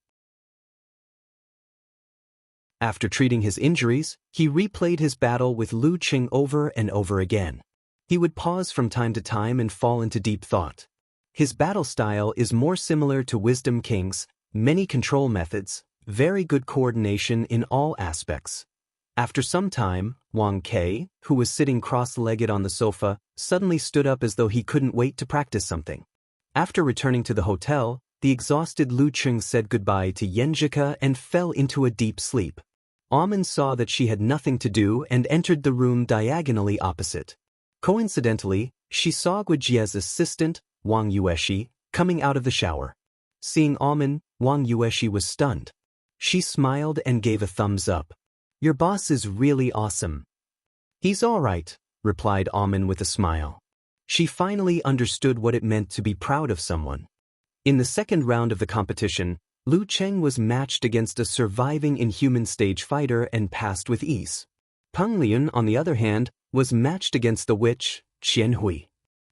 After treating his injuries, he replayed his battle with Lu Cheng over and over again. He would pause from time to time and fall into deep thought. His battle style is more similar to Wisdom King's, many control methods, very good coordination in all aspects. After some time, Wang Kei, who was sitting cross-legged on the sofa, suddenly stood up as though he couldn't wait to practice something. After returning to the hotel, the exhausted Lu Cheng said goodbye to Yanjika and fell into a deep sleep. Amen saw that she had nothing to do and entered the room diagonally opposite. Coincidentally, she saw Guijie's assistant, Wang Yueshi, coming out of the shower. Seeing Amen, Wang Yueshi was stunned. She smiled and gave a thumbs up. "Your boss is really awesome." "He's all right," replied Amen with a smile. She finally understood what it meant to be proud of someone. In the second round of the competition, Lu Cheng was matched against a surviving inhuman stage fighter and passed with ease. Peng Lian, on the other hand, was matched against the witch, Qian Hui.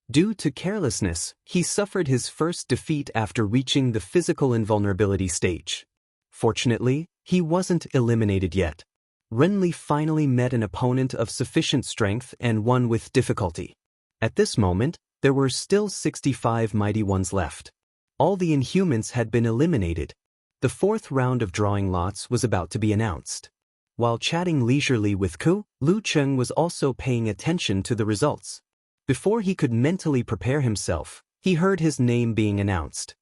Due to carelessness, he suffered his first defeat after reaching the physical invulnerability stage. Fortunately, he wasn't eliminated yet. Renli finally met an opponent of sufficient strength and won with difficulty. At this moment, there were still 65 mighty ones left. All the Inhumans had been eliminated. The fourth round of drawing lots was about to be announced. While chatting leisurely with Ku, Lu Cheng was also paying attention to the results. Before he could mentally prepare himself, he heard his name being announced.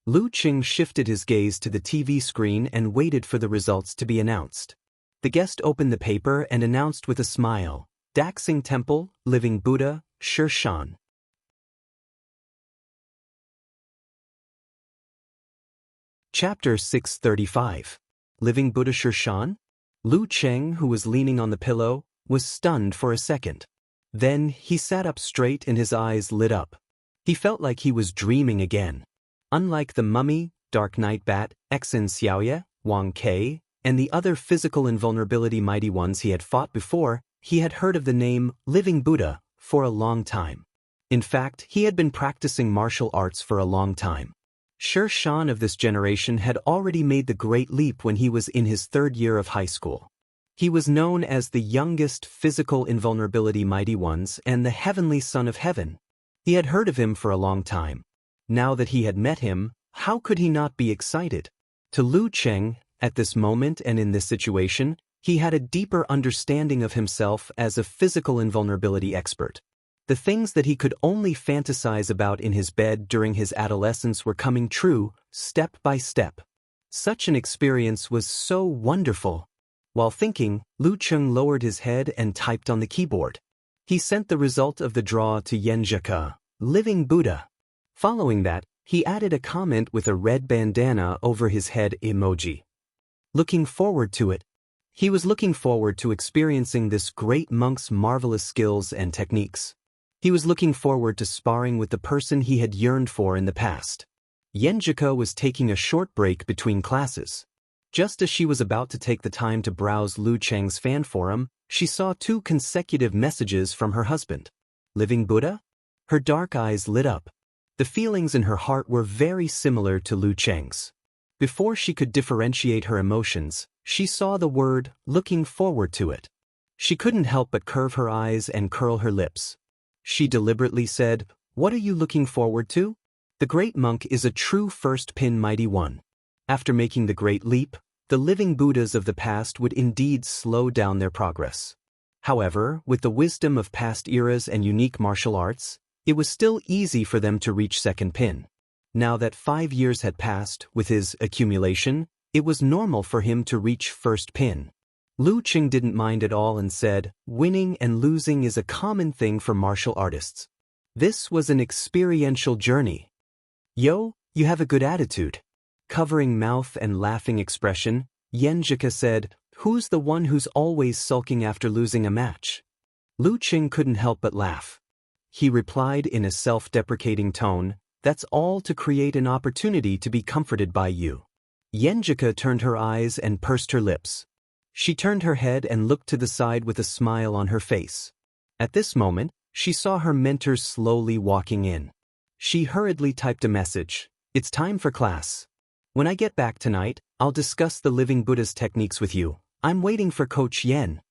Lu Cheng shifted his gaze to the TV screen and waited for the results to be announced. The guest opened the paper and announced with a smile, "Daxing Temple, Living Buddha, Shi Shan." Chapter 635. Living Buddha Shi Shan? Lu Cheng, who was leaning on the pillow, was stunned for a second. Then he sat up straight and his eyes lit up. He felt like he was dreaming again. Unlike the Mummy, Dark Knight Bat, Xen Xiaoye, Wang Kei, and the other physical invulnerability mighty ones he had fought before, he had heard of the name Living Buddha for a long time. In fact, he had been practicing martial arts for a long time. Shi Shan of this generation had already made the great leap when he was in his third year of high school. He was known as the youngest physical invulnerability mighty ones and the heavenly son of heaven. He had heard of him for a long time. Now that he had met him, how could he not be excited? To Lu Cheng, at this moment and in this situation, he had a deeper understanding of himself as a physical invulnerability expert. The things that he could only fantasize about in his bed during his adolescence were coming true, step by step. Such an experience was so wonderful. While thinking, Lu Cheng lowered his head and typed on the keyboard. He sent the result of the draw to Yanjika, Living Buddha. Following that, he added a comment with a red bandana over his head emoji. Looking forward to it. He was looking forward to experiencing this great monk's marvelous skills and techniques. He was looking forward to sparring with the person he had yearned for in the past. Yanjika was taking a short break between classes. Just as she was about to take the time to browse Lu Cheng's fan forum, she saw 2 consecutive messages from her husband. Living Buddha? Her dark eyes lit up. The feelings in her heart were very similar to Lu Cheng's. Before she could differentiate her emotions, she saw the word, looking forward to it. She couldn't help but curve her eyes and curl her lips. She deliberately said, "What are you looking forward to?" The great monk is a true first pin mighty one. After making the great leap, the living Buddhas of the past would indeed slow down their progress. However, with the wisdom of past eras and unique martial arts, it was still easy for them to reach second pin. Now that 5 years had passed, with his accumulation, it was normal for him to reach first pin. Lu Cheng didn't mind at all and said, "Winning and losing is a common thing for martial artists. This was an experiential journey." "Yo, you have a good attitude." Covering mouth and laughing expression, Yanjika said, Who's the one who's always sulking after losing a match? Lu Qing couldn't help but laugh. He replied in a self-deprecating tone, "That's all to create an opportunity to be comforted by you." Yenjika turned her eyes and pursed her lips. She turned her head and looked to the side with a smile on her face. At this moment, she saw her mentor slowly walking in. She hurriedly typed a message. "It's time for class. When I get back tonight, I'll discuss the Living Buddha's techniques with you. I'm waiting for Coach Yen,"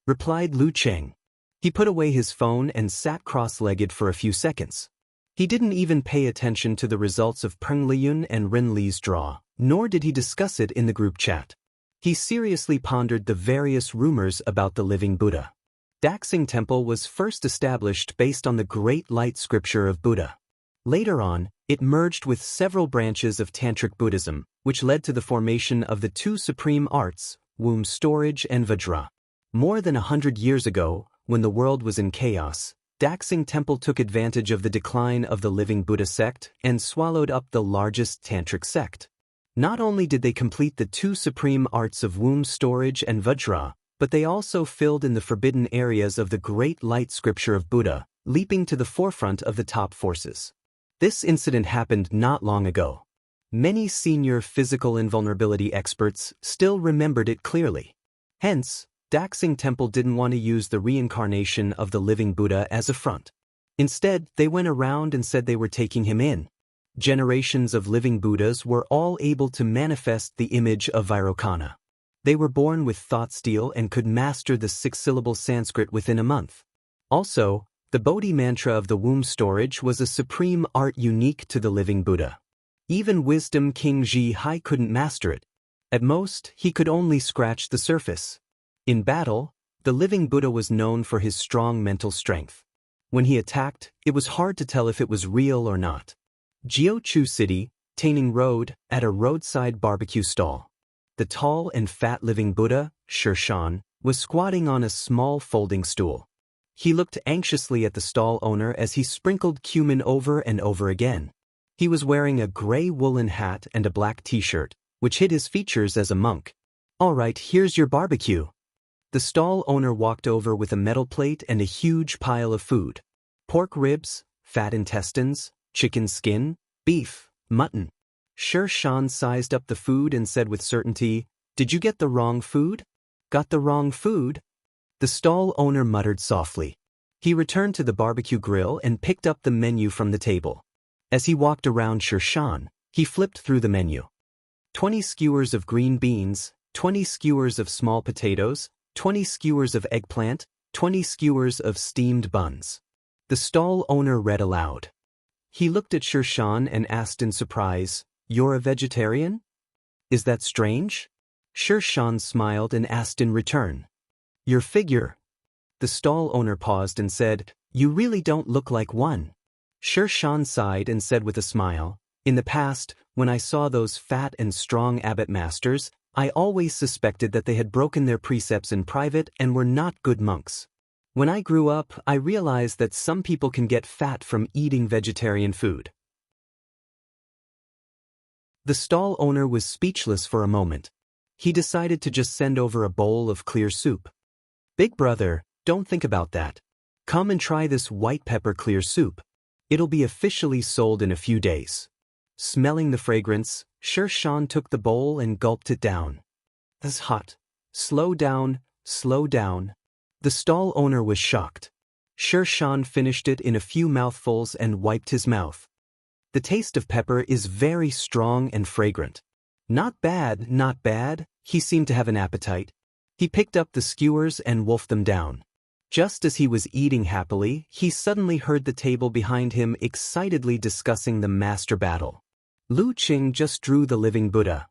replied Lu Qing. He put away his phone and sat cross-legged for a few seconds. He didn't even pay attention to the results of Peng Liyun and Ren Li's draw, nor did he discuss it in the group chat. He seriously pondered the various rumors about the Living Buddha. Daxing Temple was first established based on the Great Light Scripture of Buddha. Later on, it merged with several branches of Tantric Buddhism, which led to the formation of the two supreme arts, womb storage and Vajra. More than 100 years ago, when the world was in chaos, Daxing Temple took advantage of the decline of the Living Buddha sect and swallowed up the largest Tantric sect. Not only did they complete the two supreme arts of womb storage and Vajra, but they also filled in the forbidden areas of the Great Light Scripture of Buddha, leaping to the forefront of the top forces. This incident happened not long ago. Many senior physical invulnerability experts still remembered it clearly. Hence, Daxing Temple didn't want to use the reincarnation of the Living Buddha as a front. Instead, they went around and said they were taking him in. Generations of living Buddhas were all able to manifest the image of Vairocana. They were born with thought steel and could master the 6-syllable Sanskrit within a month. Also, the Bodhi mantra of the womb storage was a supreme art unique to the Living Buddha. Even Wisdom King Zhi Hai couldn't master it. At most, he could only scratch the surface. In battle, the Living Buddha was known for his strong mental strength. When he attacked, it was hard to tell if it was real or not. Jiuchu City, Taining Road, at a roadside barbecue stall. The tall and fat Living Buddha, Shirshan, was squatting on a small folding stool. He looked anxiously at the stall owner as he sprinkled cumin over and over again. He was wearing a gray woolen hat and a black t-shirt, which hid his features as a monk. "All right, here's your barbecue." The stall owner walked over with a metal plate and a huge pile of food. Pork ribs, fat intestines, chicken skin, beef, mutton. Shirshan sized up the food and said with certainty, "Did you get the wrong food?" "Got the wrong food?" The stall owner muttered softly. He returned to the barbecue grill and picked up the menu from the table. As he walked around Shirshan, he flipped through the menu. 20 skewers of green beans, 20 skewers of small potatoes, 20 skewers of eggplant, 20 skewers of steamed buns. The stall owner read aloud. He looked at Shirshan and asked in surprise, "You're a vegetarian? Is that strange?" Shirshan smiled and asked in return, "Your figure." The stall owner paused and said, "You really don't look like one." Shirshan sighed and said with a smile, "In the past, when I saw those fat and strong abbot masters, I always suspected that they had broken their precepts in private and were not good monks. When I grew up, I realized that some people can get fat from eating vegetarian food." The stall owner was speechless for a moment. He decided to just send over a bowl of clear soup. "Big brother, don't think about that. Come and try this white pepper clear soup. It'll be officially sold in a few days." Smelling the fragrance, Shirshan took the bowl and gulped it down. "That's hot. Slow down, slow down." The stall owner was shocked. Shirshan finished it in a few mouthfuls and wiped his mouth. "The taste of pepper is very strong and fragrant." "Not bad, not bad." He seemed to have an appetite. He picked up the skewers and wolfed them down. Just as he was eating happily, he suddenly heard the table behind him excitedly discussing the master battle. Lu Qing just drew the Living Buddha.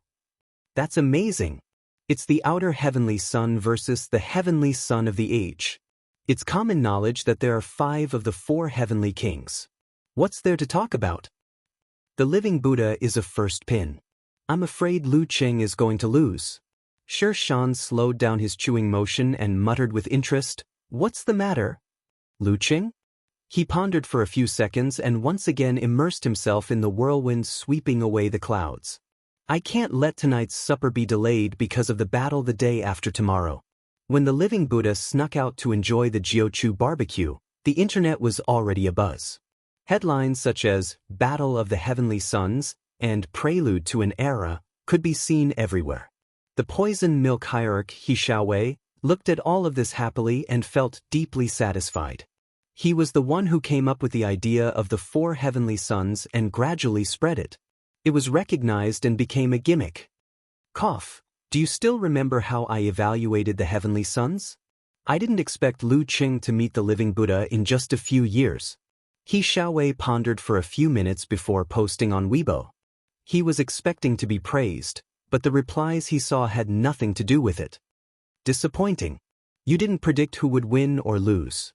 "That's amazing. It's the outer heavenly sun versus the heavenly sun of the age. It's common knowledge that there are 5 of the 4 heavenly kings. What's there to talk about? The Living Buddha is a first pin. I'm afraid Lu Qing is going to lose." Shirshan slowed down his chewing motion and muttered with interest, "What's the matter? Lu Qing?" He pondered for a few seconds and once again immersed himself in the whirlwind sweeping away the clouds. I can't let tonight's supper be delayed because of the battle the day after tomorrow. When the living Buddha snuck out to enjoy the Jiuchu barbecue, the internet was already abuzz. Headlines such as Battle of the Heavenly Sons and Prelude to an Era could be seen everywhere. The poison milk hierarch He Xiaowei looked at all of this happily and felt deeply satisfied. He was the one who came up with the idea of the 4 heavenly sons and gradually spread it. It was recognized and became a gimmick. Cough. Do you still remember how I evaluated the heavenly sons? I didn't expect Lu Qing to meet the living Buddha in just a few years. He Xiaowei pondered for a few minutes before posting on Weibo. He was expecting to be praised, but the replies he saw had nothing to do with it. Disappointing. You didn't predict who would win or lose.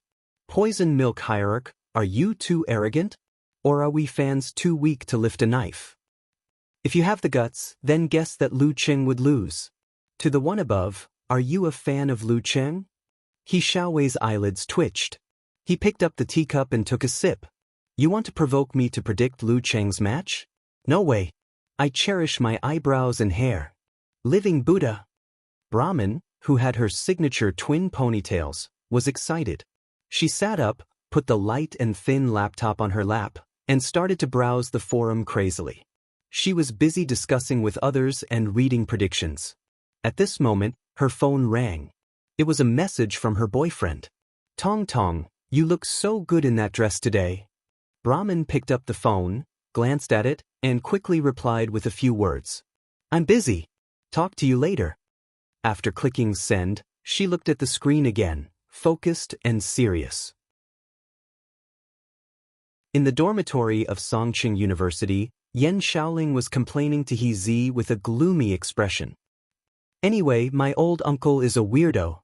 Poison milk hierarch, are you too arrogant? Or are we fans too weak to lift a knife? If you have the guts, then guess that Lu Qing would lose. To the one above, are you a fan of Lu Qing? He Xiaowei's eyelids twitched. He picked up the teacup and took a sip. You want to provoke me to predict Lu Qing's match? No way. I cherish my eyebrows and hair. Living Buddha. Brahmin, who had her signature twin ponytails, was excited. She sat up, put the light and thin laptop on her lap, and started to browse the forum crazily. She was busy discussing with others and reading predictions. At this moment, her phone rang. It was a message from her boyfriend. Tong Tong, you look so good in that dress today. Brahmin picked up the phone, glanced at it, and quickly replied with a few words. I'm busy. Talk to you later. After clicking send, she looked at the screen again, focused and serious. In the dormitory of Songqing University, Yan Shaoling was complaining to He Zi with a gloomy expression. Anyway, my old uncle is a weirdo.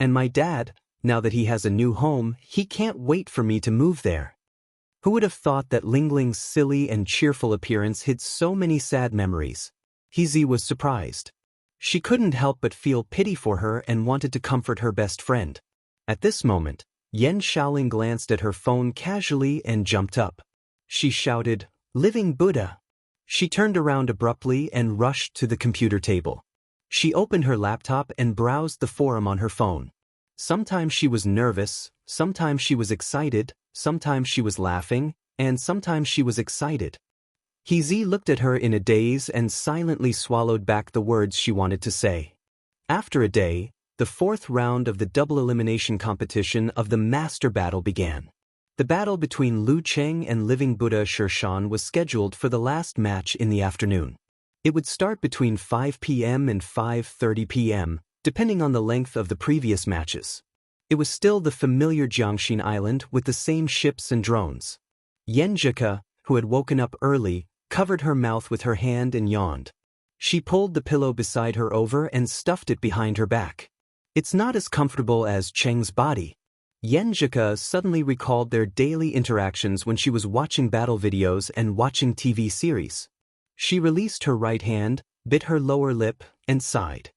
And my dad, now that he has a new home, he can't wait for me to move there. Who would have thought that Lingling's silly and cheerful appearance hid so many sad memories? He Zi was surprised. She couldn't help but feel pity for her and wanted to comfort her best friend. At this moment, Yan Shaoling glanced at her phone casually and jumped up. She shouted, Living Buddha! She turned around abruptly and rushed to the computer table. She opened her laptop and browsed the forum on her phone. Sometimes she was nervous, sometimes she was excited, sometimes she was laughing, and sometimes she was excited. He Zi looked at her in a daze and silently swallowed back the words she wanted to say. After a day, the 4th round of the double elimination competition of the Master Battle began. The battle between Lu Qing and Living Buddha Shirshan was scheduled for the last match in the afternoon. It would start between 5 p.m. and 5:30 p.m., depending on the length of the previous matches. It was still the familiar Jiangxin Island with the same ships and drones. Yenjika, who had woken up early, covered her mouth with her hand and yawned. She pulled the pillow beside her over and stuffed it behind her back. It's not as comfortable as Cheng's body. Yenjika suddenly recalled their daily interactions when she was watching battle videos and watching TV series. She released her right hand, bit her lower lip, and sighed.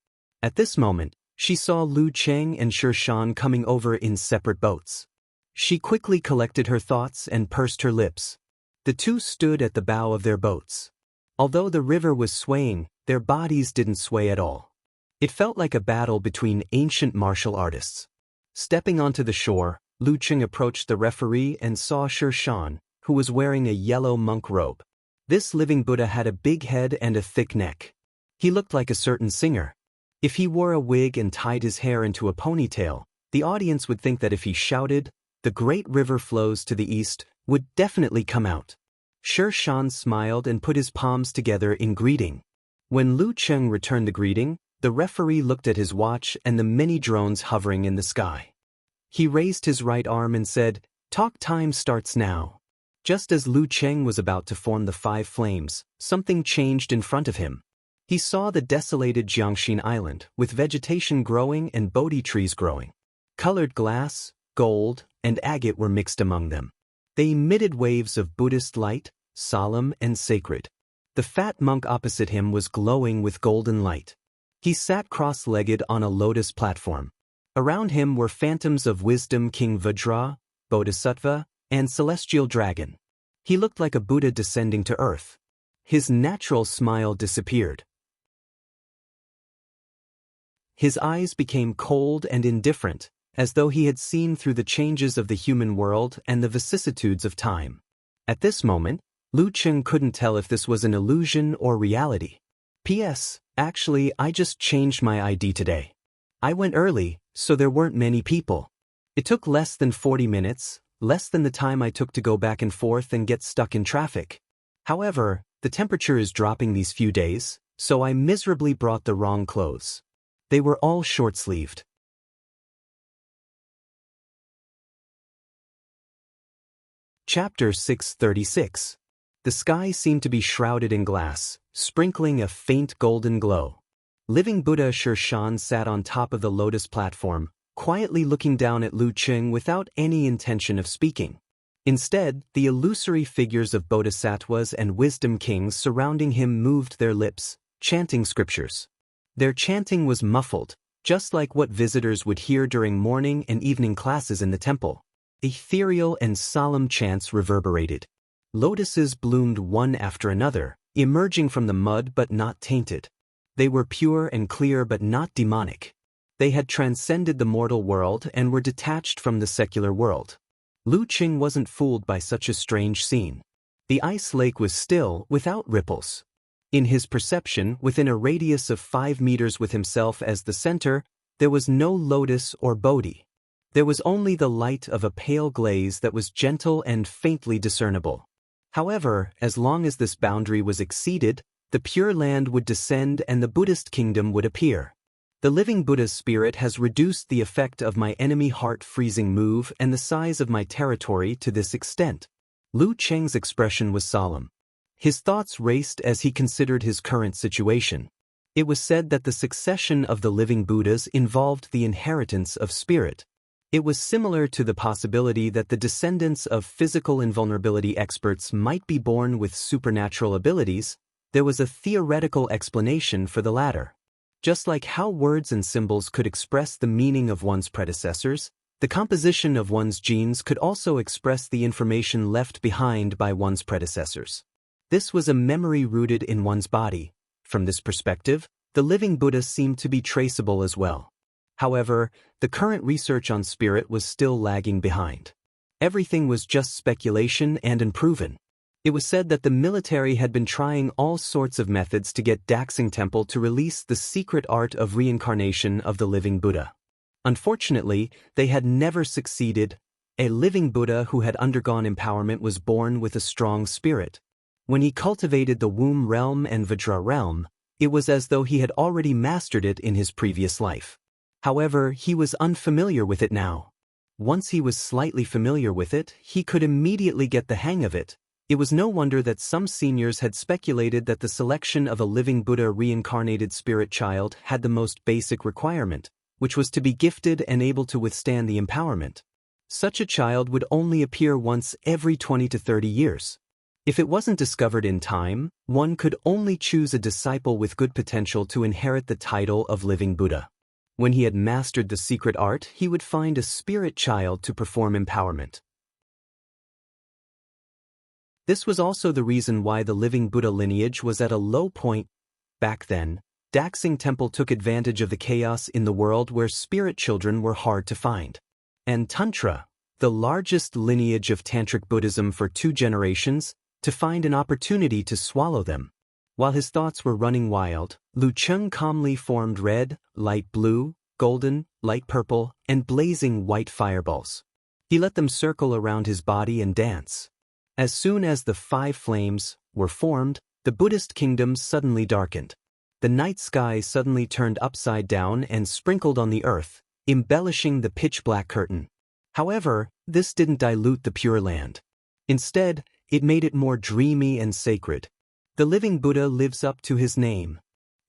At this moment, she saw Lu Qing and Shirshan coming over in separate boats. She quickly collected her thoughts and pursed her lips. The two stood at the bow of their boats. Although the river was swaying, their bodies didn't sway at all. It felt like a battle between ancient martial artists. Stepping onto the shore, Lu Qing approached the referee and saw Shirshan, who was wearing a yellow monk robe. This living Buddha had a big head and a thick neck. He looked like a certain singer. If he wore a wig and tied his hair into a ponytail, the audience would think that if he shouted, "The great river flows to the east," would definitely come out. Shirshan smiled and put his palms together in greeting. When Lu Qing returned the greeting, the referee looked at his watch and the many drones hovering in the sky. He raised his right arm and said, "Talk time starts now." Just as Lu Qing was about to form the 5 flames, something changed in front of him. He saw the desolated Jiangxin Island, with vegetation growing and Bodhi trees growing. Colored glass, gold, and agate were mixed among them. They emitted waves of Buddhist light, solemn and sacred. The fat monk opposite him was glowing with golden light. He sat cross-legged on a lotus platform. Around him were phantoms of wisdom King Vajra, Bodhisattva, and celestial dragon. He looked like a Buddha descending to earth. His natural smile disappeared. His eyes became cold and indifferent, as though he had seen through the changes of the human world and the vicissitudes of time. At this moment, Lu Cheng couldn't tell if this was an illusion or reality. P.S. Actually, I just changed my ID today. I went early, so there weren't many people. It took less than 40 minutes, less than the time I took to go back and forth and get stuck in traffic. However, the temperature is dropping these few days, so I miserably brought the wrong clothes. They were all short-sleeved. Chapter 636. The sky seemed to be shrouded in glass, sprinkling a faint golden glow. Living Buddha Sher Shan sat on top of the lotus platform, quietly looking down at Lu Cheng without any intention of speaking. Instead, the illusory figures of bodhisattvas and wisdom kings surrounding him moved their lips, chanting scriptures. Their chanting was muffled, just like what visitors would hear during morning and evening classes in the temple. Ethereal and solemn chants reverberated. Lotuses bloomed one after another, emerging from the mud but not tainted. They were pure and clear but not demonic. They had transcended the mortal world and were detached from the secular world. Lu Cheng wasn't fooled by such a strange scene. The ice lake was still, without ripples. In his perception, within a radius of 5 meters with himself as the center, there was no lotus or bodhi. There was only the light of a pale glaze that was gentle and faintly discernible. However, as long as this boundary was exceeded, the Pure Land would descend and the Buddhist kingdom would appear. The living Buddha's spirit has reduced the effect of my enemy heart freezing move and the size of my territory to this extent. Lu Cheng's expression was solemn. His thoughts raced as he considered his current situation. It was said that the succession of the living Buddhas involved the inheritance of spirit. It was similar to the possibility that the descendants of physical invulnerability experts might be born with supernatural abilities. There was a theoretical explanation for the latter. Just like how words and symbols could express the meaning of one's predecessors, the composition of one's genes could also express the information left behind by one's predecessors. This was a memory rooted in one's body. From this perspective, the living Buddha seemed to be traceable as well. However, the current research on spirit was still lagging behind. Everything was just speculation and unproven. It was said that the military had been trying all sorts of methods to get Daxing Temple to release the secret art of reincarnation of the living Buddha. Unfortunately, they had never succeeded. A living Buddha who had undergone empowerment was born with a strong spirit. When he cultivated the womb realm and Vajra realm, it was as though he had already mastered it in his previous life. However, he was unfamiliar with it now. Once he was slightly familiar with it, he could immediately get the hang of it. It was no wonder that some seniors had speculated that the selection of a living Buddha reincarnated spirit child had the most basic requirement, which was to be gifted and able to withstand the empowerment. Such a child would only appear once every 20 to 30 years. If it wasn't discovered in time, one could only choose a disciple with good potential to inherit the title of living Buddha. When he had mastered the secret art, he would find a spirit child to perform empowerment. This was also the reason why the living Buddha lineage was at a low point. Back then, Daxing Temple took advantage of the chaos in the world where spirit children were hard to find. And Tantra, the largest lineage of Tantric Buddhism for 2 generations, to find an opportunity to swallow them. While his thoughts were running wild, Lu Cheng calmly formed red, light blue, golden, light purple, and blazing white fireballs. He let them circle around his body and dance. As soon as the 5 flames were formed, the Buddhist kingdom suddenly darkened. The night sky suddenly turned upside down and sprinkled on the earth, embellishing the pitch-black curtain. However, this didn't dilute the Pure Land. Instead, it made it more dreamy and sacred. The living Buddha lives up to his name.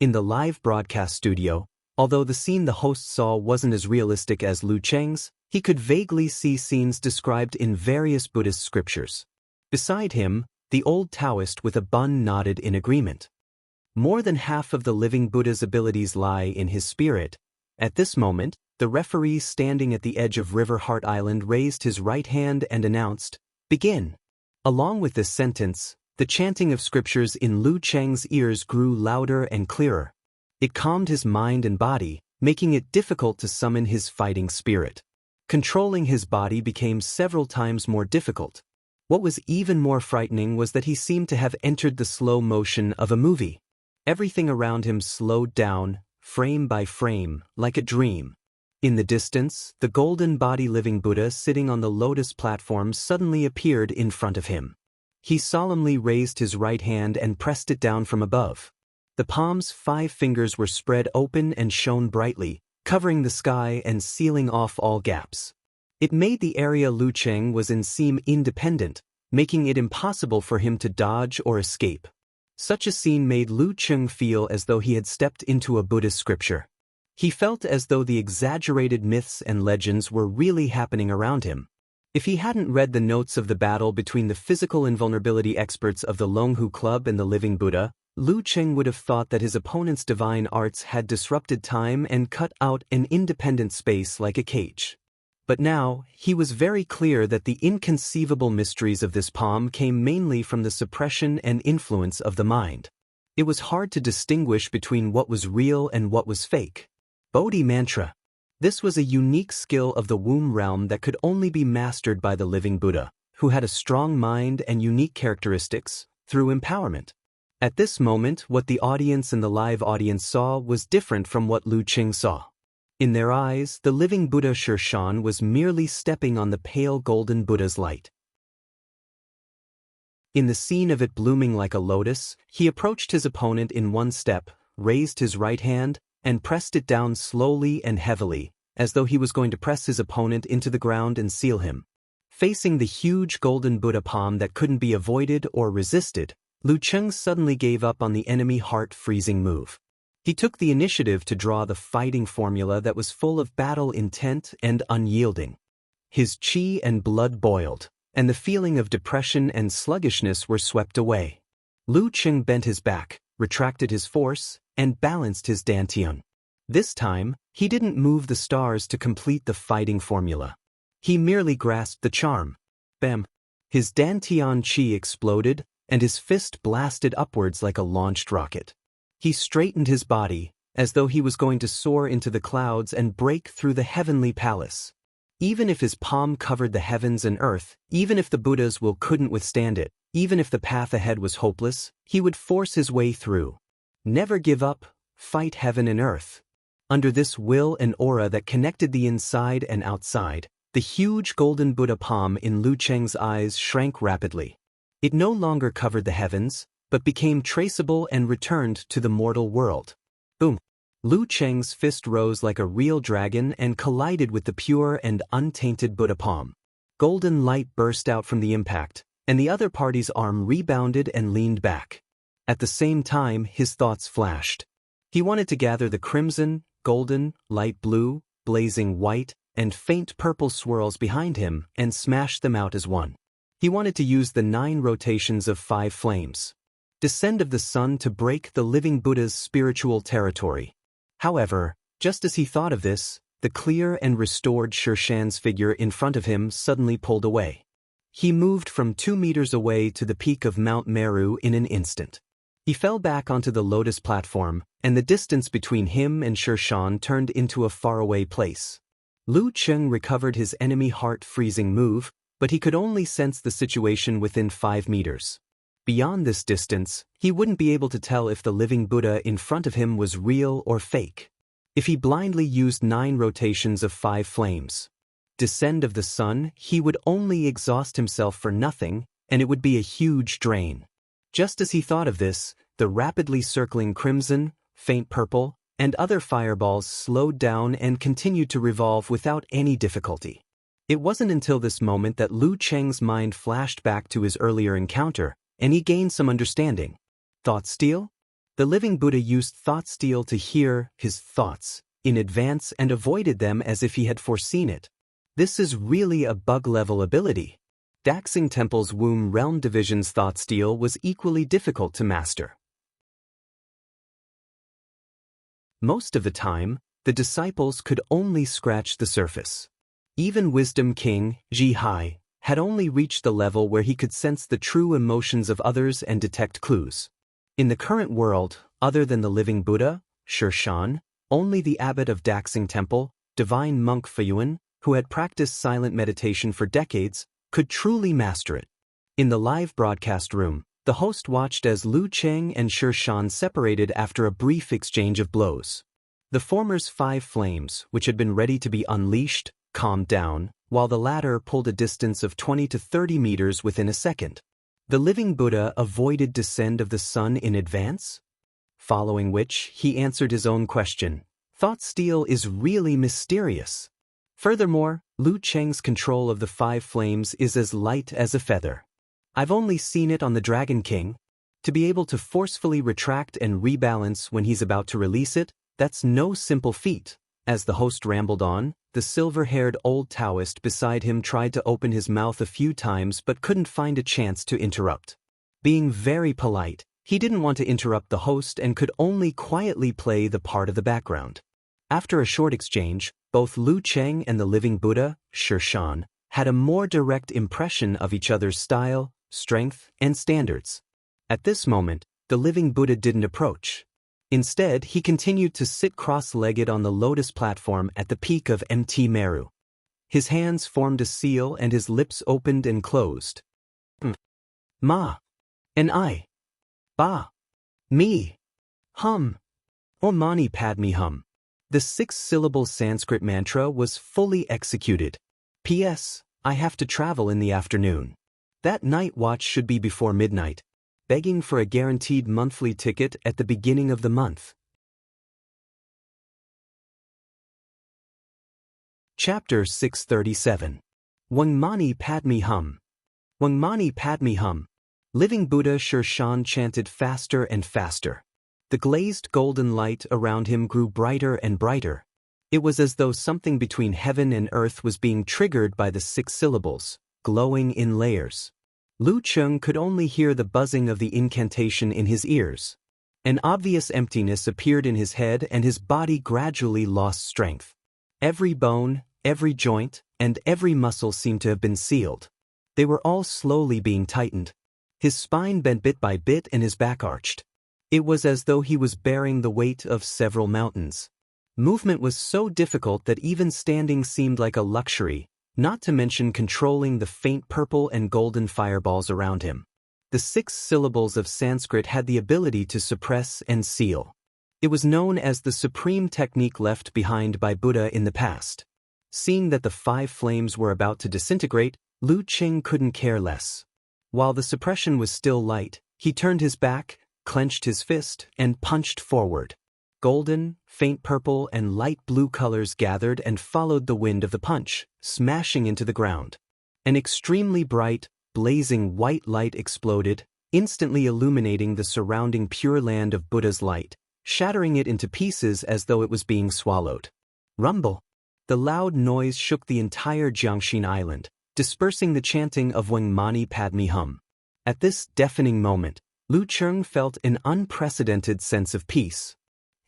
In the live broadcast studio, although the scene the host saw wasn't as realistic as Lu Cheng's, he could vaguely see scenes described in various Buddhist scriptures. Beside him, the old Taoist with a bun nodded in agreement. More than half of the living Buddha's abilities lie in his spirit. At this moment, the referee standing at the edge of River Heart Island raised his right hand and announced, "Begin." Along with this sentence, The chanting of scriptures in Lu Cheng's ears grew louder and clearer. It calmed his mind and body, making it difficult to summon his fighting spirit. Controlling his body became several times more difficult. What was even more frightening was that he seemed to have entered the slow motion of a movie. Everything around him slowed down, frame by frame, like a dream. In the distance, the golden body-living Buddha sitting on the lotus platform suddenly appeared in front of him. He solemnly raised his right hand and pressed it down from above. The palm's 5 fingers were spread open and shone brightly, covering the sky and sealing off all gaps. It made the area Lu Cheng was in seem independent, making it impossible for him to dodge or escape. Such a scene made Lu Cheng feel as though he had stepped into a Buddhist scripture. He felt as though the exaggerated myths and legends were really happening around him. If he hadn't read the notes of the battle between the physical invulnerability experts of the Longhu Club and the Living Buddha, Lu Cheng would have thought that his opponent's divine arts had disrupted time and cut out an independent space like a cage. But now, he was very clear that the inconceivable mysteries of this palm came mainly from the suppression and influence of the mind. It was hard to distinguish between what was real and what was fake. Bodhi Mantra. This was a unique skill of the womb realm that could only be mastered by the Living Buddha, who had a strong mind and unique characteristics, through empowerment. At this moment, what the audience and the live audience saw was different from what Lu Cheng saw. In their eyes, the Living Buddha Shirshan was merely stepping on the pale golden Buddha's light. In the scene of it blooming like a lotus, he approached his opponent in one step, raised his right hand, and pressed it down slowly and heavily, as though he was going to press his opponent into the ground and seal him. Facing the huge golden Buddha palm that couldn't be avoided or resisted, Lu Cheng suddenly gave up on the enemy heart-freezing move. He took the initiative to draw the fighting formula that was full of battle intent and unyielding. His chi and blood boiled, and the feeling of depression and sluggishness were swept away. Lu Cheng bent his back, retracted his force, and balanced his dantian. This time, he didn't move the stars to complete the fighting formula. He merely grasped the charm. Bam! His dantian chi exploded, and his fist blasted upwards like a launched rocket. He straightened his body, as though he was going to soar into the clouds and break through the heavenly palace. Even if his palm covered the heavens and earth, even if the Buddha's will couldn't withstand it, even if the path ahead was hopeless, he would force his way through. Never give up, fight heaven and earth. Under this will and aura that connected the inside and outside, the huge golden Buddha palm in Lu Cheng's eyes shrank rapidly. It no longer covered the heavens, but became traceable and returned to the mortal world. Boom! Lu Cheng's fist rose like a real dragon and collided with the pure and untainted Buddha palm. Golden light burst out from the impact, and the other party's arm rebounded and leaned back. At the same time, his thoughts flashed. He wanted to gather the crimson, golden, light blue, blazing white, and faint purple swirls behind him and smash them out as one. He wanted to use the 9 rotations of 5 flames. Descend of the sun to break the Living Buddha's spiritual territory. However, just as he thought of this, the clear and restored Shirshan's figure in front of him suddenly pulled away. He moved from 2 meters away to the peak of Mount Meru in an instant. He fell back onto the lotus platform, and the distance between him and Shirshan turned into a faraway place. Lu Cheng recovered his enemy heart-freezing move, but he could only sense the situation within 5 meters. Beyond this distance, he wouldn't be able to tell if the Living Buddha in front of him was real or fake. If he blindly used 9 rotations of 5 flames. Descend of the sun, he would only exhaust himself for nothing, and it would be a huge drain. Just as he thought of this, the rapidly circling crimson, faint purple, and other fireballs slowed down and continued to revolve without any difficulty. It wasn't until this moment that Lu Cheng's mind flashed back to his earlier encounter, and he gained some understanding. Thought steal? The Living Buddha used thought steal to hear his thoughts in advance and avoided them as if he had foreseen it. This is really a bug-level ability. Daxing Temple's Womb Realm Division's thought steal was equally difficult to master. Most of the time, the disciples could only scratch the surface. Even Wisdom King, Ji Hai, had only reached the level where he could sense the true emotions of others and detect clues. In the current world, other than the living Buddha, Shirshan, only the abbot of Daxing Temple, divine monk Fuyuan, who had practiced silent meditation for decades, could truly master it. In the live broadcast room, the host watched as Lu Cheng and Shirshan separated after a brief exchange of blows. The former's 5 flames, which had been ready to be unleashed, calmed down, while the latter pulled a distance of 20 to 30 meters within a second. The living Buddha avoided descent of the sun in advance? Following which, he answered his own question. Thought steel is really mysterious. Furthermore, Lu Cheng's control of the 5 flames is as light as a feather. I've only seen it on the Dragon King. To be able to forcefully retract and rebalance when he's about to release it, that's no simple feat. As the host rambled on, the silver-haired old Taoist beside him tried to open his mouth a few times but couldn't find a chance to interrupt. Being very polite, he didn't want to interrupt the host and could only quietly play the part of the background. After a short exchange, both Lu Cheng and the living Buddha, Shirshan, had a more direct impression of each other's style, strength, and standards. At this moment, the living Buddha didn't approach. Instead, he continued to sit cross-legged on the lotus platform at the peak of Mt Meru. His hands formed a seal and his lips opened and closed. Ma. And I. Ba. Me. Hum. Om Mani Padme Hum. The 6-syllable Sanskrit mantra was fully executed. P.S. I have to travel in the afternoon. That night watch should be before midnight. Begging for a guaranteed monthly ticket at the beginning of the month. Chapter 637. Om Mani Padme Hum. Om Mani Padme Hum. Living Buddha Shirshan chanted faster and faster. The glazed golden light around him grew brighter and brighter. It was as though something between heaven and earth was being triggered by the 6 syllables, glowing in layers. Lu Cheng could only hear the buzzing of the incantation in his ears. An obvious emptiness appeared in his head and his body gradually lost strength. Every bone, every joint, and every muscle seemed to have been sealed. They were all slowly being tightened. His spine bent bit by bit and his back arched. It was as though he was bearing the weight of several mountains. Movement was so difficult that even standing seemed like a luxury, not to mention controlling the faint purple and golden fireballs around him. The 6 syllables of Sanskrit had the ability to suppress and seal. It was known as the supreme technique left behind by Buddha in the past. Seeing that the 5 flames were about to disintegrate, Lu Cheng couldn't care less. While the suppression was still light, he turned his back, clenched his fist, and punched forward. Golden, faint purple, and light blue colors gathered and followed the wind of the punch, smashing into the ground. An extremely bright, blazing white light exploded, instantly illuminating the surrounding pure land of Buddha's light, shattering it into pieces as though it was being swallowed. Rumble! The loud noise shook the entire Jiangxin Island, dispersing the chanting of Om Mani Padme Hum. At this deafening moment, Lu Cheng felt an unprecedented sense of peace.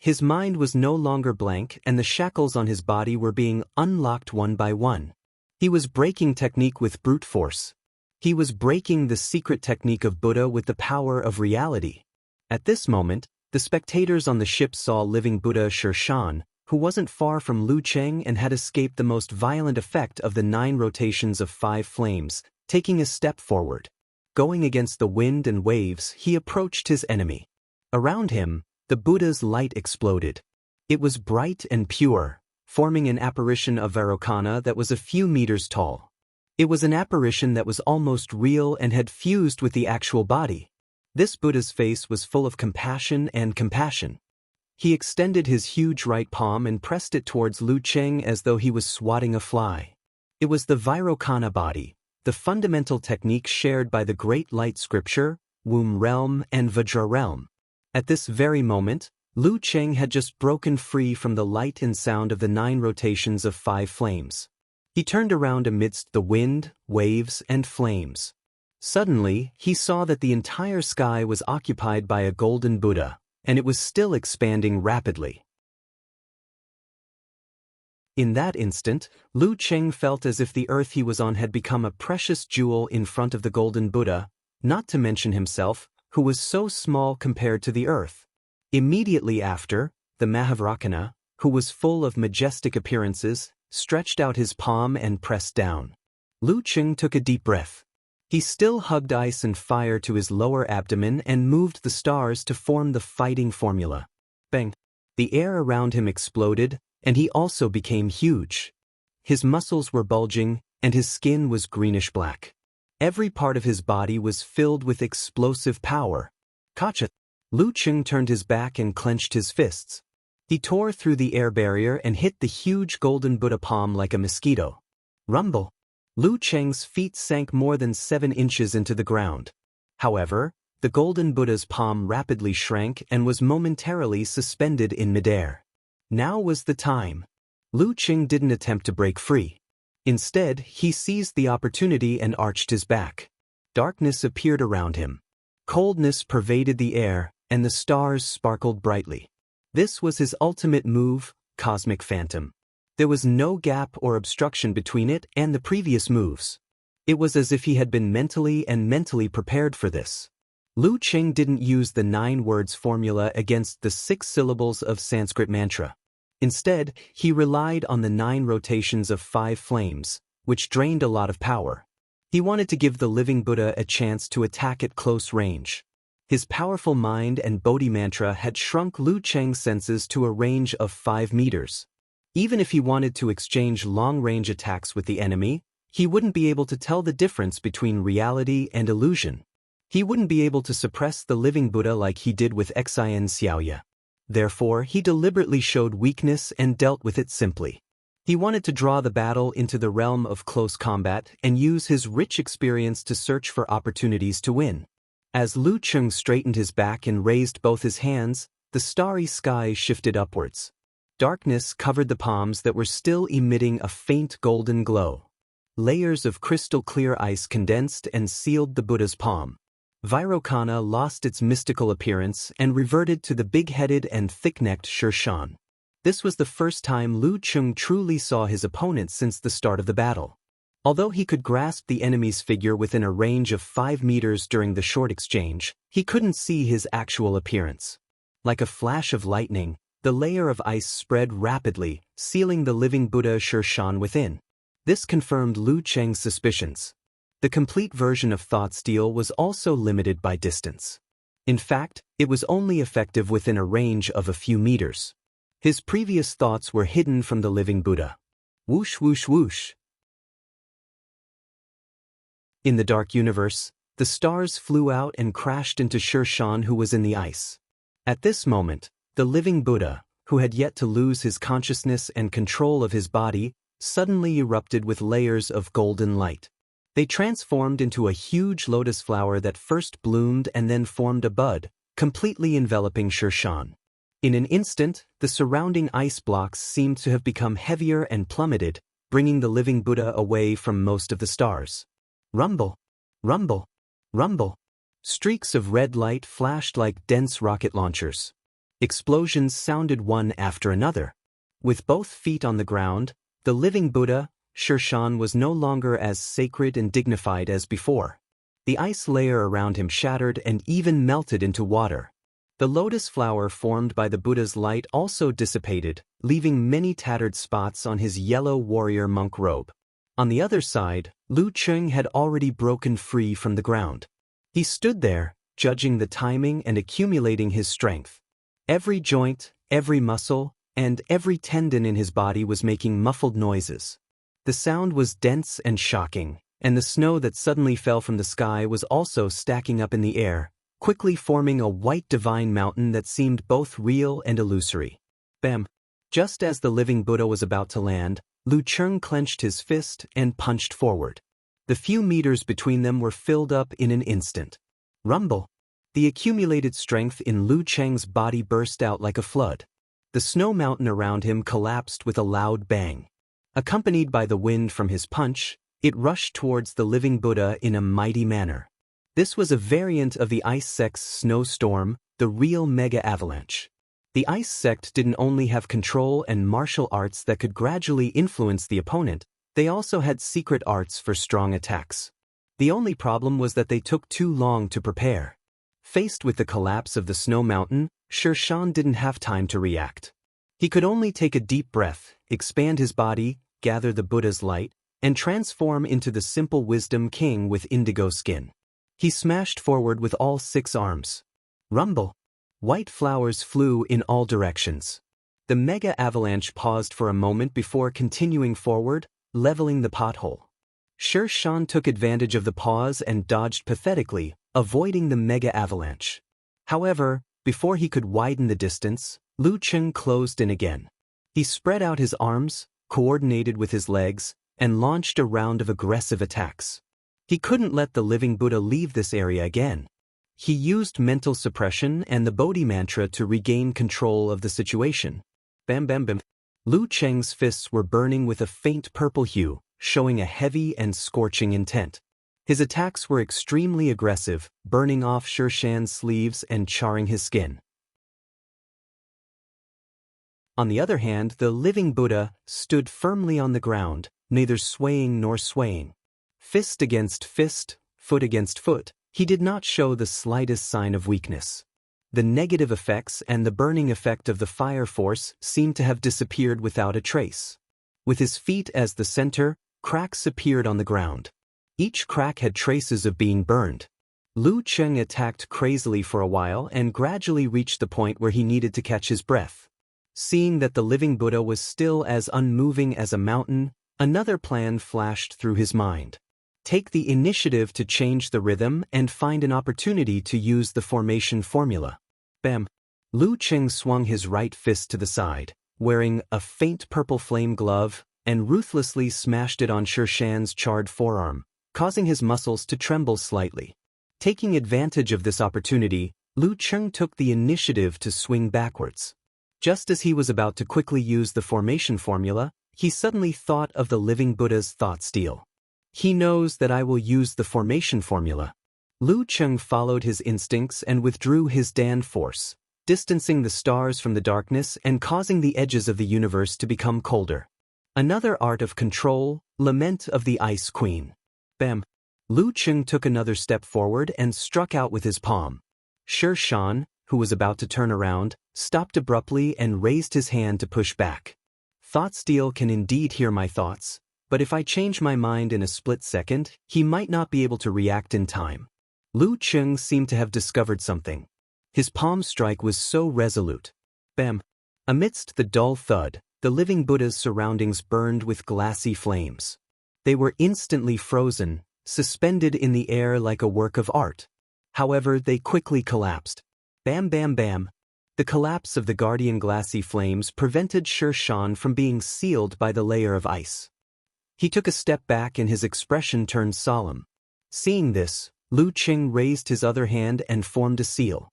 His mind was no longer blank and the shackles on his body were being unlocked one by one. He was breaking technique with brute force. He was breaking the secret technique of Buddha with the power of reality. At this moment, the spectators on the ship saw living Buddha Shirshan, who wasn't far from Lu Cheng and had escaped the most violent effect of the 9 rotations of 5 flames, taking a step forward. Going against the wind and waves, he approached his enemy. Around him, the Buddha's light exploded. It was bright and pure, forming an apparition of Vairocana that was a few meters tall. It was an apparition that was almost real and had fused with the actual body. This Buddha's face was full of compassion and compassion. He extended his huge right palm and pressed it towards Lu Cheng as though he was swatting a fly. It was the Vairocana body, the fundamental technique shared by the Great Light Scripture, Womb Realm and Vajra Realm. At this very moment, Lu Cheng had just broken free from the light and sound of the 9 rotations of 5 flames. He turned around amidst the wind, waves, and flames. Suddenly, he saw that the entire sky was occupied by a golden Buddha, and it was still expanding rapidly. In that instant, Lu Cheng felt as if the earth he was on had become a precious jewel in front of the golden Buddha, not to mention himself, who was so small compared to the earth. Immediately after, the Mahavrakana, who was full of majestic appearances, stretched out his palm and pressed down. Lu Cheng took a deep breath. He still hugged ice and fire to his lower abdomen and moved the stars to form the fighting formula. Bang! The air around him exploded, and he also became huge. His muscles were bulging, and his skin was greenish-black. Every part of his body was filled with explosive power. Gotcha! Lu Cheng turned his back and clenched his fists. He tore through the air barrier and hit the huge golden Buddha palm like a mosquito. Rumble! Lu Cheng's feet sank more than 7 inches into the ground. However, the golden Buddha's palm rapidly shrank and was momentarily suspended in midair. Now was the time. Lu Cheng didn't attempt to break free. Instead, he seized the opportunity and arched his back. Darkness appeared around him. Coldness pervaded the air, and the stars sparkled brightly. This was his ultimate move, Cosmic Phantom. There was no gap or obstruction between it and the previous moves. It was as if he had been mentally prepared for this. Lu Cheng didn't use the 9 words formula against the 6 syllables of Sanskrit mantra. Instead, he relied on the 9 rotations of 5 flames, which drained a lot of power. He wanted to give the living Buddha a chance to attack at close range. His powerful mind and Bodhi mantra had shrunk Lu Cheng's senses to a range of 5 meters. Even if he wanted to exchange long-range attacks with the enemy, he wouldn't be able to tell the difference between reality and illusion. He wouldn't be able to suppress the living Buddha like he did with Xin Xiaoya. Therefore, he deliberately showed weakness and dealt with it simply. He wanted to draw the battle into the realm of close combat and use his rich experience to search for opportunities to win. As Lu Cheng straightened his back and raised both his hands, the starry sky shifted upwards. Darkness covered the palms that were still emitting a faint golden glow. Layers of crystal-clear ice condensed and sealed the Buddha's palm. Vairocana lost its mystical appearance and reverted to the big-headed and thick-necked Shershan. This was the first time Lu Cheng truly saw his opponent since the start of the battle. Although he could grasp the enemy's figure within a range of 5 meters during the short exchange, he couldn't see his actual appearance. Like a flash of lightning, the layer of ice spread rapidly, sealing the living Buddha Shershan within. This confirmed Lu Cheng's suspicions. The complete version of Thought Steel was also limited by distance. In fact, it was only effective within a range of a few meters. His previous thoughts were hidden from the living Buddha. Whoosh whoosh whoosh. In the dark universe, the stars flew out and crashed into Shershan, who was in the ice. At this moment, the living Buddha, who had yet to lose his consciousness and control of his body, suddenly erupted with layers of golden light. They transformed into a huge lotus flower that first bloomed and then formed a bud, completely enveloping Shershan. In an instant, the surrounding ice blocks seemed to have become heavier and plummeted, bringing the living Buddha away from most of the stars. Rumble! Rumble! Rumble! Streaks of red light flashed like dense rocket launchers. Explosions sounded one after another. With both feet on the ground, the living Buddha, Shershan, was no longer as sacred and dignified as before. The ice layer around him shattered and even melted into water. The lotus flower formed by the Buddha's light also dissipated, leaving many tattered spots on his yellow warrior monk robe. On the other side, Lu Cheng had already broken free from the ground. He stood there, judging the timing and accumulating his strength. Every joint, every muscle, and every tendon in his body was making muffled noises. The sound was dense and shocking, and the snow that suddenly fell from the sky was also stacking up in the air, quickly forming a white divine mountain that seemed both real and illusory. Bam! Just as the living Buddha was about to land, Lu Cheng clenched his fist and punched forward. The few meters between them were filled up in an instant. Rumble! The accumulated strength in Lu Cheng's body burst out like a flood. The snow mountain around him collapsed with a loud bang. Accompanied by the wind from his punch, it rushed towards the living Buddha in a mighty manner. This was a variant of the Ice Sect's snowstorm, the real mega avalanche. The ice sect didn't only have control and martial arts that could gradually influence the opponent, they also had secret arts for strong attacks. The only problem was that they took too long to prepare. Faced with the collapse of the snow mountain, Sher Shan didn't have time to react. He could only take a deep breath, expand his body, gather the Buddha's light, and transform into the simple wisdom king with indigo skin. He smashed forward with all 6 arms. Rumble! White flowers flew in all directions. The mega avalanche paused for a moment before continuing forward, leveling the pothole. Sher Shan took advantage of the pause and dodged pathetically, avoiding the mega avalanche. However, before he could widen the distance, Lu Cheng closed in again. He spread out his arms, coordinated with his legs, and launched a round of aggressive attacks. He couldn't let the living Buddha leave this area again. He used mental suppression and the Bodhi mantra to regain control of the situation. Bam bam bam. Lu Cheng's fists were burning with a faint purple hue, showing a heavy and scorching intent. His attacks were extremely aggressive, burning off Sher Shan's sleeves and charring his skin. On the other hand, the living Buddha stood firmly on the ground, neither swaying nor swaying. Fist against fist, foot against foot, he did not show the slightest sign of weakness. The negative effects and the burning effect of the fire force seemed to have disappeared without a trace. With his feet as the center, cracks appeared on the ground. Each crack had traces of being burned. Lu Cheng attacked crazily for a while and gradually reached the point where he needed to catch his breath. Seeing that the living Buddha was still as unmoving as a mountain, another plan flashed through his mind. Take the initiative to change the rhythm and find an opportunity to use the formation formula. Bam! Lu Cheng swung his right fist to the side, wearing a faint purple flame glove, and ruthlessly smashed it on Sher Shan's charred forearm, causing his muscles to tremble slightly. Taking advantage of this opportunity, Lu Cheng took the initiative to swing backwards. Just as he was about to quickly use the formation formula, he suddenly thought of the living Buddha's thought steal. He knows that I will use the formation formula. Lu Cheng followed his instincts and withdrew his Dan force, distancing the stars from the darkness and causing the edges of the universe to become colder. Another art of control, Lament of the Ice Queen. Bam! Lu Cheng took another step forward and struck out with his palm. Sher Shan, who was about to turn around, stopped abruptly and raised his hand to push back. Thought steal can indeed hear my thoughts, but if I change my mind in a split second, he might not be able to react in time. Lu Cheng seemed to have discovered something. His palm strike was so resolute. Bam! Amidst the dull thud, the living Buddha's surroundings burned with glassy flames. They were instantly frozen, suspended in the air like a work of art. However, they quickly collapsed. Bam bam bam! The collapse of the guardian glassy flames prevented Sher Shan from being sealed by the layer of ice. He took a step back and his expression turned solemn. Seeing this, Lu Cheng raised his other hand and formed a seal.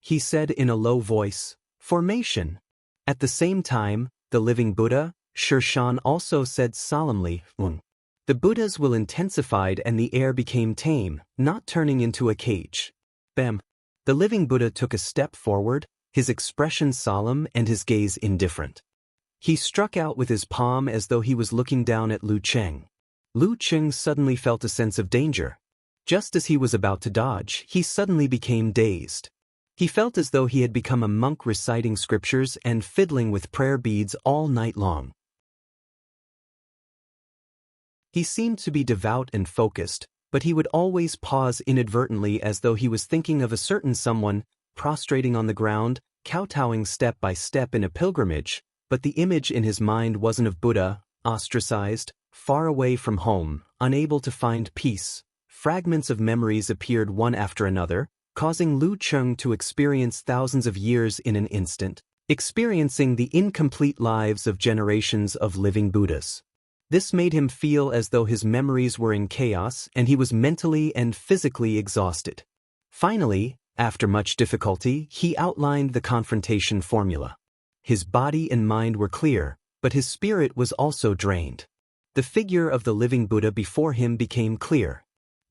He said in a low voice, "Formation." At the same time, the living Buddha, Sher Shan, also said solemnly, "Un." The Buddhas will intensified and the air became tame, not turning into a cage. Bam! The living Buddha took a step forward, his expression solemn and his gaze indifferent. He struck out with his palm as though he was looking down at Lu Cheng. Lu Cheng suddenly felt a sense of danger. Just as he was about to dodge, he suddenly became dazed. He felt as though he had become a monk reciting scriptures and fiddling with prayer beads all night long. He seemed to be devout and focused, but he would always pause inadvertently as though he was thinking of a certain someone, prostrating on the ground, kowtowing step by step in a pilgrimage, but the image in his mind wasn't of Buddha, ostracized, far away from home, unable to find peace. Fragments of memories appeared one after another, causing Lu Cheng to experience thousands of years in an instant, experiencing the incomplete lives of generations of living Buddhas. This made him feel as though his memories were in chaos and he was mentally and physically exhausted. Finally, after much difficulty, he outlined the confrontation formula. His body and mind were clear, but his spirit was also drained. The figure of the living Buddha before him became clear.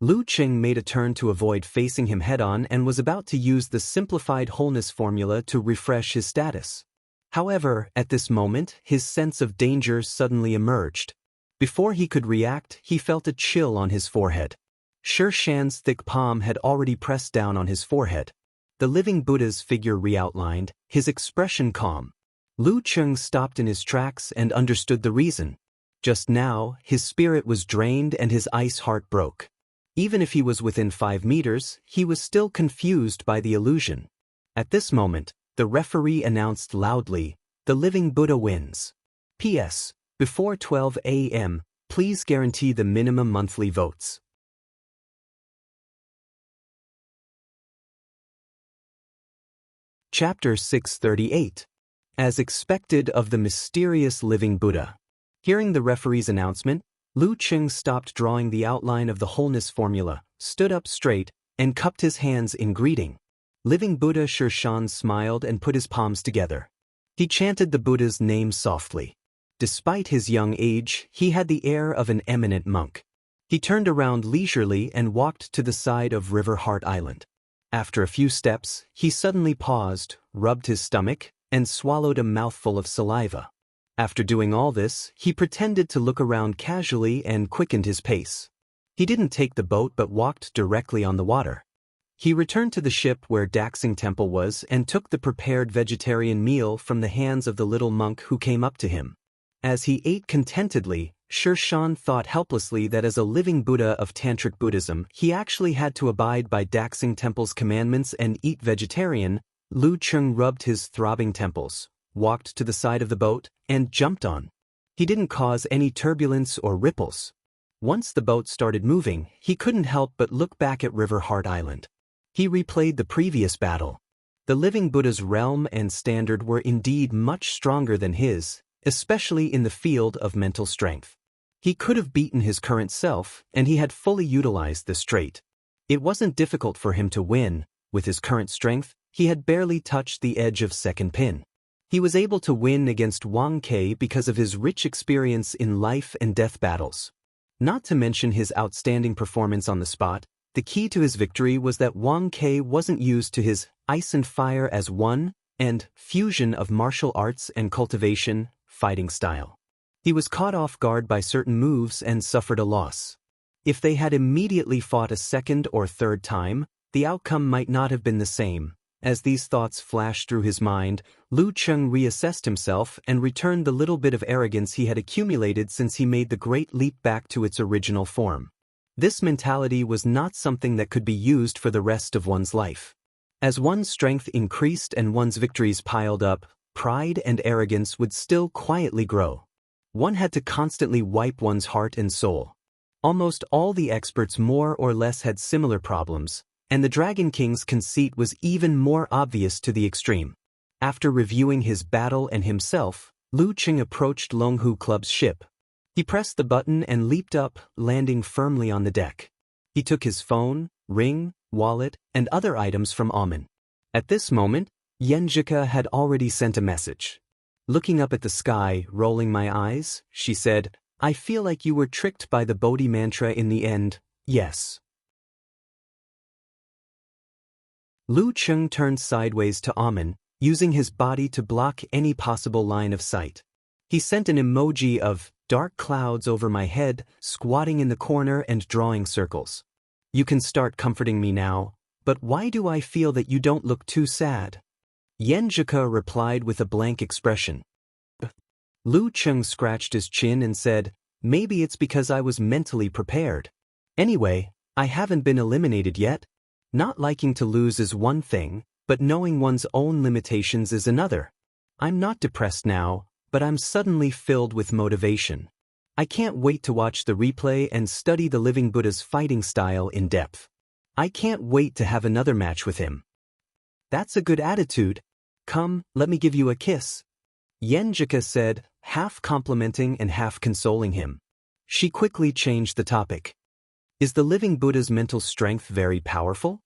Lu Qing made a turn to avoid facing him head-on and was about to use the simplified wholeness formula to refresh his status. However, at this moment, his sense of danger suddenly emerged. Before he could react, he felt a chill on his forehead. Sher Shan's thick palm had already pressed down on his forehead. The living Buddha's figure re-outlined, his expression calm. Lu Qing stopped in his tracks and understood the reason. Just now, his spirit was drained and his ice heart broke. Even if he was within 5 meters, he was still confused by the illusion. At this moment, the referee announced loudly, "The living Buddha wins. P.S. Before 12 a.m., please guarantee the minimum monthly votes." Chapter 638. As expected of the mysterious living Buddha. Hearing the referee's announcement, Lu Qing stopped drawing the outline of the wholeness formula, stood up straight, and cupped his hands in greeting. Living Buddha Sher Shan smiled and put his palms together. He chanted the Buddha's name softly. Despite his young age, he had the air of an eminent monk. He turned around leisurely and walked to the side of River Heart Island. After a few steps, he suddenly paused, rubbed his stomach, and swallowed a mouthful of saliva. After doing all this, he pretended to look around casually and quickened his pace. He didn't take the boat but walked directly on the water. He returned to the ship where Daxing Temple was and took the prepared vegetarian meal from the hands of the little monk who came up to him. As he ate contentedly, Sher Shan thought helplessly that as a living Buddha of Tantric Buddhism, he actually had to abide by Daxing Temple's commandments and eat vegetarian. Lu Qing rubbed his throbbing temples, walked to the side of the boat, and jumped on. He didn't cause any turbulence or ripples. Once the boat started moving, he couldn't help but look back at River Heart Island. He replayed the previous battle. The living Buddha's realm and standard were indeed much stronger than his, especially in the field of mental strength. He could have beaten his current self, and he had fully utilized this trait. It wasn't difficult for him to win. With his current strength, he had barely touched the edge of second pin. He was able to win against Wang Ke because of his rich experience in life and death battles. Not to mention his outstanding performance on the spot, the key to his victory was that Wang Ke wasn't used to his ice and fire as one and fusion of martial arts and cultivation, fighting style. He was caught off guard by certain moves and suffered a loss. If they had immediately fought a second or third time, the outcome might not have been the same. As these thoughts flashed through his mind, Lu Qing reassessed himself and returned the little bit of arrogance he had accumulated since he made the great leap back to its original form. This mentality was not something that could be used for the rest of one's life. As one's strength increased and one's victories piled up, pride and arrogance would still quietly grow. One had to constantly wipe one's heart and soul. Almost all the experts more or less had similar problems, and the Dragon King's conceit was even more obvious to the extreme. After reviewing his battle and himself, Lu Qing approached Longhu Club's ship. He pressed the button and leaped up, landing firmly on the deck. He took his phone, ring, wallet, and other items from Amen. At this moment, Yenjika had already sent a message. Looking up at the sky, rolling my eyes, she said, "I feel like you were tricked by the Bodhi mantra in the end, yes." Lu Qing turned sideways to Amen, using his body to block any possible line of sight. He sent an emoji of dark clouds over my head, squatting in the corner and drawing circles. "You can start comforting me now, but why do I feel that you don't look too sad?" Yenjika replied with a blank expression. Lu Qing scratched his chin and said, "Maybe it's because I was mentally prepared. Anyway, I haven't been eliminated yet. Not liking to lose is one thing, but knowing one's own limitations is another. I'm not depressed now, but I'm suddenly filled with motivation. I can't wait to watch the replay and study the living Buddha's fighting style in depth. I can't wait to have another match with him." "That's a good attitude. Come, let me give you a kiss," Yenjika said, half complimenting and half consoling him. She quickly changed the topic. "Is the living Buddha's mental strength very powerful?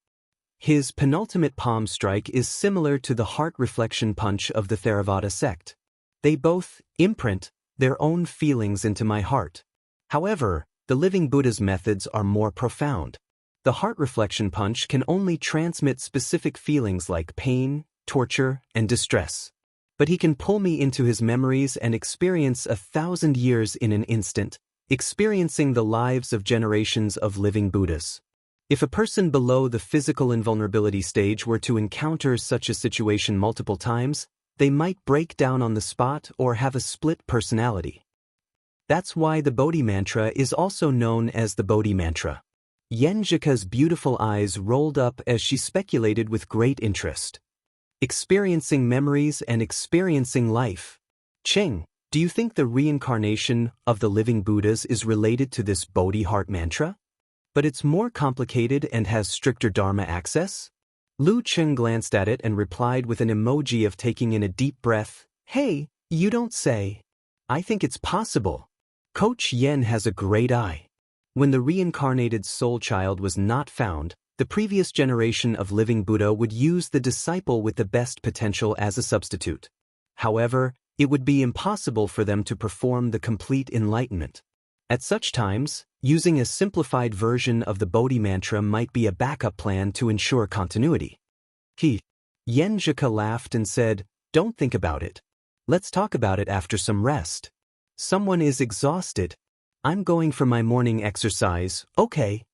His penultimate palm strike is similar to the heart reflection punch of the Theravada sect. They both imprint their own feelings into my heart. However, the living Buddha's methods are more profound. The heart reflection punch can only transmit specific feelings like pain, torture, and distress. But he can pull me into his memories and experience 1,000 years in an instant, experiencing the lives of generations of living Buddhas. If a person below the physical invulnerability stage were to encounter such a situation multiple times, they might break down on the spot or have a split personality. That's why the Bodhi mantra is also known as the Bodhi mantra. Yenjika's beautiful eyes rolled up as she speculated with great interest. Experiencing memories and experiencing life. Cheng, do you think the reincarnation of the living Buddhas is related to this Bodhi heart mantra? But it's more complicated and has stricter Dharma access? Lu Cheng glanced at it and replied with an emoji of taking in a deep breath. Hey, you don't say. I think it's possible. Coach Yen has a great eye. When the reincarnated soul child was not found, the previous generation of living Buddha would use the disciple with the best potential as a substitute. However, it would be impossible for them to perform the complete enlightenment. At such times, using a simplified version of the Bodhi mantra might be a backup plan to ensure continuity. Yenjika laughed and said, "Don't think about it. Let's talk about it after some rest. Someone is exhausted. I'm going for my morning exercise, okay?"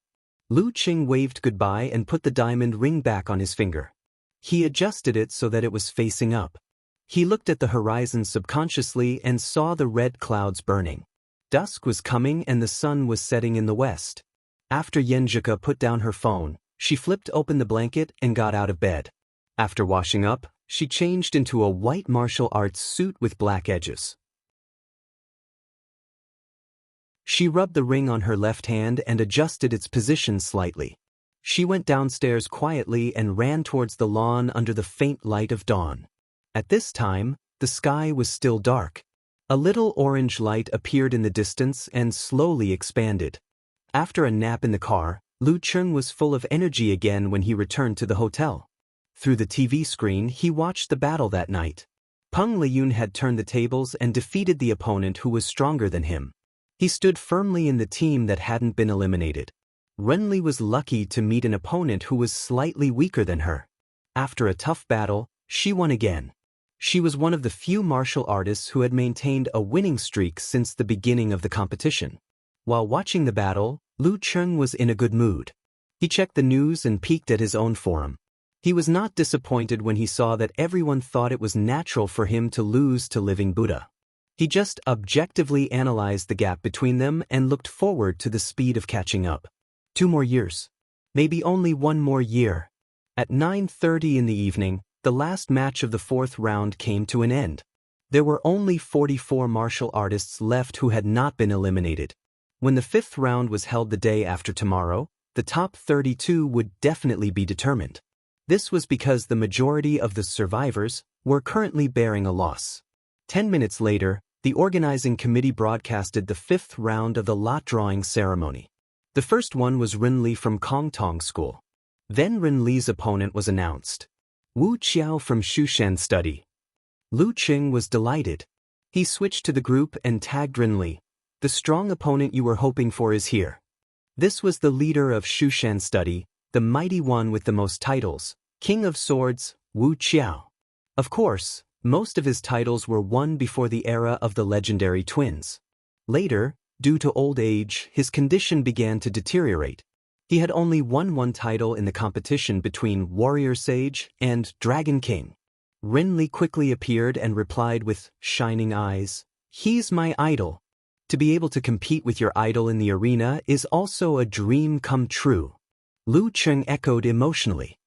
Lu Qing waved goodbye and put the diamond ring back on his finger. He adjusted it so that it was facing up. He looked at the horizon subconsciously and saw the red clouds burning. Dusk was coming and the sun was setting in the west. After Yenjika put down her phone, she flipped open the blanket and got out of bed. After washing up, she changed into a white martial arts suit with black edges. She rubbed the ring on her left hand and adjusted its position slightly. She went downstairs quietly and ran towards the lawn under the faint light of dawn. At this time, the sky was still dark. A little orange light appeared in the distance and slowly expanded. After a nap in the car, Lu Cheng was full of energy again when he returned to the hotel. Through the TV screen, he watched the battle that night. Peng Liyun had turned the tables and defeated the opponent who was stronger than him. He stood firmly in the team that hadn't been eliminated. Renli was lucky to meet an opponent who was slightly weaker than her. After a tough battle, she won again. She was one of the few martial artists who had maintained a winning streak since the beginning of the competition. While watching the battle, Lu Cheng was in a good mood. He checked the news and peeked at his own forum. He was not disappointed when he saw that everyone thought it was natural for him to lose to Living Buddha. He just objectively analyzed the gap between them and looked forward to the speed of catching up. 2 more years. Maybe only 1 more year. At 9:30 in the evening, the last match of the 4th round came to an end. There were only 44 martial artists left who had not been eliminated. When the 5th round was held the day after tomorrow, the top 32 would definitely be determined. This was because the majority of the survivors were currently bearing a loss. 10 minutes later, the organizing committee broadcasted the 5th round of the lot drawing ceremony. The first one was Renli from Kongtong School. Then Renli's opponent was announced. Wu Qiao from Shushan Study. Lu Qing was delighted. He switched to the group and tagged Renli. The strong opponent you were hoping for is here. This was the leader of Shushan Study, the mighty one with the most titles, King of Swords, Wu Qiao. Of course, most of his titles were won before the era of the legendary twins. Later, due to old age, his condition began to deteriorate. He had only won 1 title in the competition between Warrior Sage and Dragon King. Renli quickly appeared and replied with shining eyes, "He's my idol. To be able to compete with your idol in the arena is also a dream come true." Lu Cheng echoed emotionally.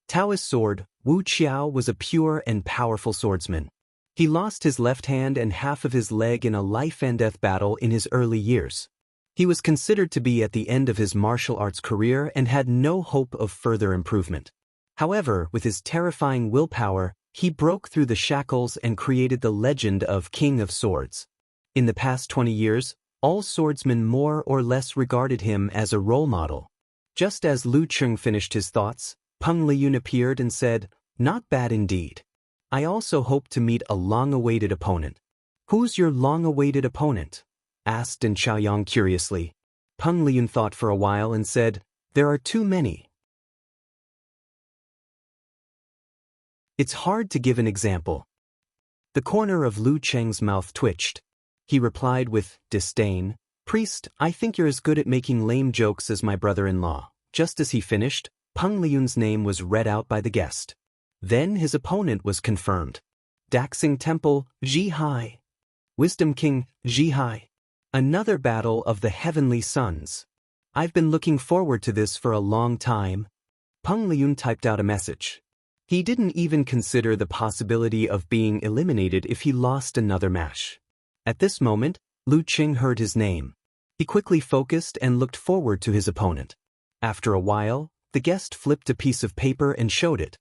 Taoist sword, Wu Qiao was a pure and powerful swordsman. He lost his left hand and half of his leg in a life-and-death battle in his early years. He was considered to be at the end of his martial arts career and had no hope of further improvement. However, with his terrifying willpower, he broke through the shackles and created the legend of King of Swords. In the past 20 years, all swordsmen more or less regarded him as a role model. Just as Lu Cheng finished his thoughts, Peng Liyun appeared and said, "Not bad indeed. I also hope to meet a long-awaited opponent." "Who's your long-awaited opponent?" asked Chaoyang curiously. Peng Liyun thought for a while and said, There are too many. It's hard to give an example. The corner of Lu Cheng's mouth twitched. He replied with disdain, "Priest, I think you're as good at making lame jokes as my brother-in-law." Just as he finished, Peng Liun's name was read out by the guest. Then his opponent was confirmed. Daxing Temple, Ji Hai. Wisdom King, Ji Hai. Another battle of the heavenly sons. I've been looking forward to this for a long time. Peng Liun typed out a message. He didn't even consider the possibility of being eliminated if he lost another match. At this moment, Lu Qing heard his name. He quickly focused and looked forward to his opponent. After a while, the guest flipped a piece of paper and showed it.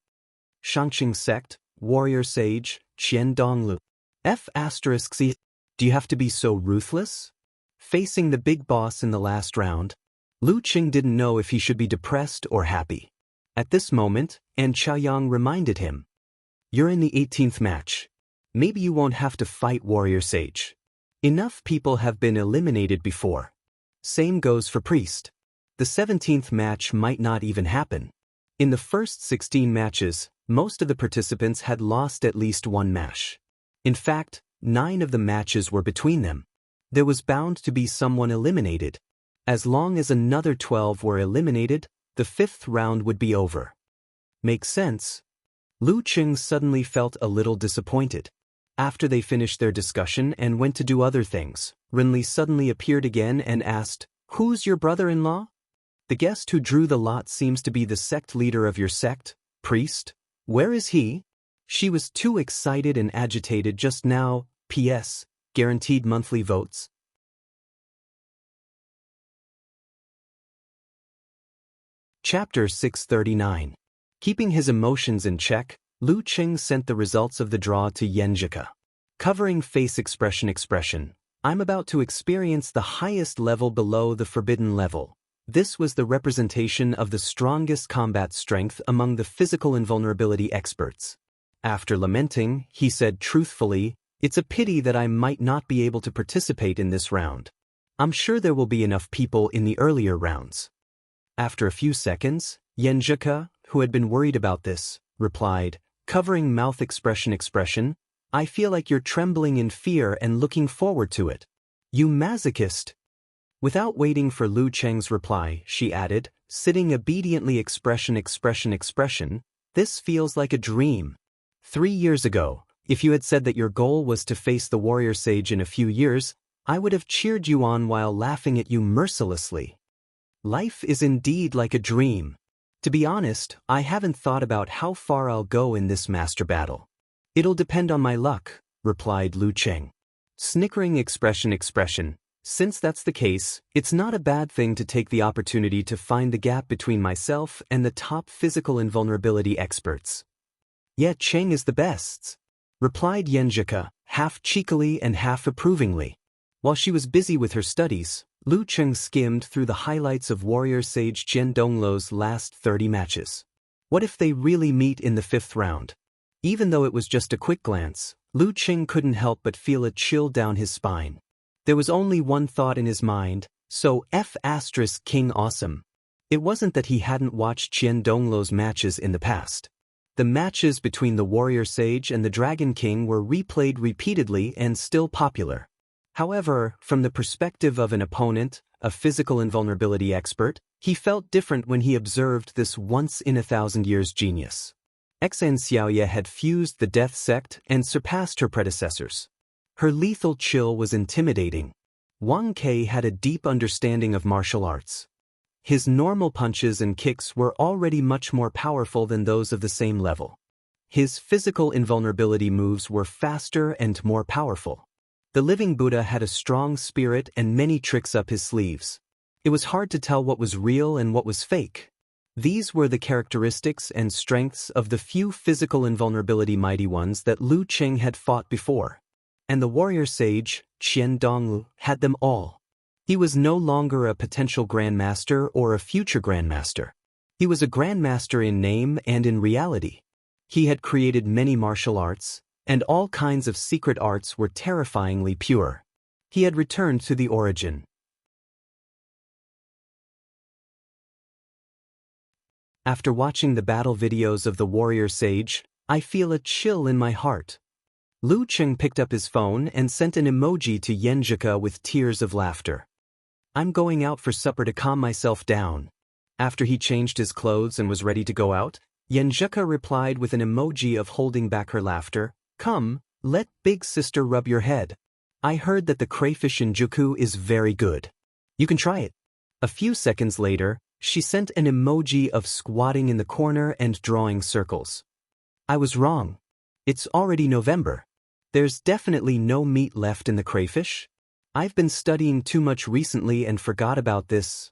Shangqing Sect, Warrior Sage, Qian Donglu. F***C. Do you have to be so ruthless? Facing the big boss in the last round, Lu Qing didn't know if he should be depressed or happy. At this moment, An Chaoyang reminded him. You're in the 18th match. Maybe you won't have to fight Warrior Sage. Enough people have been eliminated before. Same goes for Priest. The 17th match might not even happen. In the first 16 matches, most of the participants had lost at least one match. In fact, 9 of the matches were between them. There was bound to be someone eliminated. As long as another 12 were eliminated, the 5th round would be over. Makes sense? Lu Qing suddenly felt a little disappointed. After they finished their discussion and went to do other things, Renli suddenly appeared again and asked, "Who's your brother-in-law?" "The guest who drew the lot seems to be the sect leader of your sect, Priest. Where is he?" She was too excited and agitated just now. P.S. Guaranteed monthly votes. Chapter 639. Keeping his emotions in check, Lu Qing sent the results of the draw to Yenjika. Covering face expression. I'm about to experience the highest level below the forbidden level. This was the representation of the strongest combat strength among the physical invulnerability experts. After lamenting, he said truthfully, "It's a pity that I might not be able to participate in this round. I'm sure there will be enough people in the earlier rounds." After a few seconds, Yenjika, who had been worried about this, replied, covering mouth expression, "I feel like you're trembling in fear and looking forward to it. You masochist." Without waiting for Lu Cheng's reply, she added, sitting obediently expression, "This feels like a dream. 3 years ago, if you had said that your goal was to face the warrior sage in a few years, I would have cheered you on while laughing at you mercilessly. Life is indeed like a dream. To be honest, I haven't thought about how far I'll go in this master battle. It'll depend on my luck," replied Lu Cheng. Snickering expression, "Since that's the case, it's not a bad thing to take the opportunity to find the gap between myself and the top physical invulnerability experts." "Yeah, Cheng is the best," replied Yenjika, half cheekily and half approvingly. While she was busy with her studies, Lu Cheng skimmed through the highlights of warrior sage Qian Donglu's last 30 matches. What if they really meet in the 5th round? Even though it was just a quick glance, Lu Cheng couldn't help but feel a chill down his spine. There was only one thought in his mind, so King awesome. It wasn't that he hadn't watched Qian Donglu's matches in the past. The matches between the warrior sage and the Dragon King were replayed repeatedly and still popular. However, from the perspective of an opponent, a physical invulnerability expert, he felt different when he observed this once-in-a-thousand-years genius. Xan Xiaoye had fused the Death Sect and surpassed her predecessors. Her lethal chill was intimidating. Wang Ke had a deep understanding of martial arts. His normal punches and kicks were already much more powerful than those of the same level. His physical invulnerability moves were faster and more powerful. The living Buddha had a strong spirit and many tricks up his sleeves. It was hard to tell what was real and what was fake. These were the characteristics and strengths of the few physical invulnerability mighty ones that Lu Cheng had fought before. And the warrior sage, Qian Donglu, had them all. He was no longer a potential grandmaster or a future grandmaster. He was a grandmaster in name and in reality. He had created many martial arts, and all kinds of secret arts were terrifyingly pure. He had returned to the origin. After watching the battle videos of the warrior sage, I feel a chill in my heart. Lu Cheng picked up his phone and sent an emoji to Yenjika with tears of laughter. I'm going out for supper to calm myself down. After he changed his clothes and was ready to go out, Yenjika replied with an emoji of holding back her laughter. Come, let big sister rub your head. I heard that the crayfish in Juku is very good. You can try it. A few seconds later, she sent an emoji of squatting in the corner and drawing circles. I was wrong. It's already November. There's definitely no meat left in the crayfish. I've been studying too much recently and forgot about this.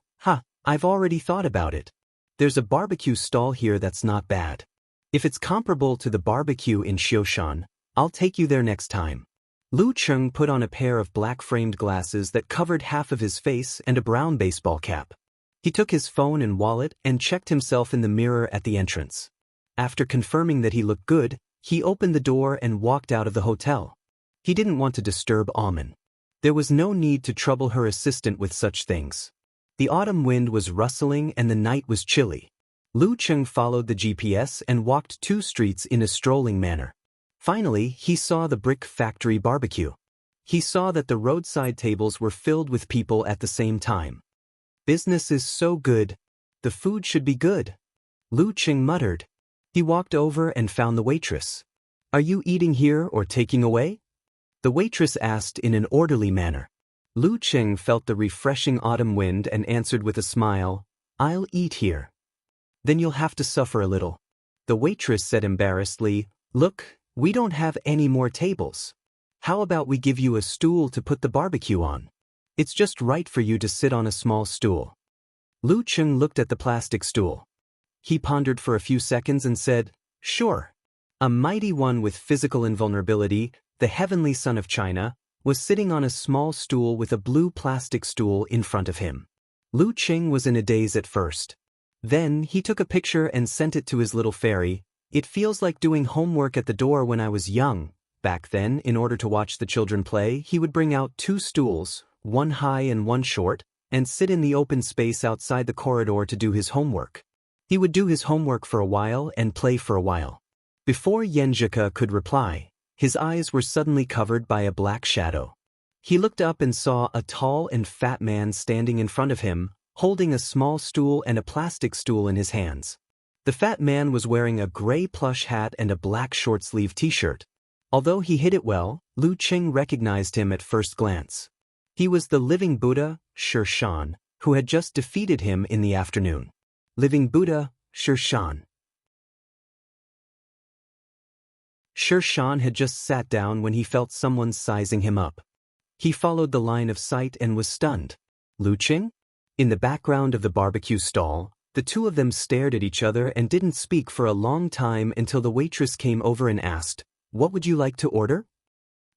I've already thought about it. There's a barbecue stall here that's not bad. If it's comparable to the barbecue in Xioshan, I'll take you there next time. Lu Cheng put on a pair of black-framed glasses that covered half of his face and a brown baseball cap. He took his phone and wallet and checked himself in the mirror at the entrance. After confirming that he looked good, he opened the door and walked out of the hotel. He didn't want to disturb Amen. There was no need to trouble her assistant with such things. The autumn wind was rustling and the night was chilly. Lu Cheng followed the GPS and walked 2 streets in a strolling manner. Finally, he saw the brick factory barbecue. He saw that the roadside tables were filled with people at the same time. Business is so good. The food should be good. Lu Cheng muttered. He walked over and found the waitress. Are you eating here or taking away? The waitress asked in an orderly manner. Lu Cheng felt the refreshing autumn wind and answered with a smile, I'll eat here. Then you'll have to suffer a little. The waitress said embarrassedly, Look, we don't have any more tables. How about we give you a stool to put the barbecue on? It's just right for you to sit on a small stool. Lu Cheng looked at the plastic stool. He pondered for a few seconds and said, Sure. A mighty one with physical invulnerability, the heavenly son of China, was sitting on a small stool with a blue plastic stool in front of him. Lu Cheng was in a daze at first. Then he took a picture and sent it to his little fairy. It feels like doing homework at the door when I was young. Back then, in order to watch the children play, he would bring out 2 stools, one high and one short, and sit in the open space outside the corridor to do his homework. He would do his homework for a while and play for a while. Before Yenjika could reply, his eyes were suddenly covered by a black shadow. He looked up and saw a tall and fat man standing in front of him, holding a small stool and a plastic stool in his hands. The fat man was wearing a gray plush hat and a black short-sleeve t-shirt. Although he hid it well, Lu Cheng recognized him at first glance. He was the living Buddha, Shi Shan, who had just defeated him in the afternoon. Living Buddha, Shi Shan. Shi Shan had just sat down when he felt someone sizing him up. He followed the line of sight and was stunned. Lu Cheng? In the background of the barbecue stall, the 2 of them stared at each other and didn't speak for a long time until the waitress came over and asked, What would you like to order?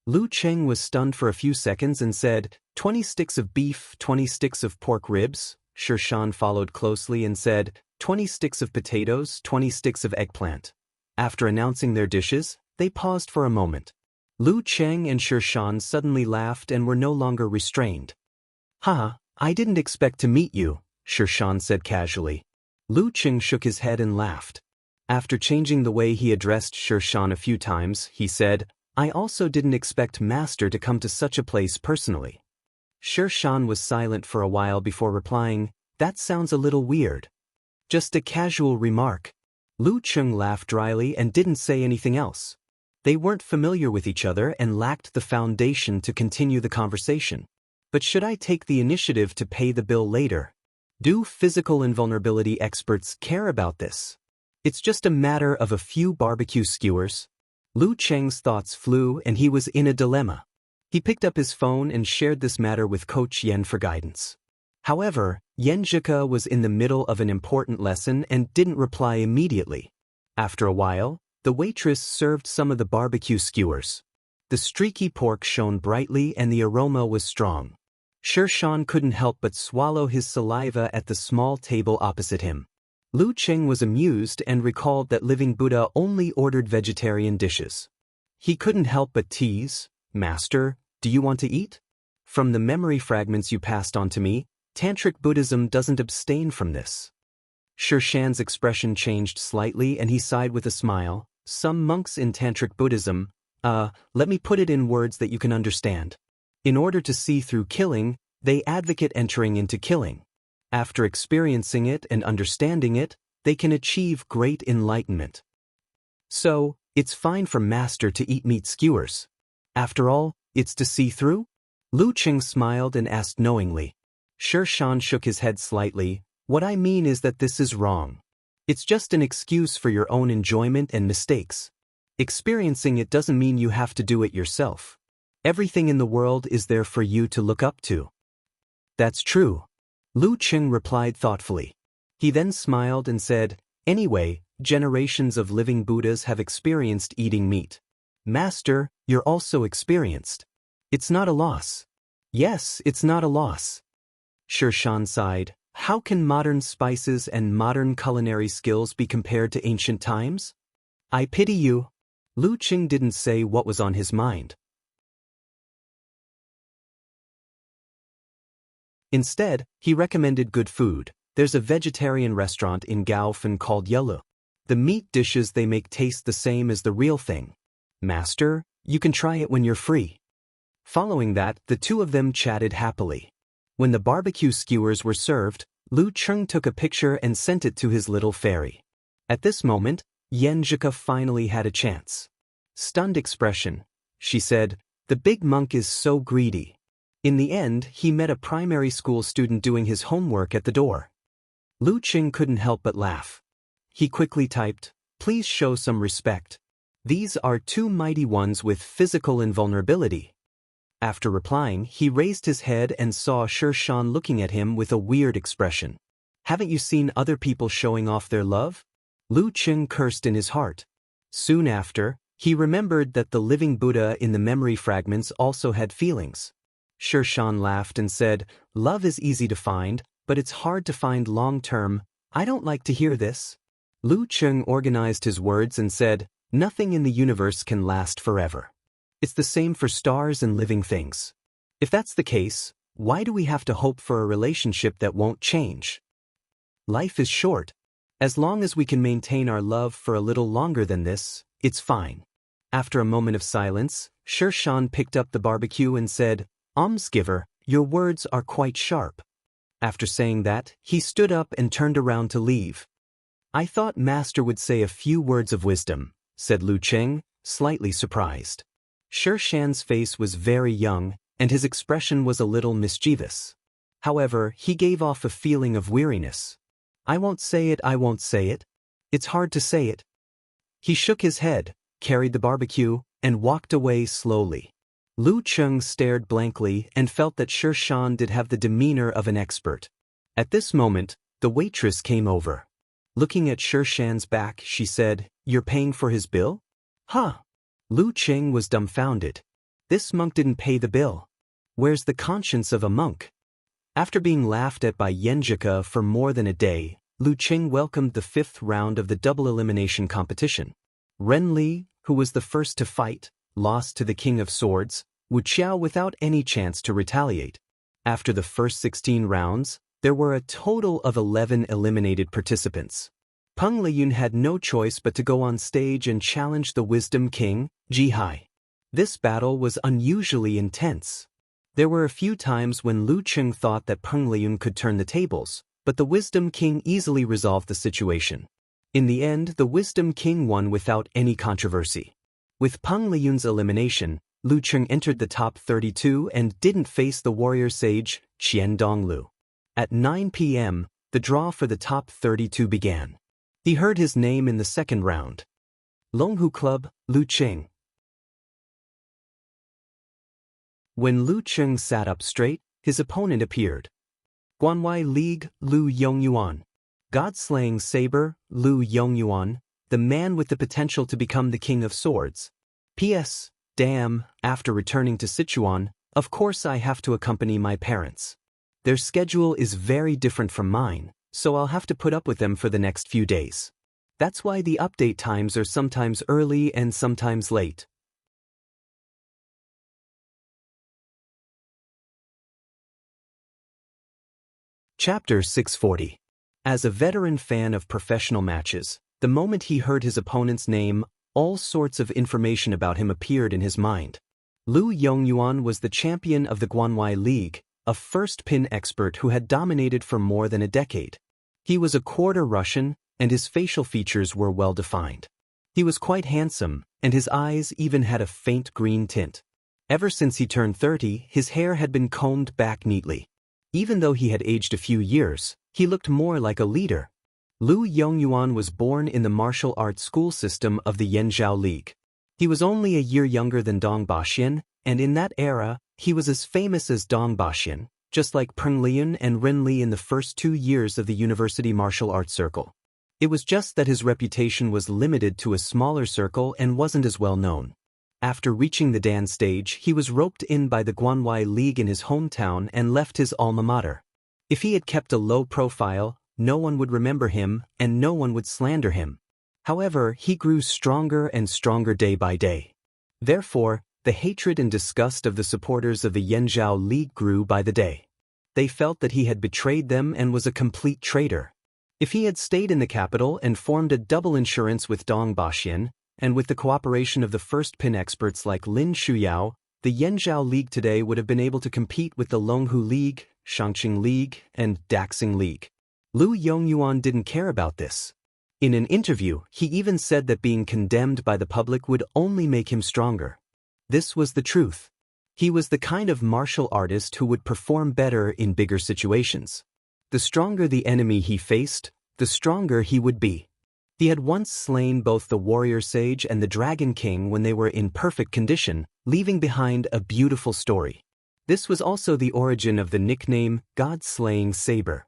Lu Cheng was stunned for a few seconds and said, 20 sticks of beef, 20 sticks of pork ribs. Shi Shan followed closely and said, 20 sticks of potatoes, 20 sticks of eggplant. After announcing their dishes, they paused for a moment. Lu Cheng and Shi Shan suddenly laughed and were no longer restrained. I didn't expect to meet you, Shi Shan said casually. Lu Cheng shook his head and laughed. After changing the way he addressed Shi Shan a few times, he said, I also didn't expect Master to come to such a place personally. Shi Shan was silent for a while before replying, That sounds a little weird. Just a casual remark. Lu Cheng laughed dryly and didn't say anything else. They weren't familiar with each other and lacked the foundation to continue the conversation. But should I take the initiative to pay the bill later? Do physical invulnerability experts care about this? It's just a matter of a few barbecue skewers. Lu Cheng's thoughts flew and he was in a dilemma. He picked up his phone and shared this matter with Coach Yen for guidance. However, Yenjika was in the middle of an important lesson and didn't reply immediately. After a while, the waitress served some of the barbecue skewers. The streaky pork shone brightly and the aroma was strong. Shi Shan couldn't help but swallow his saliva at the small table opposite him. Lu Cheng was amused and recalled that Living Buddha only ordered vegetarian dishes. He couldn't help but tease, Master, do you want to eat? From the memory fragments you passed on to me, Tantric Buddhism doesn't abstain from this. Shan's expression changed slightly and he sighed with a smile. Some monks in Tantric Buddhism, let me put it in words that you can understand. In order to see through killing, they advocate entering into killing. After experiencing it and understanding it, they can achieve great enlightenment. So, it's fine for master to eat meat skewers. After all, it's to see through? Lu Qing smiled and asked knowingly. Shan shook his head slightly. What I mean is that this is wrong. It's just an excuse for your own enjoyment and mistakes. Experiencing it doesn't mean you have to do it yourself. Everything in the world is there for you to look up to. That's true. Lu Qing replied thoughtfully. He then smiled and said, anyway, generations of living Buddhas have experienced eating meat. Master, you're also experienced. It's not a loss. Yes, it's not a loss. Shan sighed. How can modern spices and modern culinary skills be compared to ancient times? I pity you. Lu Qing didn't say what was on his mind. Instead, he recommended good food. There's a vegetarian restaurant in Gaofen called Yelu. The meat dishes they make taste the same as the real thing. Master, you can try it when you're free. Following that, the two of them chatted happily. When the barbecue skewers were served, Lu Qing took a picture and sent it to his little fairy. At this moment, Yenjika finally had a chance. Stunned expression. She said, the big monk is so greedy. In the end, he met a primary school student doing his homework at the door. Lu Qing couldn't help but laugh. He quickly typed, please show some respect. These are two mighty ones with physical invulnerability. After replying, he raised his head and saw Shan looking at him with a weird expression. Haven't you seen other people showing off their love? Lu Qing cursed in his heart. Soon after, he remembered that the living Buddha in the memory fragments also had feelings. Shan laughed and said, love is easy to find, but it's hard to find long-term. I don't like to hear this. Lu Qing organized his words and said, nothing in the universe can last forever. It's the same for stars and living things. If that's the case, why do we have to hope for a relationship that won't change? Life is short. As long as we can maintain our love for a little longer than this, it's fine. After a moment of silence, Shan picked up the barbecue and said, Almsgiver, your words are quite sharp. After saying that, he stood up and turned around to leave. I thought Master would say a few words of wisdom, said Lu Qing, slightly surprised. Shan's face was very young, and his expression was a little mischievous. However, he gave off a feeling of weariness. I won't say it, I won't say it. It's hard to say it. He shook his head, carried the barbecue, and walked away slowly. Lu Qing stared blankly and felt that Shan did have the demeanor of an expert. At this moment, the waitress came over. Looking at Shan's back, she said, You're paying for his bill? Huh? Lu Qing was dumbfounded. This monk didn't pay the bill. Where's the conscience of a monk? After being laughed at by Yenjika for more than a day, Lu Qing welcomed the 5th round of the double elimination competition. Ren Li, who was the first to fight, lost to the King of Swords, Wu Qiao without any chance to retaliate. After the first 16 rounds, there were a total of 11 eliminated participants. Peng Liyun had no choice but to go on stage and challenge the Wisdom King, Ji Hai. This battle was unusually intense. There were a few times when Lu Qing thought that Peng Liyun could turn the tables, but the Wisdom King easily resolved the situation. In the end, the Wisdom King won without any controversy. With Peng Liyun's elimination, Lu Qing entered the top 32 and didn't face the warrior sage, Qian Donglu. At 9 p.m., the draw for the top 32 began. He heard his name in the second round. Longhu Club, Lu Qing. When Lu Qing sat up straight, his opponent appeared. Guanwai League, Lu Yongyuan. God-slaying saber, Lu Yongyuan, the man with the potential to become the King of Swords. P.S. Damn, after returning to Sichuan, of course I have to accompany my parents. Their schedule is very different from mine, so I'll have to put up with them for the next few days. That's why the update times are sometimes early and sometimes late. Chapter 640. As a veteran fan of professional matches, the moment he heard his opponent's name, all sorts of information about him appeared in his mind. Lu Yongyuan was the champion of the Guanwai League, a first-pin expert who had dominated for more than a decade. He was a quarter Russian, and his facial features were well-defined. He was quite handsome, and his eyes even had a faint green tint. Ever since he turned 30, his hair had been combed back neatly. Even though he had aged a few years, he looked more like a leader. Lu Yongyuan was born in the martial arts school system of the Yanzhou League. He was only a year younger than Dong Baxian, and in that era, he was as famous as Dong Baxian, just like Peng Lian and Ren Li in the first 2 years of the university martial arts circle. It was just that his reputation was limited to a smaller circle and wasn't as well known. After reaching the Dan stage, he was roped in by the Guanwai League in his hometown and left his alma mater. If he had kept a low profile, no one would remember him and no one would slander him. However, he grew stronger and stronger day by day. Therefore, the hatred and disgust of the supporters of the Yanzhou League grew by the day. They felt that he had betrayed them and was a complete traitor. If he had stayed in the capital and formed a double insurance with Dong Baxian, and with the cooperation of the first-pin experts like Lin Shuyao, the Yanzhou League today would have been able to compete with the Longhu League, Shangqing League, and Daxing League. Lu Yongyuan didn't care about this. In an interview, he even said that being condemned by the public would only make him stronger. This was the truth. He was the kind of martial artist who would perform better in bigger situations. The stronger the enemy he faced, the stronger he would be. He had once slain both the warrior sage and the dragon king when they were in perfect condition, leaving behind a beautiful story. This was also the origin of the nickname God-slaying saber.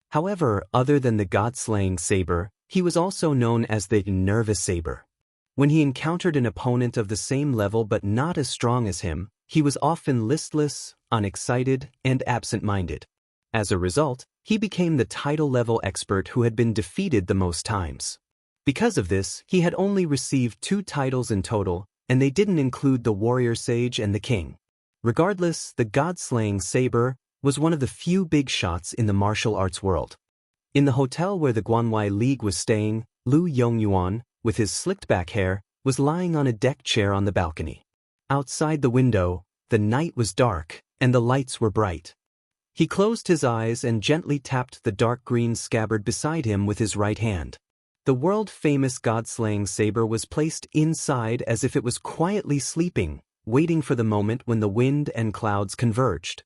However, other than the God-slaying saber, he was also known as the nervous saber. When he encountered an opponent of the same level but not as strong as him, he was often listless, unexcited, and absent-minded. As a result, he became the title-level expert who had been defeated the most times. Because of this, he had only received 2 titles in total, and they didn't include the warrior sage and the king. Regardless, the God-slaying saber was one of the few big shots in the martial arts world. In the hotel where the Guanwai League was staying, Lu Yongyuan, with his slicked-back hair, was lying on a deck chair on the balcony. Outside the window, the night was dark, and the lights were bright. He closed his eyes and gently tapped the dark green scabbard beside him with his right hand. The world-famous God-slaying saber was placed inside as if it was quietly sleeping, waiting for the moment when the wind and clouds converged.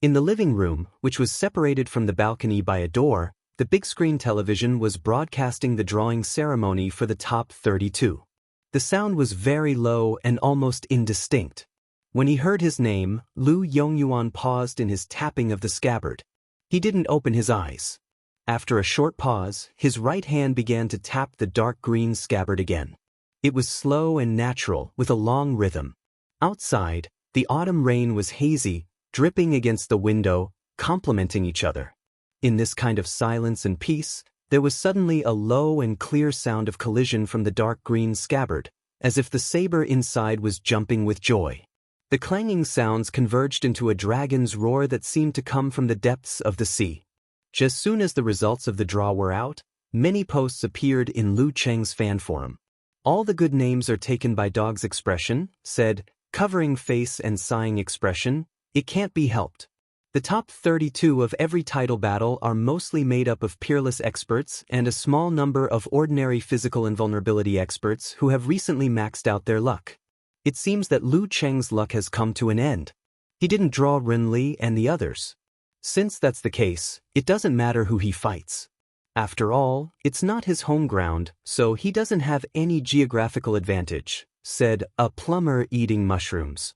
In the living room, which was separated from the balcony by a door, the big-screen television was broadcasting the drawing ceremony for the top 32. The sound was very low and almost indistinct. When he heard his name, Lu Yongyuan paused in his tapping of the scabbard. He didn't open his eyes. After a short pause, his right hand began to tap the dark green scabbard again. It was slow and natural, with a long rhythm. Outside, the autumn rain was hazy, dripping against the window, complementing each other. In this kind of silence and peace, there was suddenly a low and clear sound of collision from the dark green scabbard, as if the saber inside was jumping with joy. The clanging sounds converged into a dragon's roar that seemed to come from the depths of the sea. Just soon as the results of the draw were out, many posts appeared in Lu Cheng's fan forum. All the good names are taken by Dog's expression, said, covering face and sighing expression, it can't be helped. The top 32 of every title battle are mostly made up of peerless experts and a small number of ordinary physical invulnerability experts who have recently maxed out their luck. It seems that Lu Cheng's luck has come to an end. He didn't draw Ren Li and the others. Since that's the case, it doesn't matter who he fights. After all, it's not his home ground, so he doesn't have any geographical advantage, said a plumber eating mushrooms.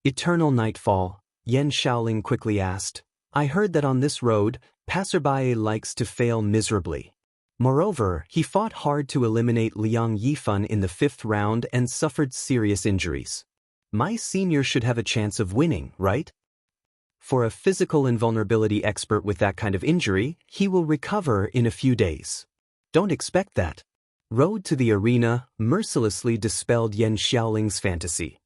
Eternal nightfall, Yan Shaoling quickly asked. I heard that on this road, passerby likes to fail miserably. Moreover, he fought hard to eliminate Liang Yifan in the 5th round and suffered serious injuries. My senior should have a chance of winning, right? For a physical invulnerability expert with that kind of injury, he will recover in a few days. Don't expect that. Road to the arena mercilessly dispelled Yan Xiaoling's fantasy.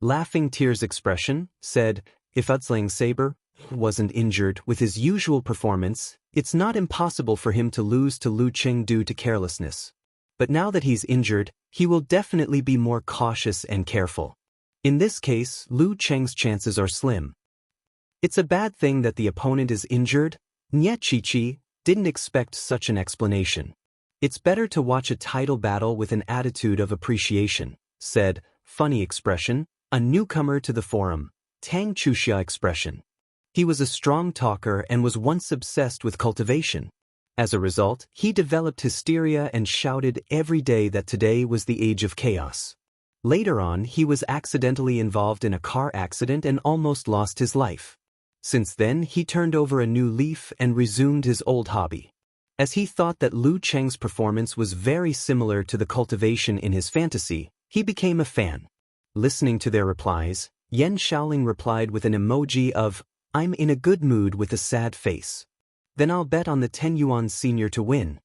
Laughing Tears expression, said, if Udslang Saber, wasn't injured with his usual performance, it's not impossible for him to lose to Lu Cheng due to carelessness. But now that he's injured, he will definitely be more cautious and careful. In this case, Lu Cheng's chances are slim. It's a bad thing that the opponent is injured. Nye Chi didn't expect such an explanation. It's better to watch a title battle with an attitude of appreciation, said, funny expression, a newcomer to the forum, Tang Chuxia expression. He was a strong talker and was once obsessed with cultivation. As a result, he developed hysteria and shouted every day that today was the age of chaos. Later on, he was accidentally involved in a car accident and almost lost his life. Since then, he turned over a new leaf and resumed his old hobby. As he thought that Lu Cheng's performance was very similar to the cultivation in his fantasy, he became a fan. Listening to their replies, Yan Shaoling replied with an emoji of, I'm in a good mood with a sad face. Then I'll bet on the 10 yuan senior to win.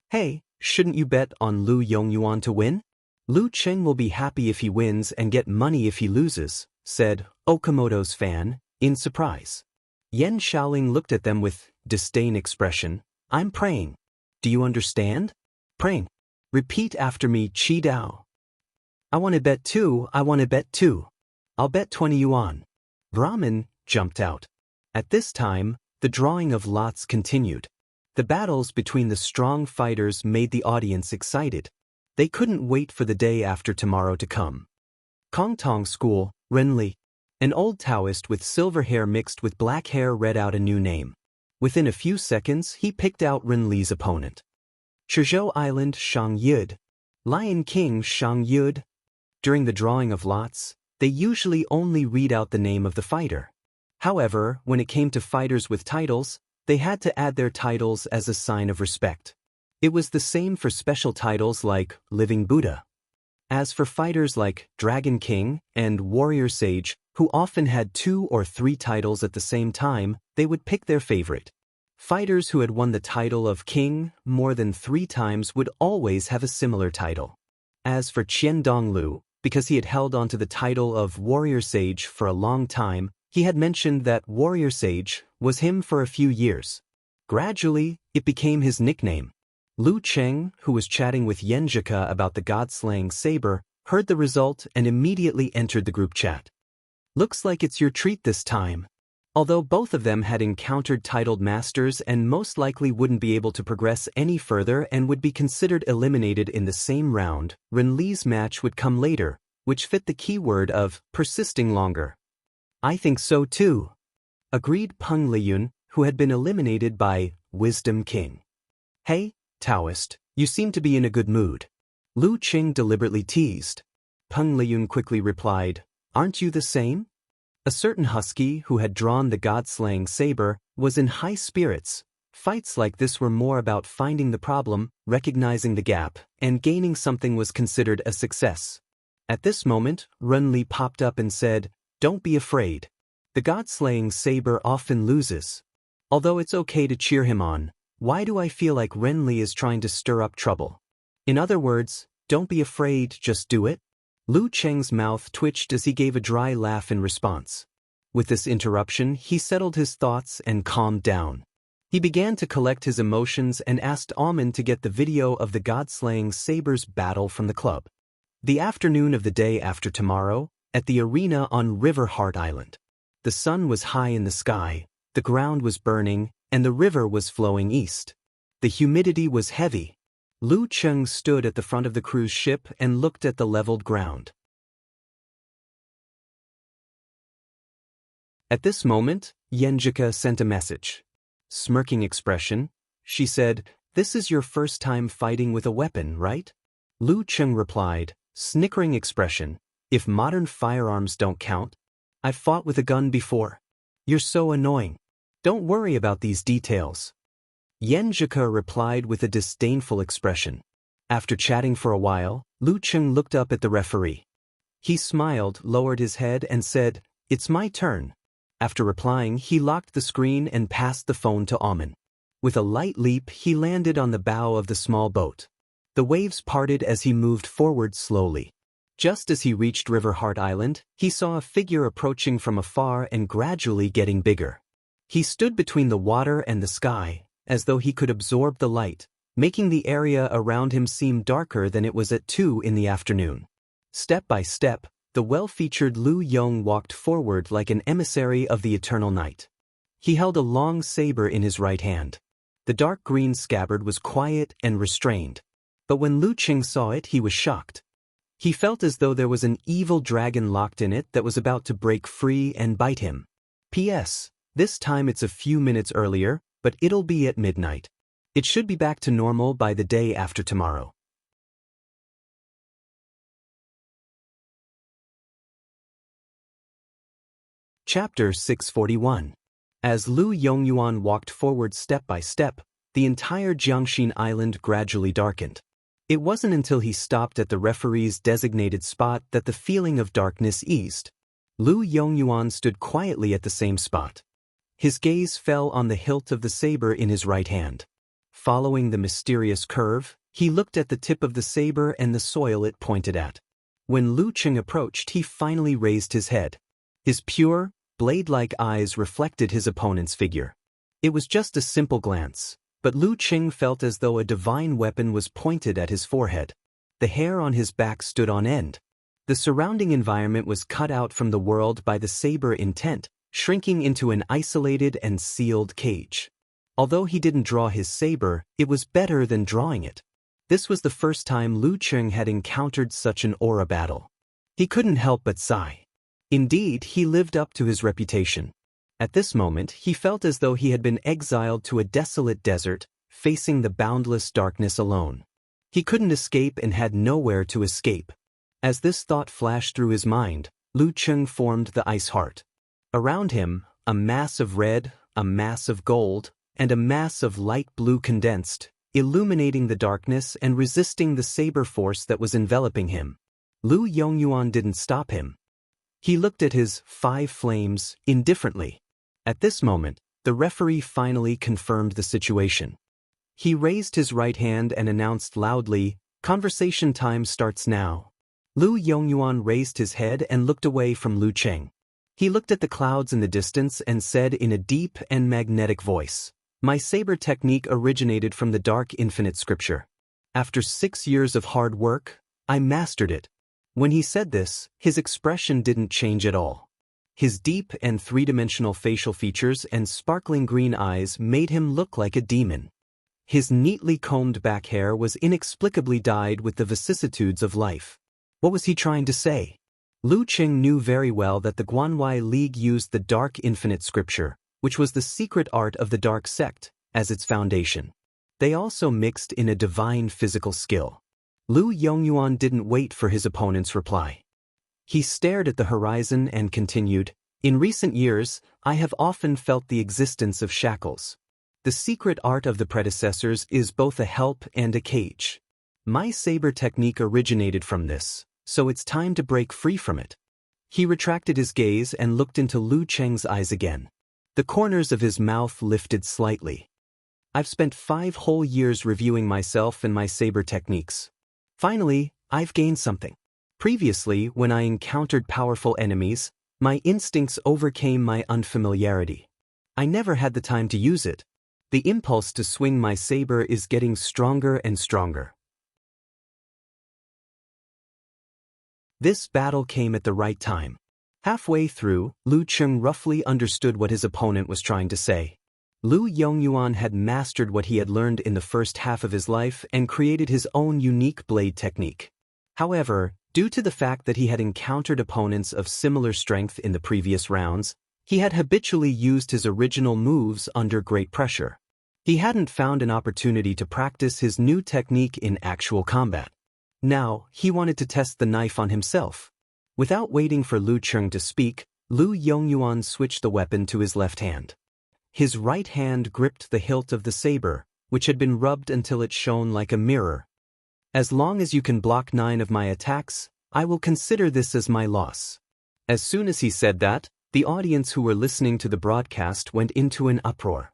Hey, shouldn't you bet on Lu Yongyuan to win? Lu Cheng will be happy if he wins and get money if he loses, said Okamoto's fan, in surprise. Yan Shaoling looked at them with disdain expression. I'm praying. Do you understand? Praying. Repeat after me, Qi Dao. I want to bet too, I want to bet too. I'll bet 20 yuan. Brahmin jumped out. At this time, the drawing of lots continued. The battles between the strong fighters made the audience excited. They couldn't wait for the day after tomorrow to come. Kongtong School, Renli. An old Taoist with silver hair mixed with black hair read out a new name. Within a few seconds, he picked out Renli's opponent. Chizhou Island Shang Yud. Lion King Shang Yud. During the drawing of lots, they usually only read out the name of the fighter. However, when it came to fighters with titles, they had to add their titles as a sign of respect. It was the same for special titles like Living Buddha. As for fighters like Dragon King and Warrior Sage, who often had 2 or 3 titles at the same time, they would pick their favorite. Fighters who had won the title of King more than 3 times would always have a similar title. As for Qian Donglu, because he had held onto the title of Warrior Sage for a long time, he had mentioned that Warrior Sage was him for a few years. Gradually, it became his nickname. Lu Cheng, who was chatting with Yenjika about the god-slaying saber, heard the result and immediately entered the group chat. Looks like it's your treat this time. Although both of them had encountered titled masters and most likely wouldn't be able to progress any further and would be considered eliminated in the same round, Renli's match would come later, which fit the keyword of persisting longer. I think so too, agreed Peng Liyun, who had been eliminated by Wisdom King. Hey, Taoist, you seem to be in a good mood. Lu Cheng deliberately teased. Peng Liyun quickly replied, aren't you the same? A certain husky who had drawn the god-slaying saber was in high spirits. Fights like this were more about finding the problem, recognizing the gap, and gaining something was considered a success. At this moment, Renli popped up and said, don't be afraid. The god-slaying saber often loses. Although it's okay to cheer him on, why do I feel like Renli is trying to stir up trouble? In other words, don't be afraid, just do it. Lu Cheng's mouth twitched as he gave a dry laugh in response. With this interruption, he settled his thoughts and calmed down. He began to collect his emotions and asked Amen to get the video of the god-slaying saber's battle from the club. The afternoon of the day after tomorrow, at the arena on River Heart Island. The sun was high in the sky, the ground was burning, and the river was flowing east. The humidity was heavy. Lu Cheng stood at the front of the cruise ship and looked at the leveled ground. At this moment, Yenjika sent a message. Smirking expression, she said, this is your first time fighting with a weapon, right? Lu Cheng replied, snickering expression, if modern firearms don't count. I've fought with a gun before. You're so annoying. Don't worry about these details. Yenjika replied with a disdainful expression. After chatting for a while, Lu Cheng looked up at the referee. He smiled, lowered his head and said, it's my turn. After replying, he locked the screen and passed the phone to Amen. With a light leap, he landed on the bow of the small boat. The waves parted as he moved forward slowly. Just as he reached River Heart Island, he saw a figure approaching from afar and gradually getting bigger. He stood between the water and the sky, as though he could absorb the light, making the area around him seem darker than it was at 2 in the afternoon. Step by step, the well-featured Lu Yong walked forward like an emissary of the eternal night. He held a long saber in his right hand. The dark green scabbard was quiet and restrained. But when Lu Qing saw it, he was shocked. He felt as though there was an evil dragon locked in it that was about to break free and bite him. P.S. This time it's a few minutes earlier, but it'll be at midnight. It should be back to normal by the day after tomorrow. Chapter 641. As Lu Yongyuan walked forward step by step, the entire Jiangxin Island gradually darkened. It wasn't until he stopped at the referee's designated spot that the feeling of darkness eased. Lu Yongyuan stood quietly at the same spot. His gaze fell on the hilt of the saber in his right hand. Following the mysterious curve, he looked at the tip of the saber and the soil it pointed at. When Lu Qing approached, he finally raised his head. His pure, blade-like eyes reflected his opponent's figure. It was just a simple glance, but Lu Qing felt as though a divine weapon was pointed at his forehead. The hair on his back stood on end. The surrounding environment was cut out from the world by the saber intent, shrinking into an isolated and sealed cage. Although he didn't draw his saber, it was better than drawing it. This was the first time Lu Qing had encountered such an aura battle. He couldn't help but sigh. Indeed, he lived up to his reputation. At this moment, he felt as though he had been exiled to a desolate desert, facing the boundless darkness alone. He couldn't escape and had nowhere to escape. As this thought flashed through his mind, Lu Qing formed the ice heart. Around him, a mass of red, a mass of gold, and a mass of light blue condensed, illuminating the darkness and resisting the saber force that was enveloping him. Lu Yongyuan didn't stop him. He looked at his 5 flames indifferently. At this moment, the referee finally confirmed the situation. He raised his right hand and announced loudly, "Conversation time starts now." Lu Yongyuan raised his head and looked away from Lu Qing. He looked at the clouds in the distance and said in a deep and magnetic voice, "My saber technique originated from the dark infinite scripture. After 6 years of hard work, I mastered it." When he said this, his expression didn't change at all. His deep and three-dimensional facial features and sparkling green eyes made him look like a demon. His neatly combed back hair was inexplicably dyed with the vicissitudes of life. What was he trying to say? Lu Qing knew very well that the Guanwei League used the dark infinite scripture, which was the secret art of the dark sect, as its foundation. They also mixed in a divine physical skill. Lu Yongyuan didn't wait for his opponent's reply. He stared at the horizon and continued, "In recent years, I have often felt the existence of shackles. The secret art of the predecessors is both a help and a cage. My saber technique originated from this, so it's time to break free from it." He retracted his gaze and looked into Lu Qing's eyes again. The corners of his mouth lifted slightly. "I've spent 5 whole years reviewing myself and my saber techniques. Finally, I've gained something. Previously, when I encountered powerful enemies, my instincts overcame my unfamiliarity. I never had the time to use it. The impulse to swing my saber is getting stronger and stronger." This battle came at the right time. Halfway through, Lu Qing roughly understood what his opponent was trying to say. Lu Yongyuan had mastered what he had learned in the first half of his life and created his own unique blade technique. However, due to the fact that he had encountered opponents of similar strength in the previous rounds, he had habitually used his original moves under great pressure. He hadn't found an opportunity to practice his new technique in actual combat. Now, he wanted to test the knife on himself. Without waiting for Lu Qing to speak, Lu Yongyuan switched the weapon to his left hand. His right hand gripped the hilt of the saber, which had been rubbed until it shone like a mirror. "As long as you can block 9 of my attacks, I will consider this as my loss." As soon as he said that, the audience who were listening to the broadcast went into an uproar.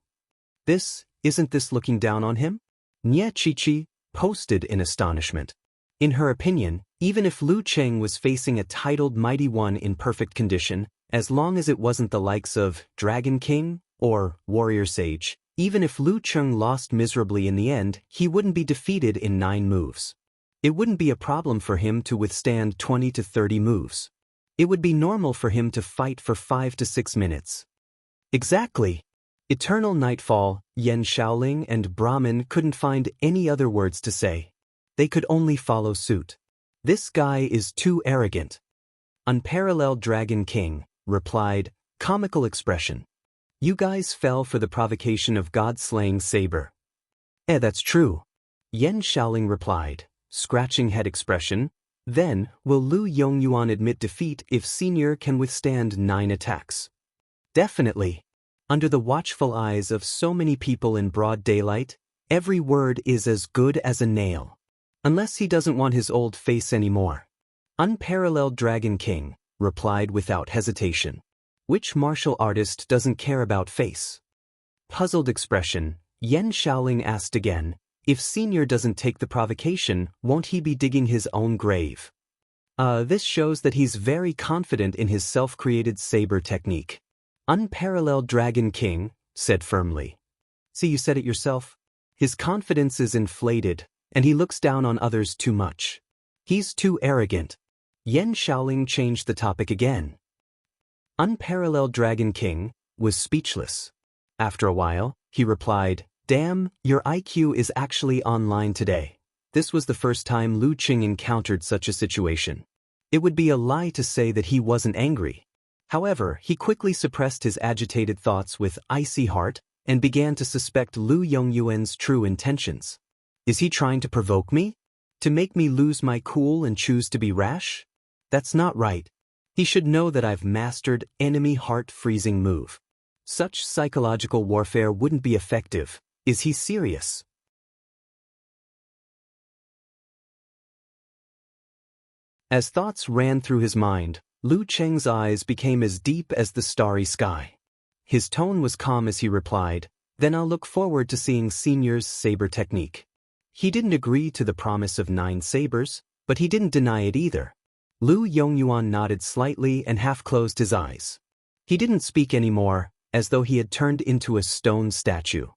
Isn't this looking down on him?" Nye Chichi posted in astonishment. In her opinion, Even if Lu Cheng was facing a titled Mighty One in perfect condition, as long as it wasn't the likes of Dragon King or Warrior Sage, even if Lu Cheng lost miserably in the end, he wouldn't be defeated in 9 moves. It wouldn't be a problem for him to withstand 20 to 30 moves. It would be normal for him to fight for 5 to 6 minutes. Exactly. Eternal Nightfall, Yan Shaoling and Brahmin couldn't find any other words to say. They could only follow suit. This guy is too arrogant. Unparalleled Dragon King replied, comical expression. You guys fell for the provocation of God-slaying saber. That's true. Yan Shaoling replied, scratching head expression. Then, will Lu Yongyuan admit defeat if Senior can withstand 9 attacks? Definitely. Under the watchful eyes of so many people in broad daylight, every word is as good as a nail. Unless he doesn't want his old face anymore. Unparalleled Dragon King replied without hesitation. Which martial artist doesn't care about face? Puzzled expression, Yan Shaoling asked again, if Senior doesn't take the provocation, won't he be digging his own grave? This shows that he's very confident in his self-created saber technique. Unparalleled Dragon King said firmly. See, you said it yourself. His confidence is inflated, and he looks down on others too much. He's too arrogant. Yan Shaoling changed the topic again. Unparalleled Dragon King was speechless. After a while, he replied, damn, your IQ is actually online today. This was the first time Lu Cheng encountered such a situation. It would be a lie to say that he wasn't angry. However, he quickly suppressed his agitated thoughts with icy heart and began to suspect Lu Yongyuan's true intentions. Is he trying to provoke me? To make me lose my cool and choose to be rash? That's not right. He should know that I've mastered enemy heart-freezing move. Such psychological warfare wouldn't be effective. Is he serious? As thoughts ran through his mind, Lu Cheng's eyes became as deep as the starry sky. His tone was calm as he replied, then I'll look forward to seeing Senior's saber technique. He didn't agree to the promise of 9 sabers, but he didn't deny it either. Lu Yongyuan nodded slightly and half-closed his eyes. He didn't speak anymore, as though he had turned into a stone statue.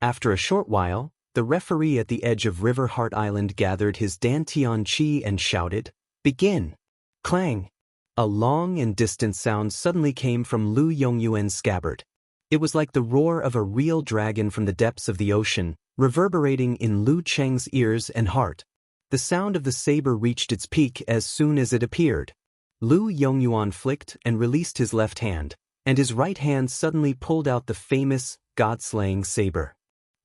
After a short while, the referee at the edge of River Heart Island gathered his Dantian Qi and shouted, begin! Clang! A long and distant sound suddenly came from Lu Yongyuan's scabbard. It was like the roar of a real dragon from the depths of the ocean, reverberating in Lu Cheng's ears and heart. The sound of the saber reached its peak as soon as it appeared. Lu Yongyuan flicked and released his left hand, and his right hand suddenly pulled out the famous, God-slaying saber.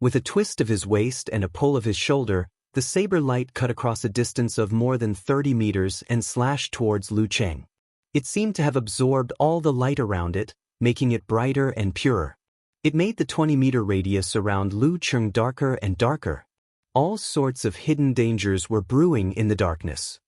With a twist of his waist and a pull of his shoulder, the saber light cut across a distance of more than 30 meters and slashed towards Lu Cheng. It seemed to have absorbed all the light around it, making it brighter and purer. It made the 20-meter radius around Lu Cheng darker and darker. All sorts of hidden dangers were brewing in the darkness.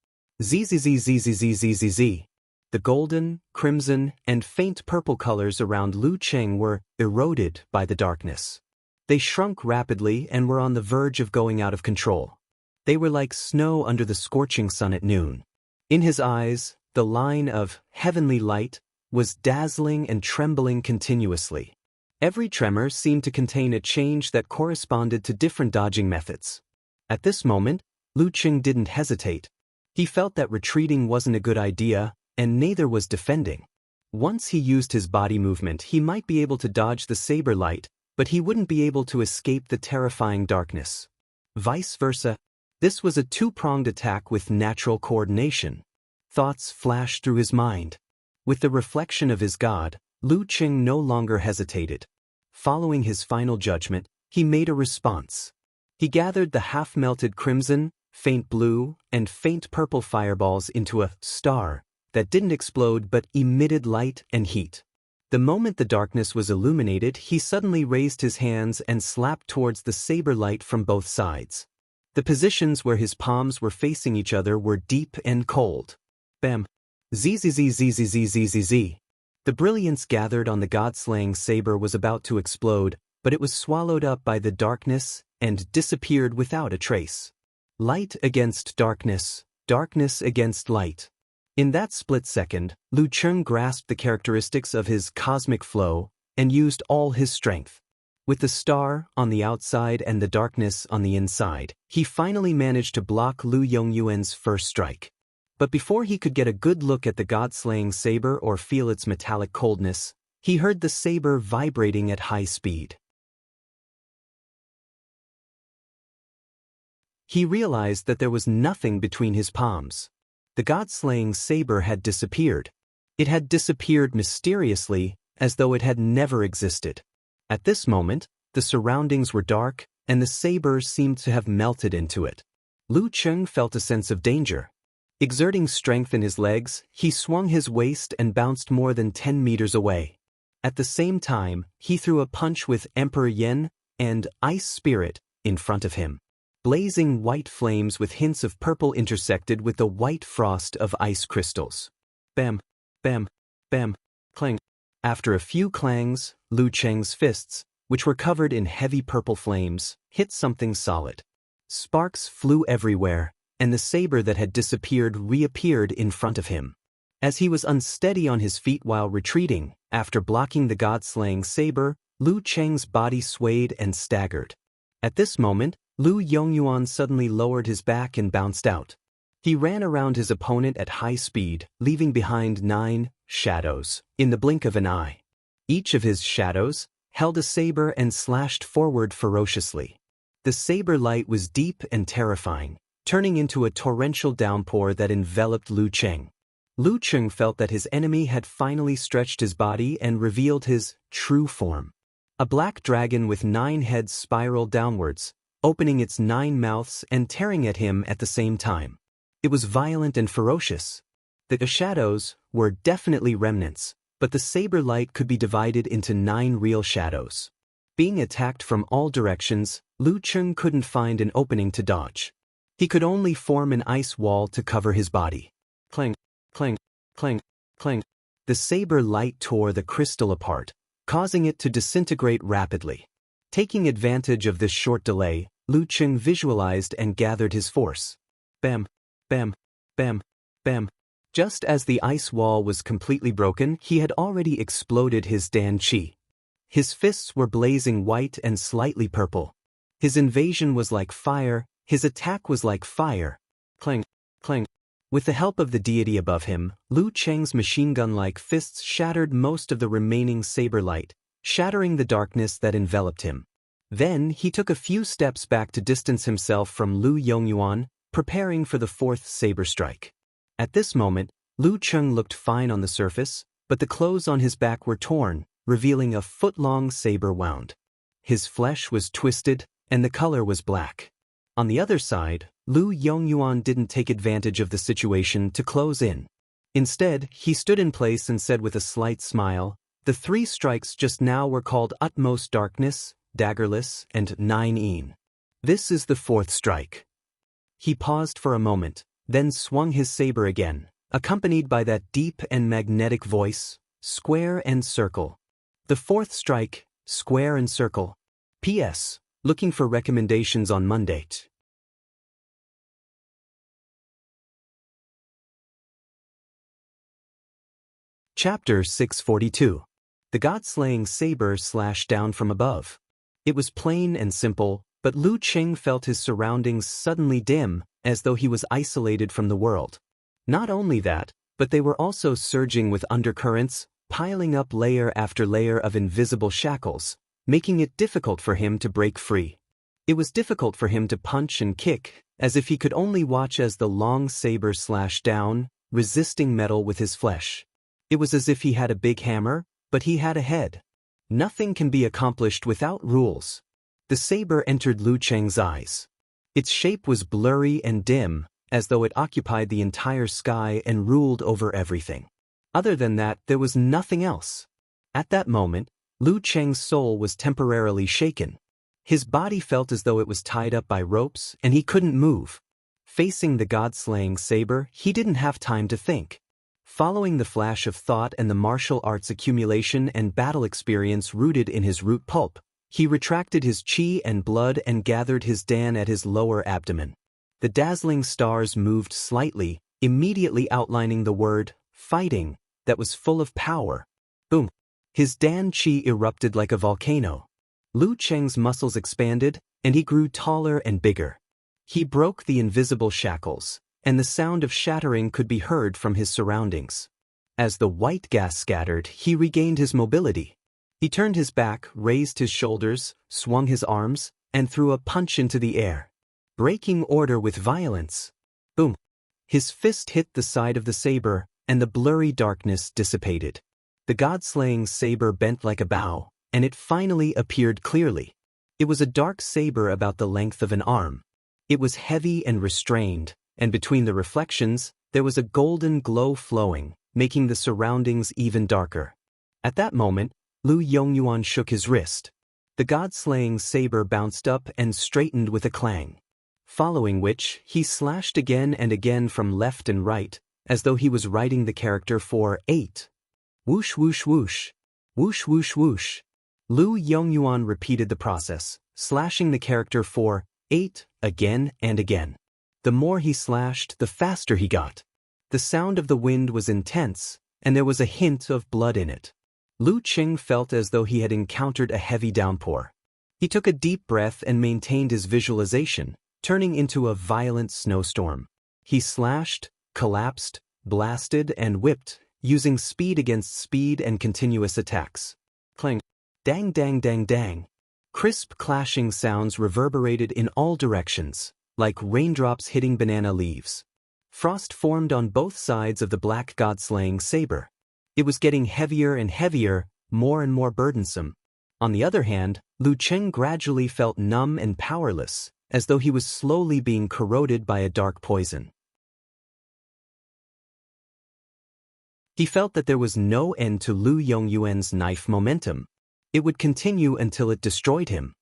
Zzzzzzzzzzzzz. The golden, crimson, and faint purple colors around Lu Cheng were eroded by the darkness. They shrunk rapidly and were on the verge of going out of control. They were like snow under the scorching sun at noon. In his eyes, the line of heavenly light was dazzling and trembling continuously. Every tremor seemed to contain a change that corresponded to different dodging methods. At this moment, Lu Cheng didn't hesitate. He felt that retreating wasn't a good idea, and neither was defending. Once he used his body movement, he might be able to dodge the saber light, but he wouldn't be able to escape the terrifying darkness. Vice versa, this was a two-pronged attack with natural coordination. Thoughts flashed through his mind. With the reflection of his god, Lu Cheng no longer hesitated. Following his final judgment, he made a response. He gathered the half-melted crimson, faint blue, and faint purple fireballs into a star that didn't explode but emitted light and heat. The moment the darkness was illuminated, he suddenly raised his hands and slapped towards the saber light from both sides. The positions where his palms were facing each other were deep and cold. Bam! Zzzzzzzzzzzzz. The brilliance gathered on the god-slaying saber was about to explode, but it was swallowed up by the darkness and disappeared without a trace. Light against darkness, darkness against light. In that split second, Lu Cheng grasped the characteristics of his cosmic flow and used all his strength. With the star on the outside and the darkness on the inside, he finally managed to block Lu Yongyuan's first strike. But before he could get a good look at the god-slaying saber or feel its metallic coldness, he heard the saber vibrating at high speed. He realized that there was nothing between his palms. The god-slaying saber had disappeared. It had disappeared mysteriously, as though it had never existed. At this moment, the surroundings were dark, and the saber seemed to have melted into it. Lu Cheng felt a sense of danger. Exerting strength in his legs, he swung his waist and bounced more than 10 meters away. At the same time, he threw a punch with Emperor Yen and Ice Spirit in front of him. Blazing white flames with hints of purple intersected with the white frost of ice crystals. Bam, bam, bam, clang. After a few clangs, Lu Cheng's fists, which were covered in heavy purple flames, hit something solid. Sparks flew everywhere, and the saber that had disappeared reappeared in front of him. As he was unsteady on his feet while retreating, after blocking the god-slaying saber, Lu Cheng's body swayed and staggered. At this moment, Lu Yongyuan suddenly lowered his back and bounced out. He ran around his opponent at high speed, leaving behind 9 shadows in the blink of an eye. Each of his shadows held a saber and slashed forward ferociously. The saber light was deep and terrifying, turning into a torrential downpour that enveloped Lu Cheng. Lu Cheng felt that his enemy had finally stretched his body and revealed his true form. A black dragon with 9 heads spiraled downwards, opening its 9 mouths and tearing at him at the same time. It was violent and ferocious. The shadows were definitely remnants, but the saber light could be divided into 9 real shadows. Being attacked from all directions, Lu Cheng couldn't find an opening to dodge. He could only form an ice wall to cover his body. Clang, clang, clang, clang. The saber light tore the crystal apart, causing it to disintegrate rapidly. Taking advantage of this short delay, Lu Cheng visualized and gathered his force. Bam, bam, bam, bam. Just as the ice wall was completely broken, he had already exploded his Dan Qi. His fists were blazing white and slightly purple. His invasion was like fire, his attack was like fire. Clang, clang. With the help of the deity above him, Lu Cheng's machine gun-like fists shattered most of the remaining saber light, shattering the darkness that enveloped him. Then he took a few steps back to distance himself from Lu Yongyuan, preparing for the 4th saber strike. At this moment, Lu Cheng looked fine on the surface, but the clothes on his back were torn, revealing a foot-long saber wound. His flesh was twisted, and the color was black. On the other side, Lu Yongyuan didn't take advantage of the situation to close in. Instead, he stood in place and said with a slight smile, "The 3 strikes just now were called Utmost Darkness, Daggerless, and 9-een. This is the 4th strike." He paused for a moment, then swung his saber again, accompanied by that deep and magnetic voice, "Square and circle." The 4th strike, square and circle. P.S. Looking for recommendations on Monday. Chapter 642. The god-slaying saber slashed down from above. It was plain and simple, but Lu Cheng felt his surroundings suddenly dim, as though he was isolated from the world. Not only that, but they were also surging with undercurrents, piling up layer after layer of invisible shackles, making it difficult for him to break free. It was difficult for him to punch and kick, as if he could only watch as the long saber slashed down, resisting metal with his flesh. It was as if he had a big hammer, but he had a head. Nothing can be accomplished without rules. The saber entered Lu Cheng's eyes. Its shape was blurry and dim, as though it occupied the entire sky and ruled over everything. Other than that, there was nothing else. At that moment, Lu Cheng's soul was temporarily shaken. His body felt as though it was tied up by ropes, and he couldn't move. Facing the god-slaying saber, he didn't have time to think. Following the flash of thought and the martial arts accumulation and battle experience rooted in his root pulp, he retracted his qi and blood and gathered his dan at his lower abdomen. The dazzling stars moved slightly, immediately outlining the word, fighting, that was full of power. Boom! His Dan Qi erupted like a volcano. Lu Cheng's muscles expanded, and he grew taller and bigger. He broke the invisible shackles, and the sound of shattering could be heard from his surroundings. As the white gas scattered, he regained his mobility. He turned his back, raised his shoulders, swung his arms, and threw a punch into the air, breaking order with violence. Boom! His fist hit the side of the saber, and the blurry darkness dissipated. The god-slaying saber bent like a bow, and it finally appeared clearly. It was a dark saber about the length of an arm. It was heavy and restrained, and between the reflections, there was a golden glow flowing, making the surroundings even darker. At that moment, Lu Yongyuan shook his wrist. The god-slaying saber bounced up and straightened with a clang, following which he slashed again and again from left and right, as though he was writing the character for 8. Whoosh whoosh whoosh. Whoosh whoosh whoosh. Lu Yongyuan repeated the process, slashing the character for 8 again and again. The more he slashed, the faster he got. The sound of the wind was intense, and there was a hint of blood in it. Lu Qing felt as though he had encountered a heavy downpour. He took a deep breath and maintained his visualization, turning into a violent snowstorm. He slashed, collapsed, blasted, and whipped, using speed against speed and continuous attacks. Clang! Dang dang dang dang. Crisp clashing sounds reverberated in all directions, like raindrops hitting banana leaves. Frost formed on both sides of the black god-slaying saber. It was getting heavier and heavier, more and more burdensome. On the other hand, Lu Cheng gradually felt numb and powerless, as though he was slowly being corroded by a dark poison. He felt that there was no end to Lu Yongyuan's knife momentum. It would continue until it destroyed him.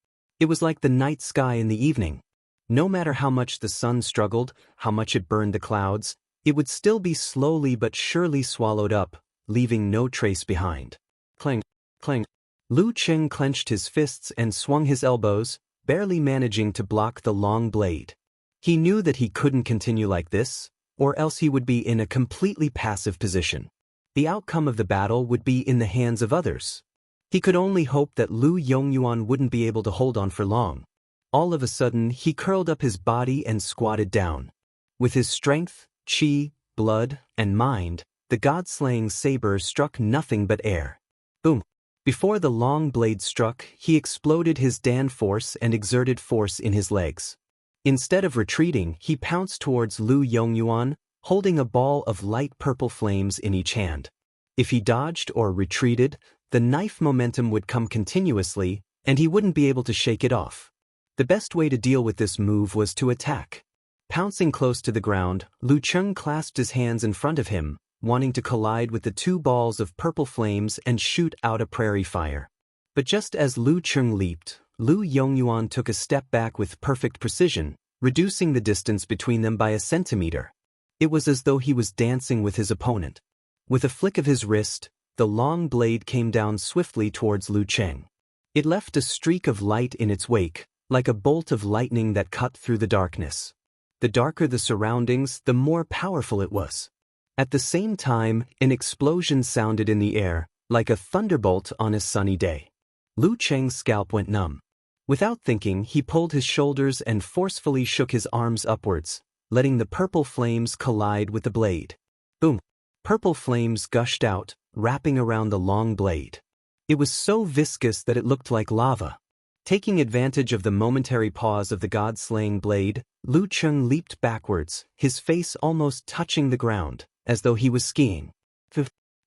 It was like the night sky in the evening. No matter how much the sun struggled, how much it burned the clouds, it would still be slowly but surely swallowed up, leaving no trace behind. Clang, clang. Lu Cheng clenched his fists and swung his elbows, barely managing to block the long blade. He knew that he couldn't continue like this, or else he would be in a completely passive position. The outcome of the battle would be in the hands of others. He could only hope that Lu Yongyuan wouldn't be able to hold on for long. All of a sudden, he curled up his body and squatted down. With his strength, qi, blood, and mind, the god-slaying saber struck nothing but air. Boom! Before the long blade struck, he exploded his Dan force and exerted force in his legs. Instead of retreating, he pounced towards Lu Yongyuan, holding a ball of light purple flames in each hand. If he dodged or retreated, the knife momentum would come continuously, and he wouldn't be able to shake it off. The best way to deal with this move was to attack. Pouncing close to the ground, Lu Cheng clasped his hands in front of him, wanting to collide with the two balls of purple flames and shoot out a prairie fire. But just as Lu Cheng leaped, Lu Yongyuan took a step back with perfect precision, reducing the distance between them by a centimeter. It was as though he was dancing with his opponent. With a flick of his wrist, the long blade came down swiftly towards Lu Cheng. It left a streak of light in its wake, like a bolt of lightning that cut through the darkness. The darker the surroundings, the more powerful it was. At the same time, an explosion sounded in the air, like a thunderbolt on a sunny day. Lu Cheng's scalp went numb. Without thinking, he pulled his shoulders and forcefully shook his arms upwards, letting the purple flames collide with the blade. Boom! Purple flames gushed out, wrapping around the long blade. It was so viscous that it looked like lava. Taking advantage of the momentary pause of the god-slaying blade, Lu Cheng leaped backwards, his face almost touching the ground, as though he was skiing.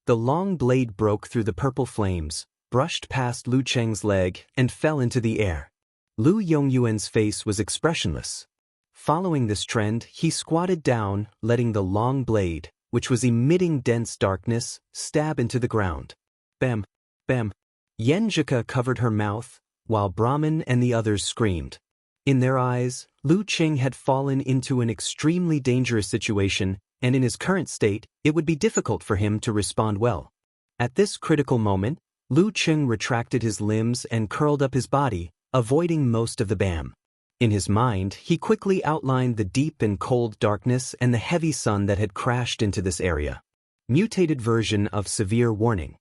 The long blade broke through the purple flames, brushed past Lu Cheng's leg, and fell into the air. Lu Yongyuan's face was expressionless. Following this trend, he squatted down, letting the long blade, which was emitting dense darkness, stab into the ground. Bam! Bam! Yenjika covered her mouth, while Brahmin and the others screamed. In their eyes, Lu Cheng had fallen into an extremely dangerous situation, and in his current state, it would be difficult for him to respond well. At this critical moment, Lu Cheng retracted his limbs and curled up his body, avoiding most of the bam. In his mind, he quickly outlined the deep and cold darkness and the heavy sun that had crashed into this area. Mutated version of severe warning.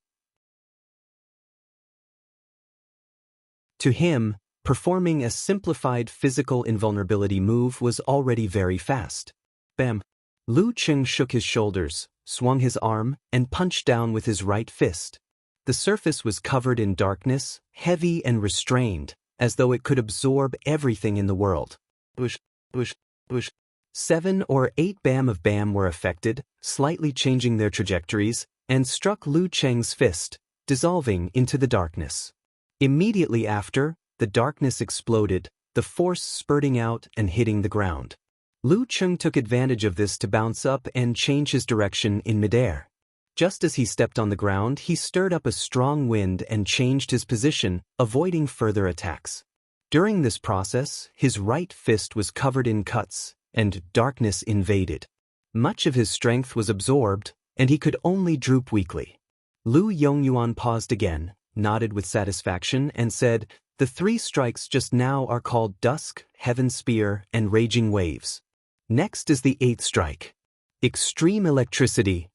To him, performing a simplified physical invulnerability move was already very fast. Bam! Lu Cheng shook his shoulders, swung his arm, and punched down with his right fist. The surface was covered in darkness, heavy and restrained, as though it could absorb everything in the world. Bush, bush, bush. 7 or 8 bam of bam were affected, slightly changing their trajectories, and struck Lu Cheng's fist, dissolving into the darkness. Immediately after, the darkness exploded, the force spurting out and hitting the ground. Lu Cheng took advantage of this to bounce up and change his direction in midair. Just as he stepped on the ground, he stirred up a strong wind and changed his position, avoiding further attacks. During this process, his right fist was covered in cuts, and darkness invaded. Much of his strength was absorbed, and he could only droop weakly. Lu Yongyuan paused again, nodded with satisfaction, and said, "The 3 strikes just now are called Dusk, Heaven Spear, and Raging Waves. Next is the 8th strike. Extreme Electricity."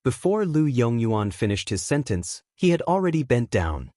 Before Lu Yongyuan finished his sentence, he had already bent down.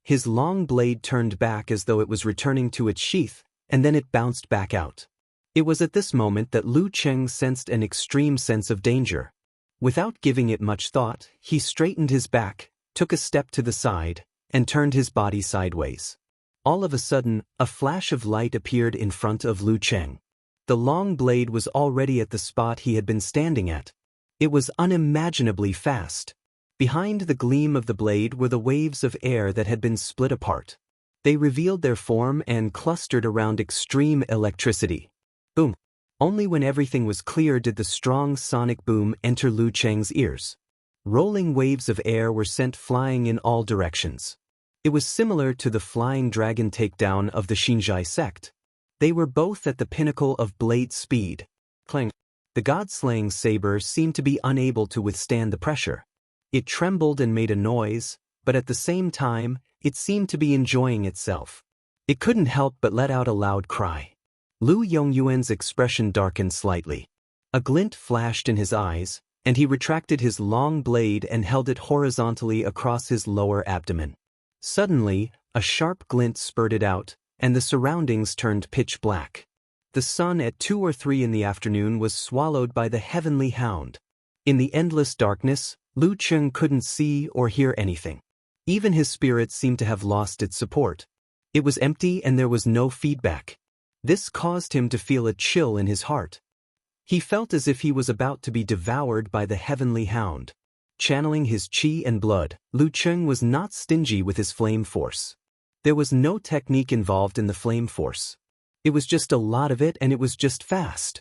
His long blade turned back as though it was returning to its sheath, and then it bounced back out. It was at this moment that Lu Cheng sensed an extreme sense of danger. Without giving it much thought, he straightened his back, took a step to the side, and turned his body sideways. All of a sudden, a flash of light appeared in front of Lu Cheng. The long blade was already at the spot he had been standing at. It was unimaginably fast. Behind the gleam of the blade were the waves of air that had been split apart. They revealed their form and clustered around extreme electricity. Boom! Only when everything was clear did the strong sonic boom enter Lu Cheng's ears. Rolling waves of air were sent flying in all directions. It was similar to the flying dragon takedown of the Xinzhai sect. They were both at the pinnacle of blade speed. Clang! The god-slaying saber seemed to be unable to withstand the pressure. It trembled and made a noise, but at the same time, it seemed to be enjoying itself. It couldn't help but let out a loud cry. Lu Yongyuan's expression darkened slightly. A glint flashed in his eyes, and he retracted his long blade and held it horizontally across his lower abdomen. Suddenly, a sharp glint spurted out, and the surroundings turned pitch black. The sun at 2 or 3 in the afternoon was swallowed by the heavenly hound. In the endless darkness, Lu Cheng couldn't see or hear anything. Even his spirit seemed to have lost its support. It was empty and there was no feedback. This caused him to feel a chill in his heart. He felt as if he was about to be devoured by the heavenly hound. Channeling his qi and blood, Lu Cheng was not stingy with his flame force. There was no technique involved in the flame force. It was just a lot of it, and it was just fast.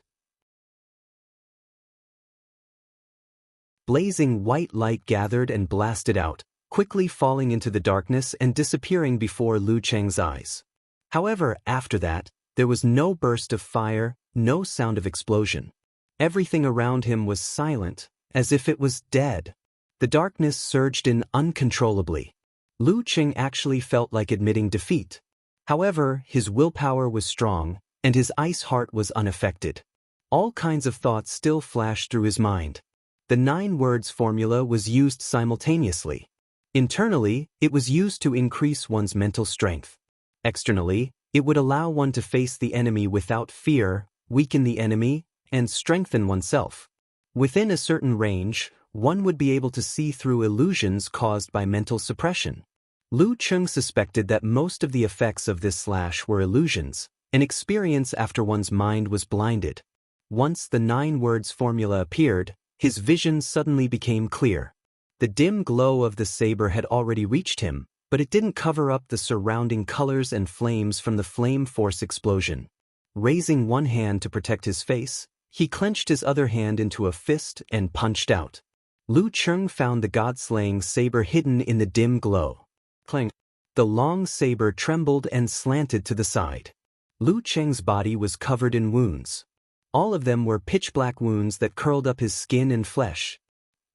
Blazing white light gathered and blasted out, quickly falling into the darkness and disappearing before Lu Cheng's eyes. However, after that, there was no burst of fire, no sound of explosion. Everything around him was silent, as if it was dead. The darkness surged in uncontrollably. Lu Cheng actually felt like admitting defeat. However, his willpower was strong, and his ice heart was unaffected. All kinds of thoughts still flashed through his mind. The 9 words formula was used simultaneously. Internally, it was used to increase one's mental strength. Externally, it would allow one to face the enemy without fear, weaken the enemy, and strengthen oneself. Within a certain range, one would be able to see through illusions caused by mental suppression. Lu Cheng suspected that most of the effects of this slash were illusions, an experience after one's mind was blinded. Once the 9 words formula appeared, his vision suddenly became clear. The dim glow of the saber had already reached him, but it didn't cover up the surrounding colors and flames from the flame force explosion. Raising one hand to protect his face, he clenched his other hand into a fist and punched out. Lu Cheng found the god-slaying saber hidden in the dim glow. Clang! The long saber trembled and slanted to the side. Lu Cheng's body was covered in wounds. All of them were pitch-black wounds that curled up his skin and flesh.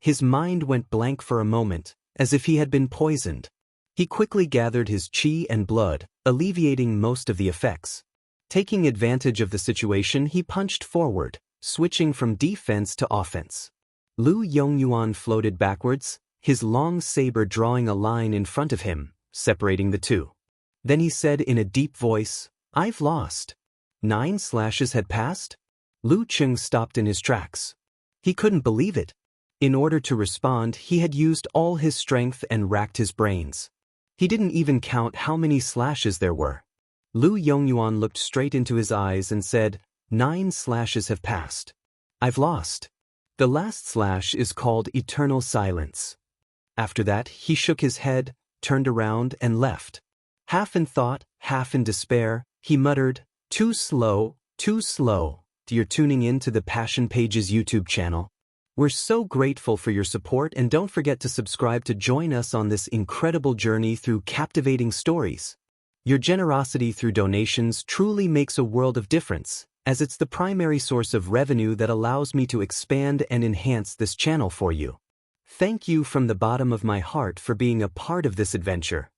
His mind went blank for a moment, as if he had been poisoned. He quickly gathered his qi and blood, alleviating most of the effects. Taking advantage of the situation, he punched forward, switching from defense to offense. Lu Yongyuan floated backwards, his long saber drawing a line in front of him, separating the two. Then he said in a deep voice, "I've lost." 9 slashes had passed? Lu Cheng stopped in his tracks. He couldn't believe it. In order to respond, he had used all his strength and racked his brains. He didn't even count how many slashes there were. Lu Yongyuan looked straight into his eyes and said, 9 slashes have passed. I've lost. The last slash is called Eternal Silence. After that, he shook his head, turned around, and left. Half in thought, half in despair, he muttered, "Too slow, too slow." You're tuning in to the Passion Pages YouTube channel. We're so grateful for your support, and don't forget to subscribe to join us on this incredible journey through captivating stories. Your generosity through donations truly makes a world of difference, as it's the primary source of revenue that allows me to expand and enhance this channel for you. Thank you from the bottom of my heart for being a part of this adventure.